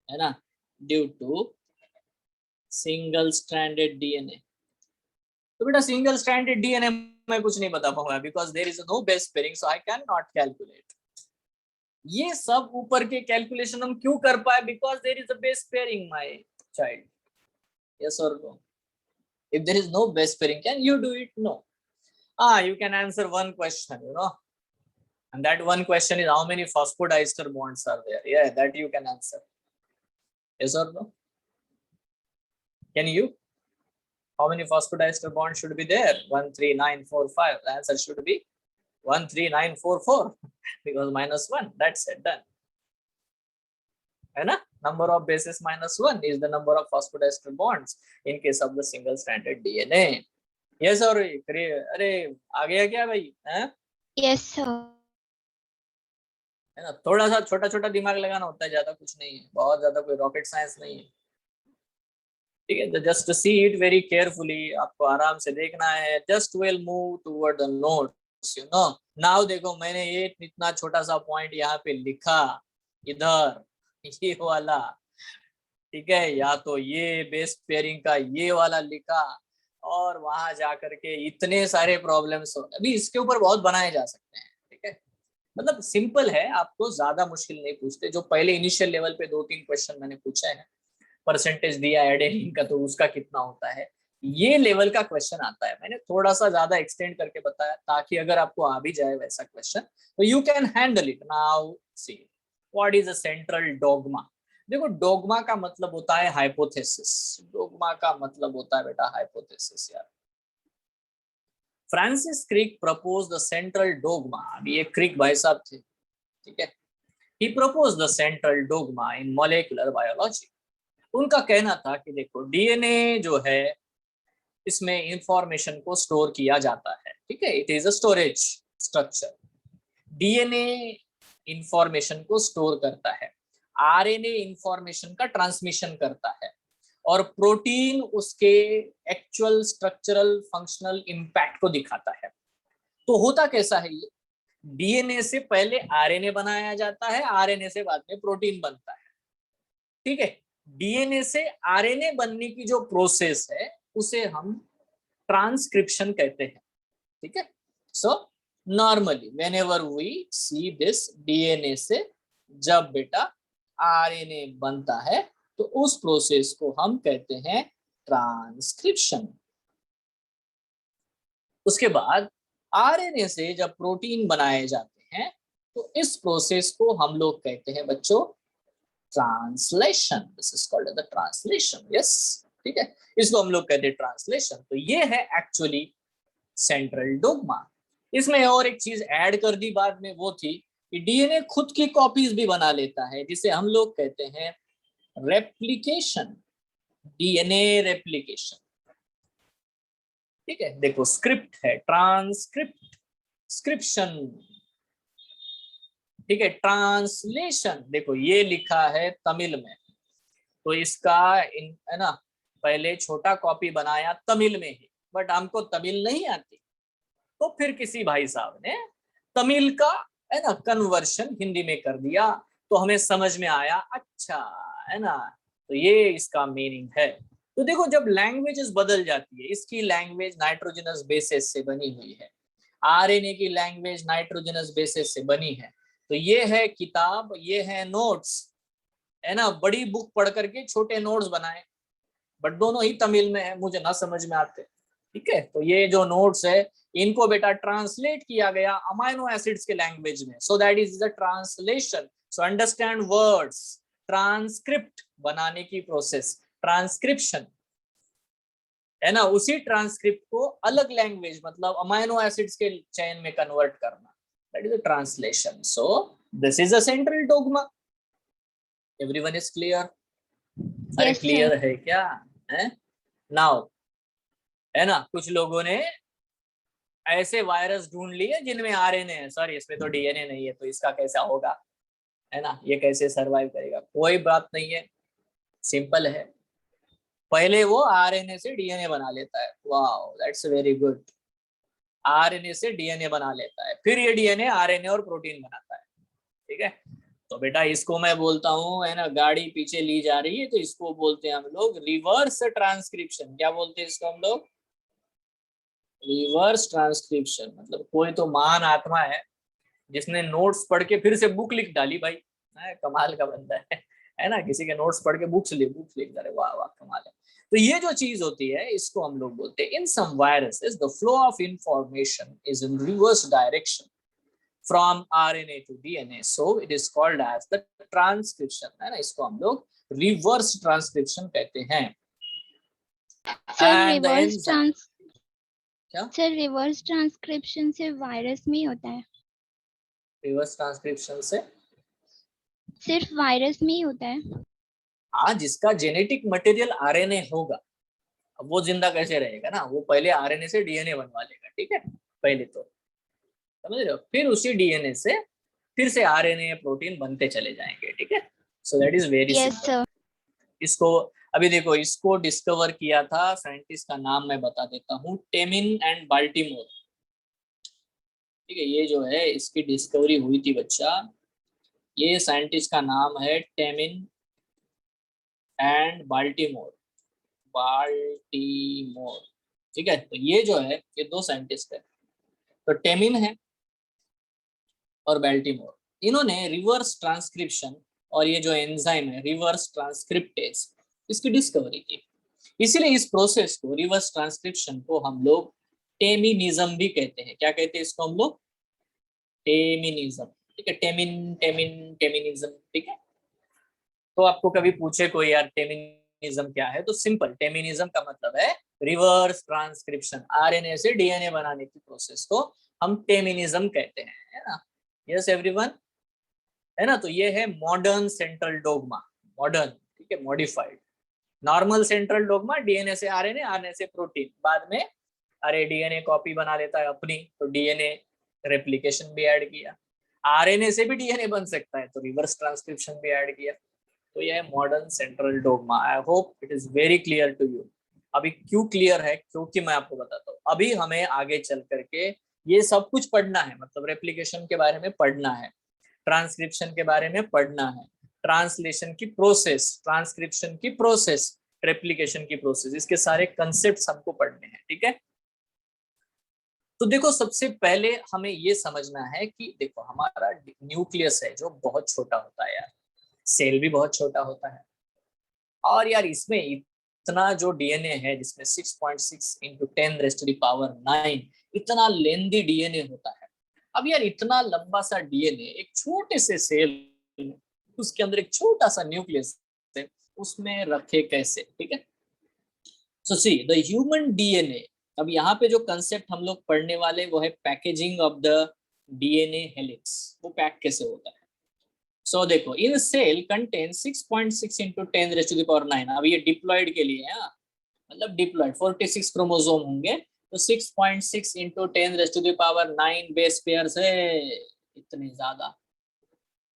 A: है ना, due to single stranded DNA. तो बेटा सिंगल स्ट्रैंडेड डीएनए मैं कुछ नहीं बता पाऊंगा, because there is no base pairing, so I can not calculate. ये सब ऊपर के कैलकुलेशन हम क्यों कर पाए? Because there is a base pairing my child. Yes और no? If there is no base pairing, can you do it? No. You can answer one question, and that one question is how many phosphodiester bonds are there. Yeah, that you can answer. Yes or no? Can you? How many phosphodiester bonds should be there? 13945. The answer should be 13944 because -1. That's it, done. है ना? Number of bases -1 is the number of phosphodiester bonds in case of the single stranded DNA. Yes or अरे आ गया क्या भाई?
B: Yes sir.
A: है ना, थोड़ा सा छोटा छोटा दिमाग लगाना होता है, ज्यादा कुछ नहीं है, बहुत ज्यादा कोई रॉकेट साइंस नहीं है। ठीक है, just see it very carefully, आपको आराम से देखना है। Just will move toward the notes, now देखो मैंने ये इतना छोटा सा पॉइंट यहाँ पे लिखा, इधर ये वाला, ठीक है, या तो ये बेस पेयरिंग का ये वाला लिखा, और वहां जाकर के इतने सारे प्रॉब्लम्स अभी इसके ऊपर बहुत बनाए जा सकते हैं। ठीक है, मतलब सिंपल है, आपको ज्यादा मुश्किल नहीं पूछते। जो पहले इनिशियल लेवल पे 2-3 क्वेश्चन मैंने पूछे हैं, परसेंटेज दिया एडेनिन का तो उसका कितना होता है, ये लेवल का क्वेश्चन आता है। मैंने थोड़ा सा ज्यादा एक्सटेंड करके बताया ताकि अगर आपको आ भी जाए वैसा क्वेश्चन तो you can handle it. Now see what is a central dogma. देखो डोगमा का मतलब होता है हाइपोथेसिस। डोगमा का मतलब होता है बेटा हाइपोथेसिस यार। Francis Crick propose the central dogma. अभी ये क्रिक भाई साहब थे, ठीक है। He propose the central dogma in molecular biology. उनका कहना था कि देखो डीएनए जो है इसमें इंफॉर्मेशन को स्टोर किया जाता है, ठीक है। It is a storage structure. DNA information को स्टोर करता है, आरएनए इंफॉर्मेशन का ट्रांसमिशन करता है, और प्रोटीन उसके एक्चुअल स्ट्रक्चरल फंक्शनल इंपैक्ट को दिखाता है। तो होता कैसा है ये, डीएनए से पहले आरएनए बनाया जाता है, आरएनए से बाद में प्रोटीन बनता है, ठीक है। डीएनए से आरएनए बनने की जो प्रोसेस है उसे हम ट्रांसक्रिप्शन कहते हैं, ठीक है। So normally whenever we see this DNA से जब बेटा आरएनए बनता है तो उस प्रोसेस को हम कहते हैं ट्रांसक्रिप्शन। उसके बाद आरएनए से जब प्रोटीन बनाए जाते हैं तो इस प्रोसेस को हम लोग कहते हैं बच्चों translation. This is called the translation, yes, ठीक है। इसको हम लोग कहते हैं ट्रांसलेशन। तो ये है एक्चुअली सेंट्रल डोगमा। इसमें और एक चीज ऐड कर दी बाद में, वो थी कि डीएनए खुद की कॉपीज भी बना लेता है, जिसे हम लोग कहते हैं रेप्लिकेशन, डीएनए रेप्लिकेशन, ठीक है। देखो स्क्रिप्ट है, ट्रांसक्रिप्ट, स्क्रिप्शन, ठीक है। ट्रांसलेशन देखो ये लिखा है तमिल में, तो इसका है ना पहले छोटा कॉपी बनाया तमिल में ही, बट हमको तमिल नहीं आती, तो फिर किसी भाई साहब ने तमिल का है ना कन्वर्शन हिंदी में कर दिया, तो हमें समझ में आया अच्छा है ना, तो ये इसका मीनिंग है। तो देखो जब लैंग्वेजेस बदल जाती है, इसकी लैंग्वेज नाइट्रोजनस बेसिस से बनी हुई है, आरएनए की लैंग्वेज नाइट्रोजनस बेसिस से बनी है, तो ये है किताब, ये है नोट्स, है ना। बड़ी बुक पढ़ करके छोटे नोट्स बनाए, बट दोनों ही तमिल में है, मुझे ना समझ में आते, ठीक है। तो ये जो नोट्स है इनको बेटा ट्रांसलेट किया गया अमाइनो एसिड्स के लैंग्वेज में, so that is the translation. So understand words, transcript बनाने की प्रोसेस, ट्रांसक्रिप्शन, है ना। उसी ट्रांसक्रिप्ट को अलग लैंग्वेज मतलब अमाइनो एसिड्स के चेन में कन्वर्ट करना, that is the translation. So this is a central dogma. Everyone is clear? अरे
B: Yes, sir.
A: क्लियर है क्या? है नाउ, है ना। कुछ लोगों ने ऐसे वायरस ढूंढ लिए जिनमें आरएनए है, सॉरी इसमें तो डीएनए नहीं है, तो इसका कैसा होगा, है ना, ये कैसे सरवाइव करेगा। कोई बात नहीं है, सिंपल है। पहले वो आरएनए से डीएनए बना लेता है, wow that's very good. RNA से डीएनए बना लेता है, फिर ये डीएनए आरएनए और प्रोटीन बनाता है, ठीक है। तो बेटा इसको मैं बोलता हूँ, है ना, गाड़ी पीछे ली जा रही है तो इसको बोलते हैं हम लोग रिवर्स ट्रांसक्रिप्शन। क्या बोलते हैं इसको हम लोग? Reverse transcription. मतलब कोई तो महान आत्मा है जिसने नोट्स पढ़ के फिर से बुक लिख डाली भाई, है, कमाल का बंदा है ना। किसी के नोट्स पढ़ के बुक्स लिख डाले, वाह वाह कमाल है। तो ये जो चीज होती है इसको हम लोग बोलते हैं in some viruses the flow of information is in reverse direction from RNA to DNA, so it is called as the transcription, है ना। इसको हम लोग रिवर्स ट्रांसक्रिप्शन कहते हैं।
B: Sir,
A: And the
B: reverse
A: enzyme, क्या
B: sir, reverse transcription से virus में ही होता है?
A: रिवर्स ट्रांसक्रिप्शन से
B: सिर्फ वायरस में ही होता है?
A: हाँ, जिसका जेनेटिक मटेरियल आरएनए होगा, अब वो जिंदा कैसे रहेगा ना, वो पहले आरएनए से डीएनए बनवा लेगा, ठीक है। पहले तो समझ रहे हो, फिर उसी डीएनए से फिर से आरएनए प्रोटीन बनते चले जाएंगे, ठीक है। So that is very
B: Yes,
A: simple.
B: sir.
A: इसको अभी देखो, इसको डिस्कवर किया था, साइंटिस्ट का नाम मैं बता देता हूँ, टेमिन एंड बाल्टीमोर, ठीक है। ये जो है इसकी डिस्कवरी हुई थी बच्चा, ये साइंटिस्ट का नाम है टेमिन एंड बाल्टीमोर, बाल्टीमोर, ठीक है। तो ये जो है ये दो साइंटिस्ट है, तो टेमिन है और बाल्टीमोर, इन्होंने रिवर्स ट्रांसक्रिप्शन और ये जो एंजाइम है रिवर्स ट्रांसक्रिप्टेज, इसकी डिस्कवरी की। इसीलिए इस प्रोसेस को, रिवर्स ट्रांसक्रिप्शन को, हम लोग टेमिनिज्म भी कहते हैं। क्या कहते हैं इसको हम लोग? टेमिनिज्म। ठीक है, टेमिनिज्म। ठीक है, तो आपको कभी पूछे कोई यार टेमिनिज्म क्या है, तो सिंपल, टेमिनिज्म का मतलब है रिवर्स ट्रांसक्रिप्शन। आरएनए से डीएनए बनाने की प्रोसेस को हम टेमिनिज्म कहते हैं, है ना? यस एवरीवन, है ना? तो ये है मॉडर्न सेंट्रल डोग्मा। मॉडर्न, ठीक है, modified. Normal central dogma DNA से आरएनए, आरएनए से प्रोटीन। बाद में अरे डीएनए कॉपी बना लेता है अपनी, तो डीएनए रेप्लिकेशन भी ऐड किया। आरएनए से भी डीएनए बन सकता है, तो रिवर्स ट्रांसक्रिप्शन भी ऐड किया। तो यह है modern central dogma. I hope it is very clear to you. अभी क्यों क्लियर है? क्योंकि मैं आपको बताता हूँ, अभी हमें आगे चल करके ये सब कुछ पढ़ना है। मतलब रेप्लिकेशन के बारे में पढ़ना है, ट्रांसक्रिप्शन के बारे में पढ़ना है, ट्रांसलेशन की प्रोसेस, ट्रांसक्रिप्शन की प्रोसेस, रेप्लिकेशन की प्रोसेस, इसके सारे कंसेप्ट हमको पढ़ने हैं। ठीक है, तो देखो सबसे पहले हमें ये समझना है कि देखो हमारा न्यूक्लियस है जो बहुत छोटा होता है यार, सेल भी बहुत छोटा होता है, और यार इसमें इतना जो डीएनए है जिसमें 6.6 इंटू 10⁻⁹ इतना लेंदी डीएनए होता है। अब यार इतना लंबा सा डीएनए एक छोटे से सेल, उसके अंदर एक छोटा सा न्यूक्लियस है, उसमें रखे कैसे? ठीक है, सो सी द ह्यूमन डीएनए। अब यहाँ पे जो कंसेप्ट हम लोग पढ़ने वाले वो है packaging of the DNA helix. वो पैक कैसे होता है? सो देखो, इन सेल कंटेन 6.6 इंटू 10⁻⁹। अब ये डिप्लॉयड के लिए है, मतलब डिप्लॉयड 46 क्रोमोसोम होंगे, तो 6.6 इंटू 10⁻⁹ बेस पेयर्स है। इतने ज्यादा।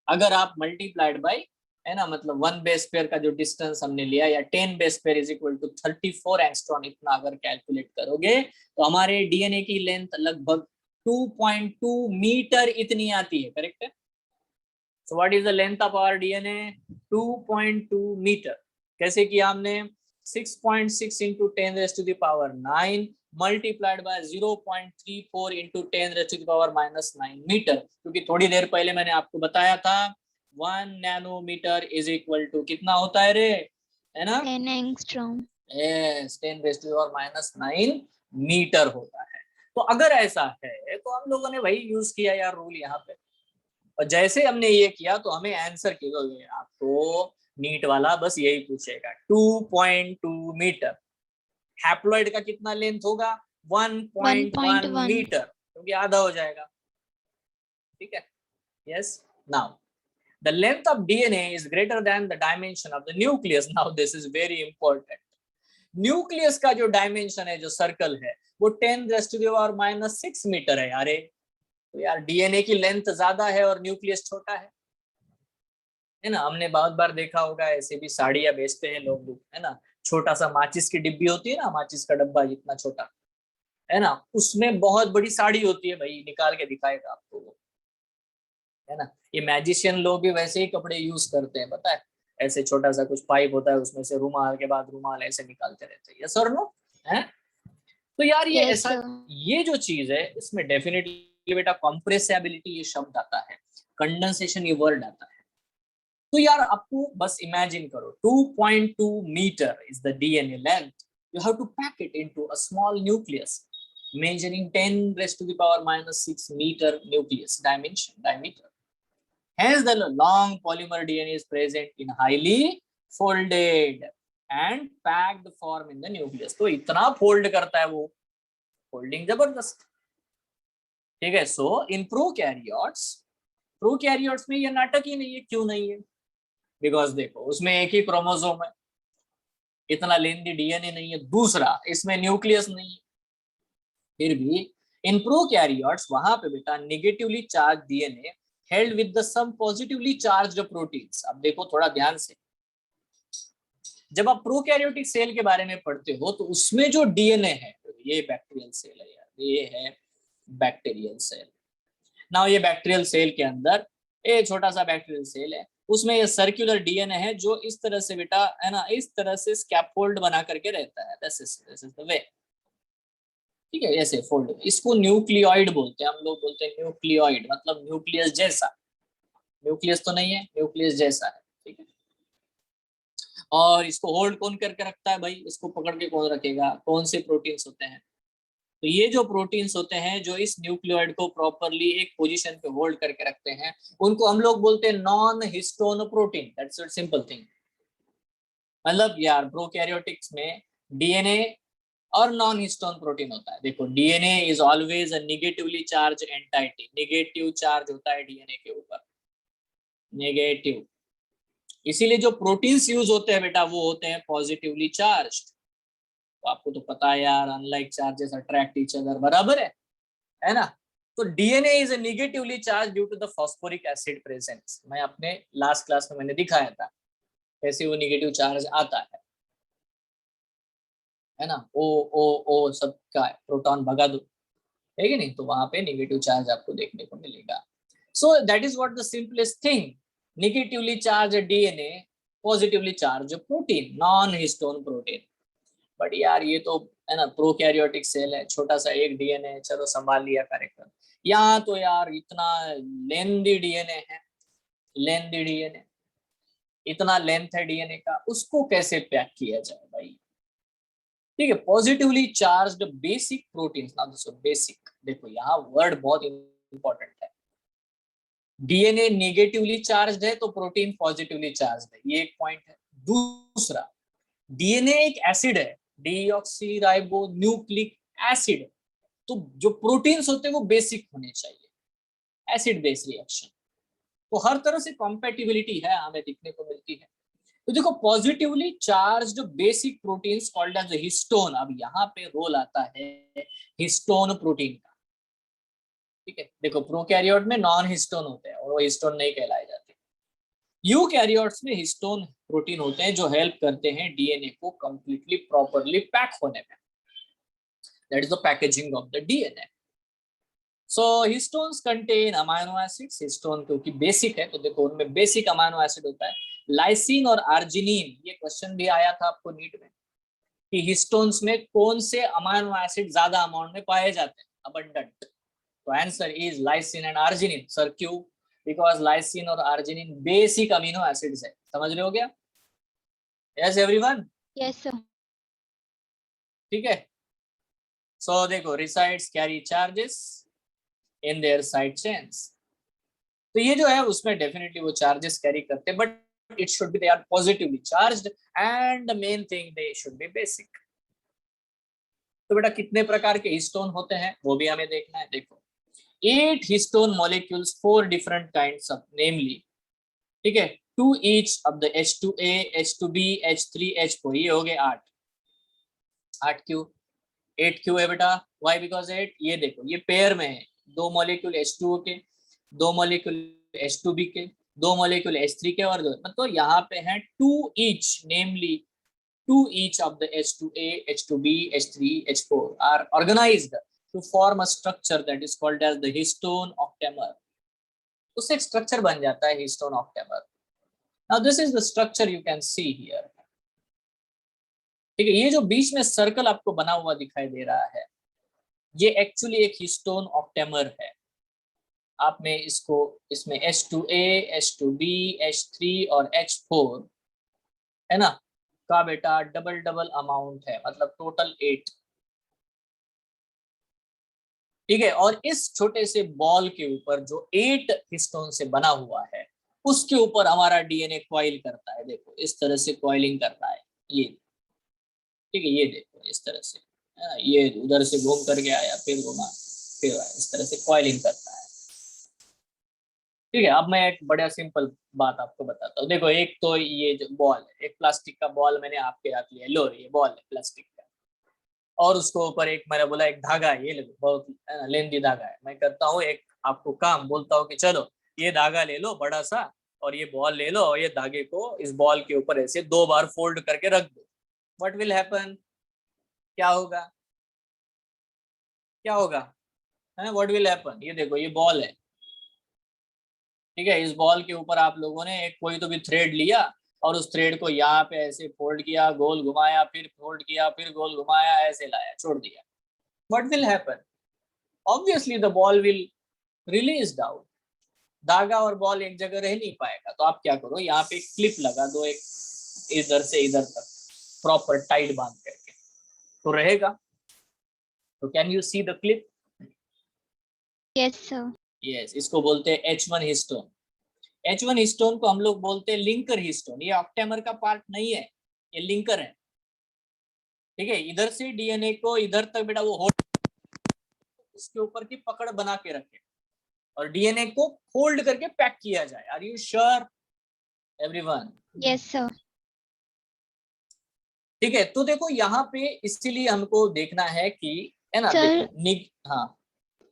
A: अगर आप मल्टीप्लाइड बाई, है ना, मतलब 1 बेस पेयर का जो डिस्टेंस हमने लिया, या 10 base pair is equal to 34 angstrom, इतना अगर कैलकुलेट करोगे तो हमारे डीएनए की लेंथ लगभग 2.2 मीटर इतनी आती है। करेक्ट है? So what is the length of our DNA? 2.2 metre. कैसे किया हमने? 6.6 into 10⁻⁹ multiplied by 0.34 into 10⁻⁻�9 metre. क्योंकि थोड़ी देर पहले मैंने आपको बताया था 1 नैनोमीटर इज इक्वल टू कितना होता है रे? है ना?
B: 10 एंगस्ट्रॉम।
A: यस, 10⁻⁹ मीटर होता है। तो अगर ऐसा है तो हम लोगों ने वही यूज किया यार रूल यहाँ पे, और जैसे हमने ये किया तो हमें आंसर किया। आपको नीट वाला बस यही पूछेगा, 2.2 मीटर। हैप्लॉइड का कितना लेंथ होगा? 1.1 मीटर, क्योंकि आधा हो जाएगा। ठीक है, yes. Now the length of DNA is greater than the dimension of the nucleus. Now this is very important. Nucleus का जो डायमेंशन है, जो सर्कल है, वो 10⁻⁻6 मीटर है। यारे तो यार डीएनए की लेंथ ज्यादा है और न्यूक्लियस छोटा है ना? हमने बहुत बार देखा होगा, ऐसे भी साड़ियां बेचते हैं लोग, है ना, छोटा सा माचिस की डिब्बी होती है ना, माचिस का डब्बा जितना छोटा, है ना, उसमें बहुत बड़ी साड़ी होती है। भाई निकाल के दिखाएगा आपको वो, है ना। ये मैजिशियन लोग भी वैसे ही कपड़े यूज करते हैं, पता है, ऐसे छोटा सा कुछ पाइप होता है, उसमें से रुमाल के बाद रुमाल ऐसे निकालते रहते हैं। यस और नो? है? तो यार ये
B: Yes,
A: ऐसा,
B: sir.
A: ये जो चीज है इसमें डेफिनेटली बेटा कंप्रेसिबिलिटी ये शब्द आता है, कंडेंसेशन ये वर्ड आता है। तो यार आपको बस इमेजिन करो, 2.2 metre is the DNA length, you have to pack it into a small nucleus measuring 10⁻⁻6 meter nucleus diameter. Hence the long polymer DNA is present in highly folded and packed form in the nucleus. तो इतना fold करता है वो, folding जबरदस्त। ठीक है, सो in prokaryotes में ये नाटक ही नहीं है। क्यों नहीं है? बिकॉज देखो उसमें एक ही क्रोमोसोम है, इतना लेंदी डीएनए नहीं है। दूसरा, इसमें न्यूक्लियस नहीं है। फिर भी इन प्रोकैरियोट्स वहां पे बेटा negatively charge DNA held with the some positively charged proteins. अब देखो थोड़ा ध्यान से, जब आप प्रोकैरियोटिक सेल के बारे में पढ़ते हो तो उसमें जो डीएनए है, ये बैक्टीरियल सेल है यार, ये है बैक्टीरियल सेल। नाउ ये बैक्टीरियल सेल के अंदर ये छोटा सा बैक्टीरियल सेल है, उसमें ये सर्कुलर डीएनए है जो इस तरह से बेटा, है ना, इस तरह से स्कैफोल्ड बना करके रहता है। This is the way. ठीक है, ऐसे फोल्ड, इसको न्यूक्लियोइड बोलते हैं। हम लोग बोलते हैं न्यूक्लियोइड, मतलब न्यूक्लियस जैसा। न्यूक्लियस तो नहीं है, न्यूक्लियस जैसा है। ठीक है, और इसको होल्ड कौन करके रखता है भाई, इसको पकड़ के कौन रखेगा, कौन से प्रोटीन्स होते हैं। तो ये जो प्रोटीन्स होते हैं जो इस न्यूक्लियोइड को प्रॉपरली एक पोजीशन पे होल्ड करके रखते हैं, उनको हम लोग बोलते हैं non histone protein. That's a simple thing. मतलब यार प्रोकैरियोटिक्स में डीएनए और नॉन हिस्टोन प्रोटीन होता है। देखो DNA is always a negatively charge entity, negative charge होता है डीएनए के ऊपर, नेगेटिव। इसीलिए जो प्रोटीन्स यूज होते हैं बेटा वो होते हैं पॉजिटिवली चार्ज्ड। तो आपको तो पता है यार, unlike charges attract each other, बराबर है ना। तो DNA is a negatively charge due to the phosphoric acid presence. मैं अपने लास्ट क्लास में मैंने दिखाया था कैसे वो नेगेटिव चार्ज आता है ना। ओ ओ ओ सब का है, प्रोटॉन भगा दो, है कि नहीं, तो वहां पे नेगेटिव चार्ज आपको देखने को मिलेगा। So that is what the simplest thing, negatively charge DNA, positively charge protein, non histone protein. But यार ये तो है ना प्रोकैरियोटिक सेल है, छोटा सा एक डीएनए है, चलो संभाल लिया कार्यक्रम। यहाँ तो यार इतना लेंदी डीएनए है, लेंदी डीएनए, इतना लेंथ है डीएनए का, उसको कैसे पैक किया जाए भाई। ठीक है, positively charged basic proteins. Now this basic, देखो यहाँ वर्ड बहुत इंपॉर्टेंट है। डीएनए नेगेटिवली चार्ज्ड है तो प्रोटीन पॉजिटिवली चार्ज्ड है, ये एक पॉइंट है। दूसरा, डीएनए एक एसिड है, डीऑक्सी राइबो न्यूक्लिक एसिड। तो जो प्रोटीन्स होते हैं वो बेसिक होने चाहिए, एसिड बेस रिएक्शन। तो हर तरह से कॉम्पैटिबिलिटी है हमें दिखने को मिलती है। तो देखो positively charged basic proteins called as histone. अब यहाँ पे रोल आता है हिस्टोन प्रोटीन का। ठीक है, देखो प्रोकैरियोट में नॉन हिस्टोन होते हैं और वो हिस्टोन नहीं कहलाए जाते। यूकैरियोट्स में हिस्टोन प्रोटीन होते हैं जो हेल्प करते हैं डीएनए को कंप्लीटली प्रॉपरली पैक होने में। That is the packaging of the DNA. So histones contain amino acids. Histone क्योंकि बेसिक है तो देखो उनमें बेसिक अमाइनो एसिड होता है, लाइसिन और आर्जिनिन। ये क्वेश्चन भी आया था आपको नीट में कि हिस्टोन्स में कौन से अमाइनो एसिड ज्यादा अमाउंट में पाए जाते हैं, अबंडेंट। तो answer is lysine and arginine. Sir क्यों? बिकॉज लाइसिन और आर्जिनिन बेसिक अमीनो एसिड्स है। समझ रहे हो क्या? Yes everyone?
B: Yes sir.
A: ठीक है। सो देखो resides carry charges in their side chains. तो ये जो है उसमें डेफिनेटली वो चार्जेस कैरी करते हैं, but it should be they are positively charged and the main thing they should be basic. तो बेटा कितने प्रकार के हिस्टोन होते हैं वो भी हमें देखना है। देखो 8 histone molecules, 4 different kinds of namely, ठीक है, 2 each of the H2A, H2B, H3, H4। ये हो गए 8। 8 क्यों? 8 क्यों है बेटा? Why because 8। ये देखो ये पेयर में है, 2 मॉलिक्यूल H2O के, 2 मॉलिक्यूल H2B के, 2 मॉलिक्यूल H3 के और 2, मतलब यहाँ पे है 2 each, namely 2 each of the H2A, H2B, H3, H4 are organized to form a structure that is called as the histone octamer. उससे एक स्ट्रक्चर बन जाता है histone octamer. Now this is the structure you can see here. ठीक है, ये जो बीच में सर्कल आपको बना हुआ दिखाई दे रहा है ये एक्चुअली एक हिस्टोन ऑक्टेमर है। आप में इसको इसमें H2A, H2B, H3 और H4 है ना का बेटा डबल डबल अमाउंट है, मतलब टोटल 8। ठीक है, और इस छोटे से बॉल के ऊपर जो 8 हिस्टोन से बना हुआ है उसके ऊपर हमारा डीएनए कॉइल करता है। देखो इस तरह से कॉइलिंग करता है ये। ठीक है, ये देखो इस तरह से, ये उधर से घूम करके आया फिर घुमा फिर आया, इस तरह से कॉइलिंग करता है। ठीक है, अब मैं एक बड़ा सिंपल बात आपको बताता हूँ। देखो एक तो ये जो बॉल है, एक प्लास्टिक का बॉल मैंने आपके हाथ लिया, लो ये बॉल है प्लास्टिक का, और उसको ऊपर एक मैंने बोला एक धागा है, ये लो बहुत लेंदी धागा है। मैं करता हूँ एक आपको काम, बोलता हूँ कि चलो ये धागा ले लो बड़ा सा और ये बॉल ले लो और ये धागे को इस बॉल के ऊपर ऐसे 2 बार फोल्ड करके रख दो। What will happen? क्या होगा? क्या होगा? What will happen? ये देखो ये बॉल है, ठीक है, इस बॉल के ऊपर आप लोगों ने एक कोई तो भी थ्रेड लिया और उस थ्रेड को यहाँ पे ऐसे फोल्ड किया, गोल घुमाया, फिर फोल्ड किया, फिर गोल घुमाया, ऐसे लाया, छोड़ दिया। What will happen? Obviously the ball will release out. धागा और बॉल एक जगह रह नहीं पाएगा। तो आप क्या करो, यहाँ पे एक क्लिप लगा दो, एक इधर से इधर तक प्रॉपर टाइट बांध करके तो रहेगा। तो can you see the clip?
B: Yes sir.
A: Yes, इसको बोलते हैं H1 हिस्टोन। H1 हिस्टोन को हम लोग बोलते हैं लिंकर हिस्टोन। ये ऑक्टेमर का पार्ट नहीं है, ये लिंकर है। ठीक है, इधर से डीएनए को इधर तक बेटा वो होल्ड, उसके ऊपर की पकड़ बना के रखे और डीएनए को फोल्ड करके पैक किया जाए। Are you sure everyone?
B: Yes sir.
A: ठीक है, तो देखो यहाँ पे इसीलिए हमको देखना है कि, है ना,
B: सर,
A: देखो हाँ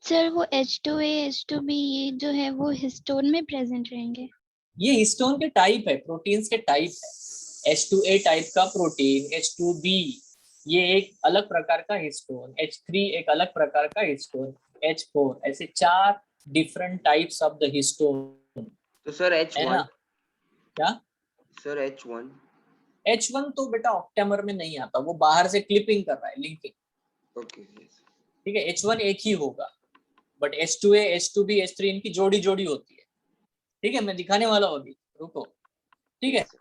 B: सर वो H2A H2B ये जो है वो हिस्टोन में प्रेजेंट रहेंगे?
A: ये हिस्टोन के टाइप है, प्रोटीन्स के टाइप है। H2A टाइप का प्रोटीन, H2B ये एक अलग प्रकार का हिस्टोन, H3 एक अलग प्रकार का हिस्टोन, H4, ऐसे 4 different types of the histone.
C: तो सर H1
A: क्या?
C: सर H1
A: H1 तो बेटा ऑक्टेमर में नहीं आता, वो बाहर से क्लिपिंग कर रहा है, लिंकिंग।
C: ओके यस
A: ठीक है, H1 एक ही होगा, बट H2A H2B H3 इनकी जोड़ी जोड़ी होती है। ठीक है, मैं दिखाने वाला हूँ अभी, रुको। ठीक है,
C: यस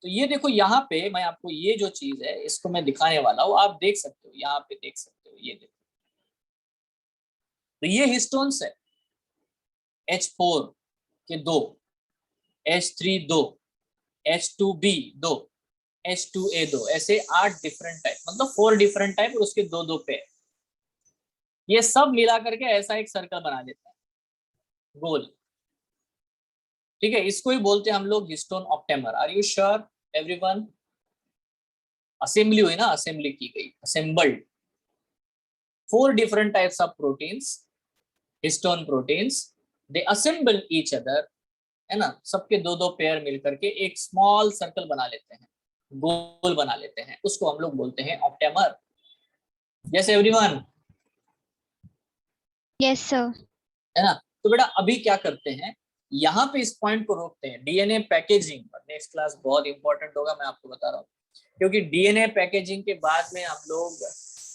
A: तो ये देखो यहाँ पे मैं आपको ये जो चीज है इसको मैं दिखाने वाला हूँ, आप देख सकते हो, यहाँ पे देख सकते हो, ये देखो। तो ये हिस्टोन्स है, H4 के 2, H3 2, H2B 2, H2A 2, ऐसे 8 डिफरेंट टाइप, मतलब 4 डिफरेंट टाइप और उसके 2 पेयर। ये सब मिला करके ऐसा एक सर्कल बना देता है, गोल। ठीक है, इसको ही बोलते हैं हम लोग histone octamer. Are you sure everyone? Assembly हुई ना, असेंबली की गई, assembled 4 different types of proteins, histone proteins, they assemble each other, है ना, सबके 2 पेयर मिलकर के एक स्मॉल सर्कल बना लेते हैं, गोल बना लेते हैं, उसको हम लोग बोलते हैं octamer. Yes everyone?
B: Yes sir.
A: है ना? तो बेटा अभी क्या करते हैं, यहाँ पे इस पॉइंट को रोकते हैं। डीएनए पैकेजिंग नेक्स्ट क्लास बहुत इंपॉर्टेंट होगा, मैं आपको बता रहा हूँ, क्योंकि डीएनए पैकेजिंग के बाद में हम लोग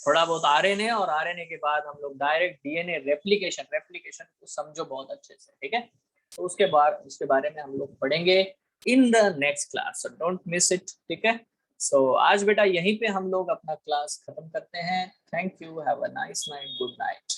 A: थोड़ा बहुत आरएनए, और आरएनए के बाद हम लोग डायरेक्ट डीएनए रेप्लिकेशन को समझो बहुत अच्छे से। ठीक है, तो उसके बारे में हम लोग पढ़ेंगे in the next class, so don't miss it. ठीक है, सो आज बेटा यहीं पे हम लोग अपना क्लास खत्म करते हैं। Thank you, have a nice night, good night.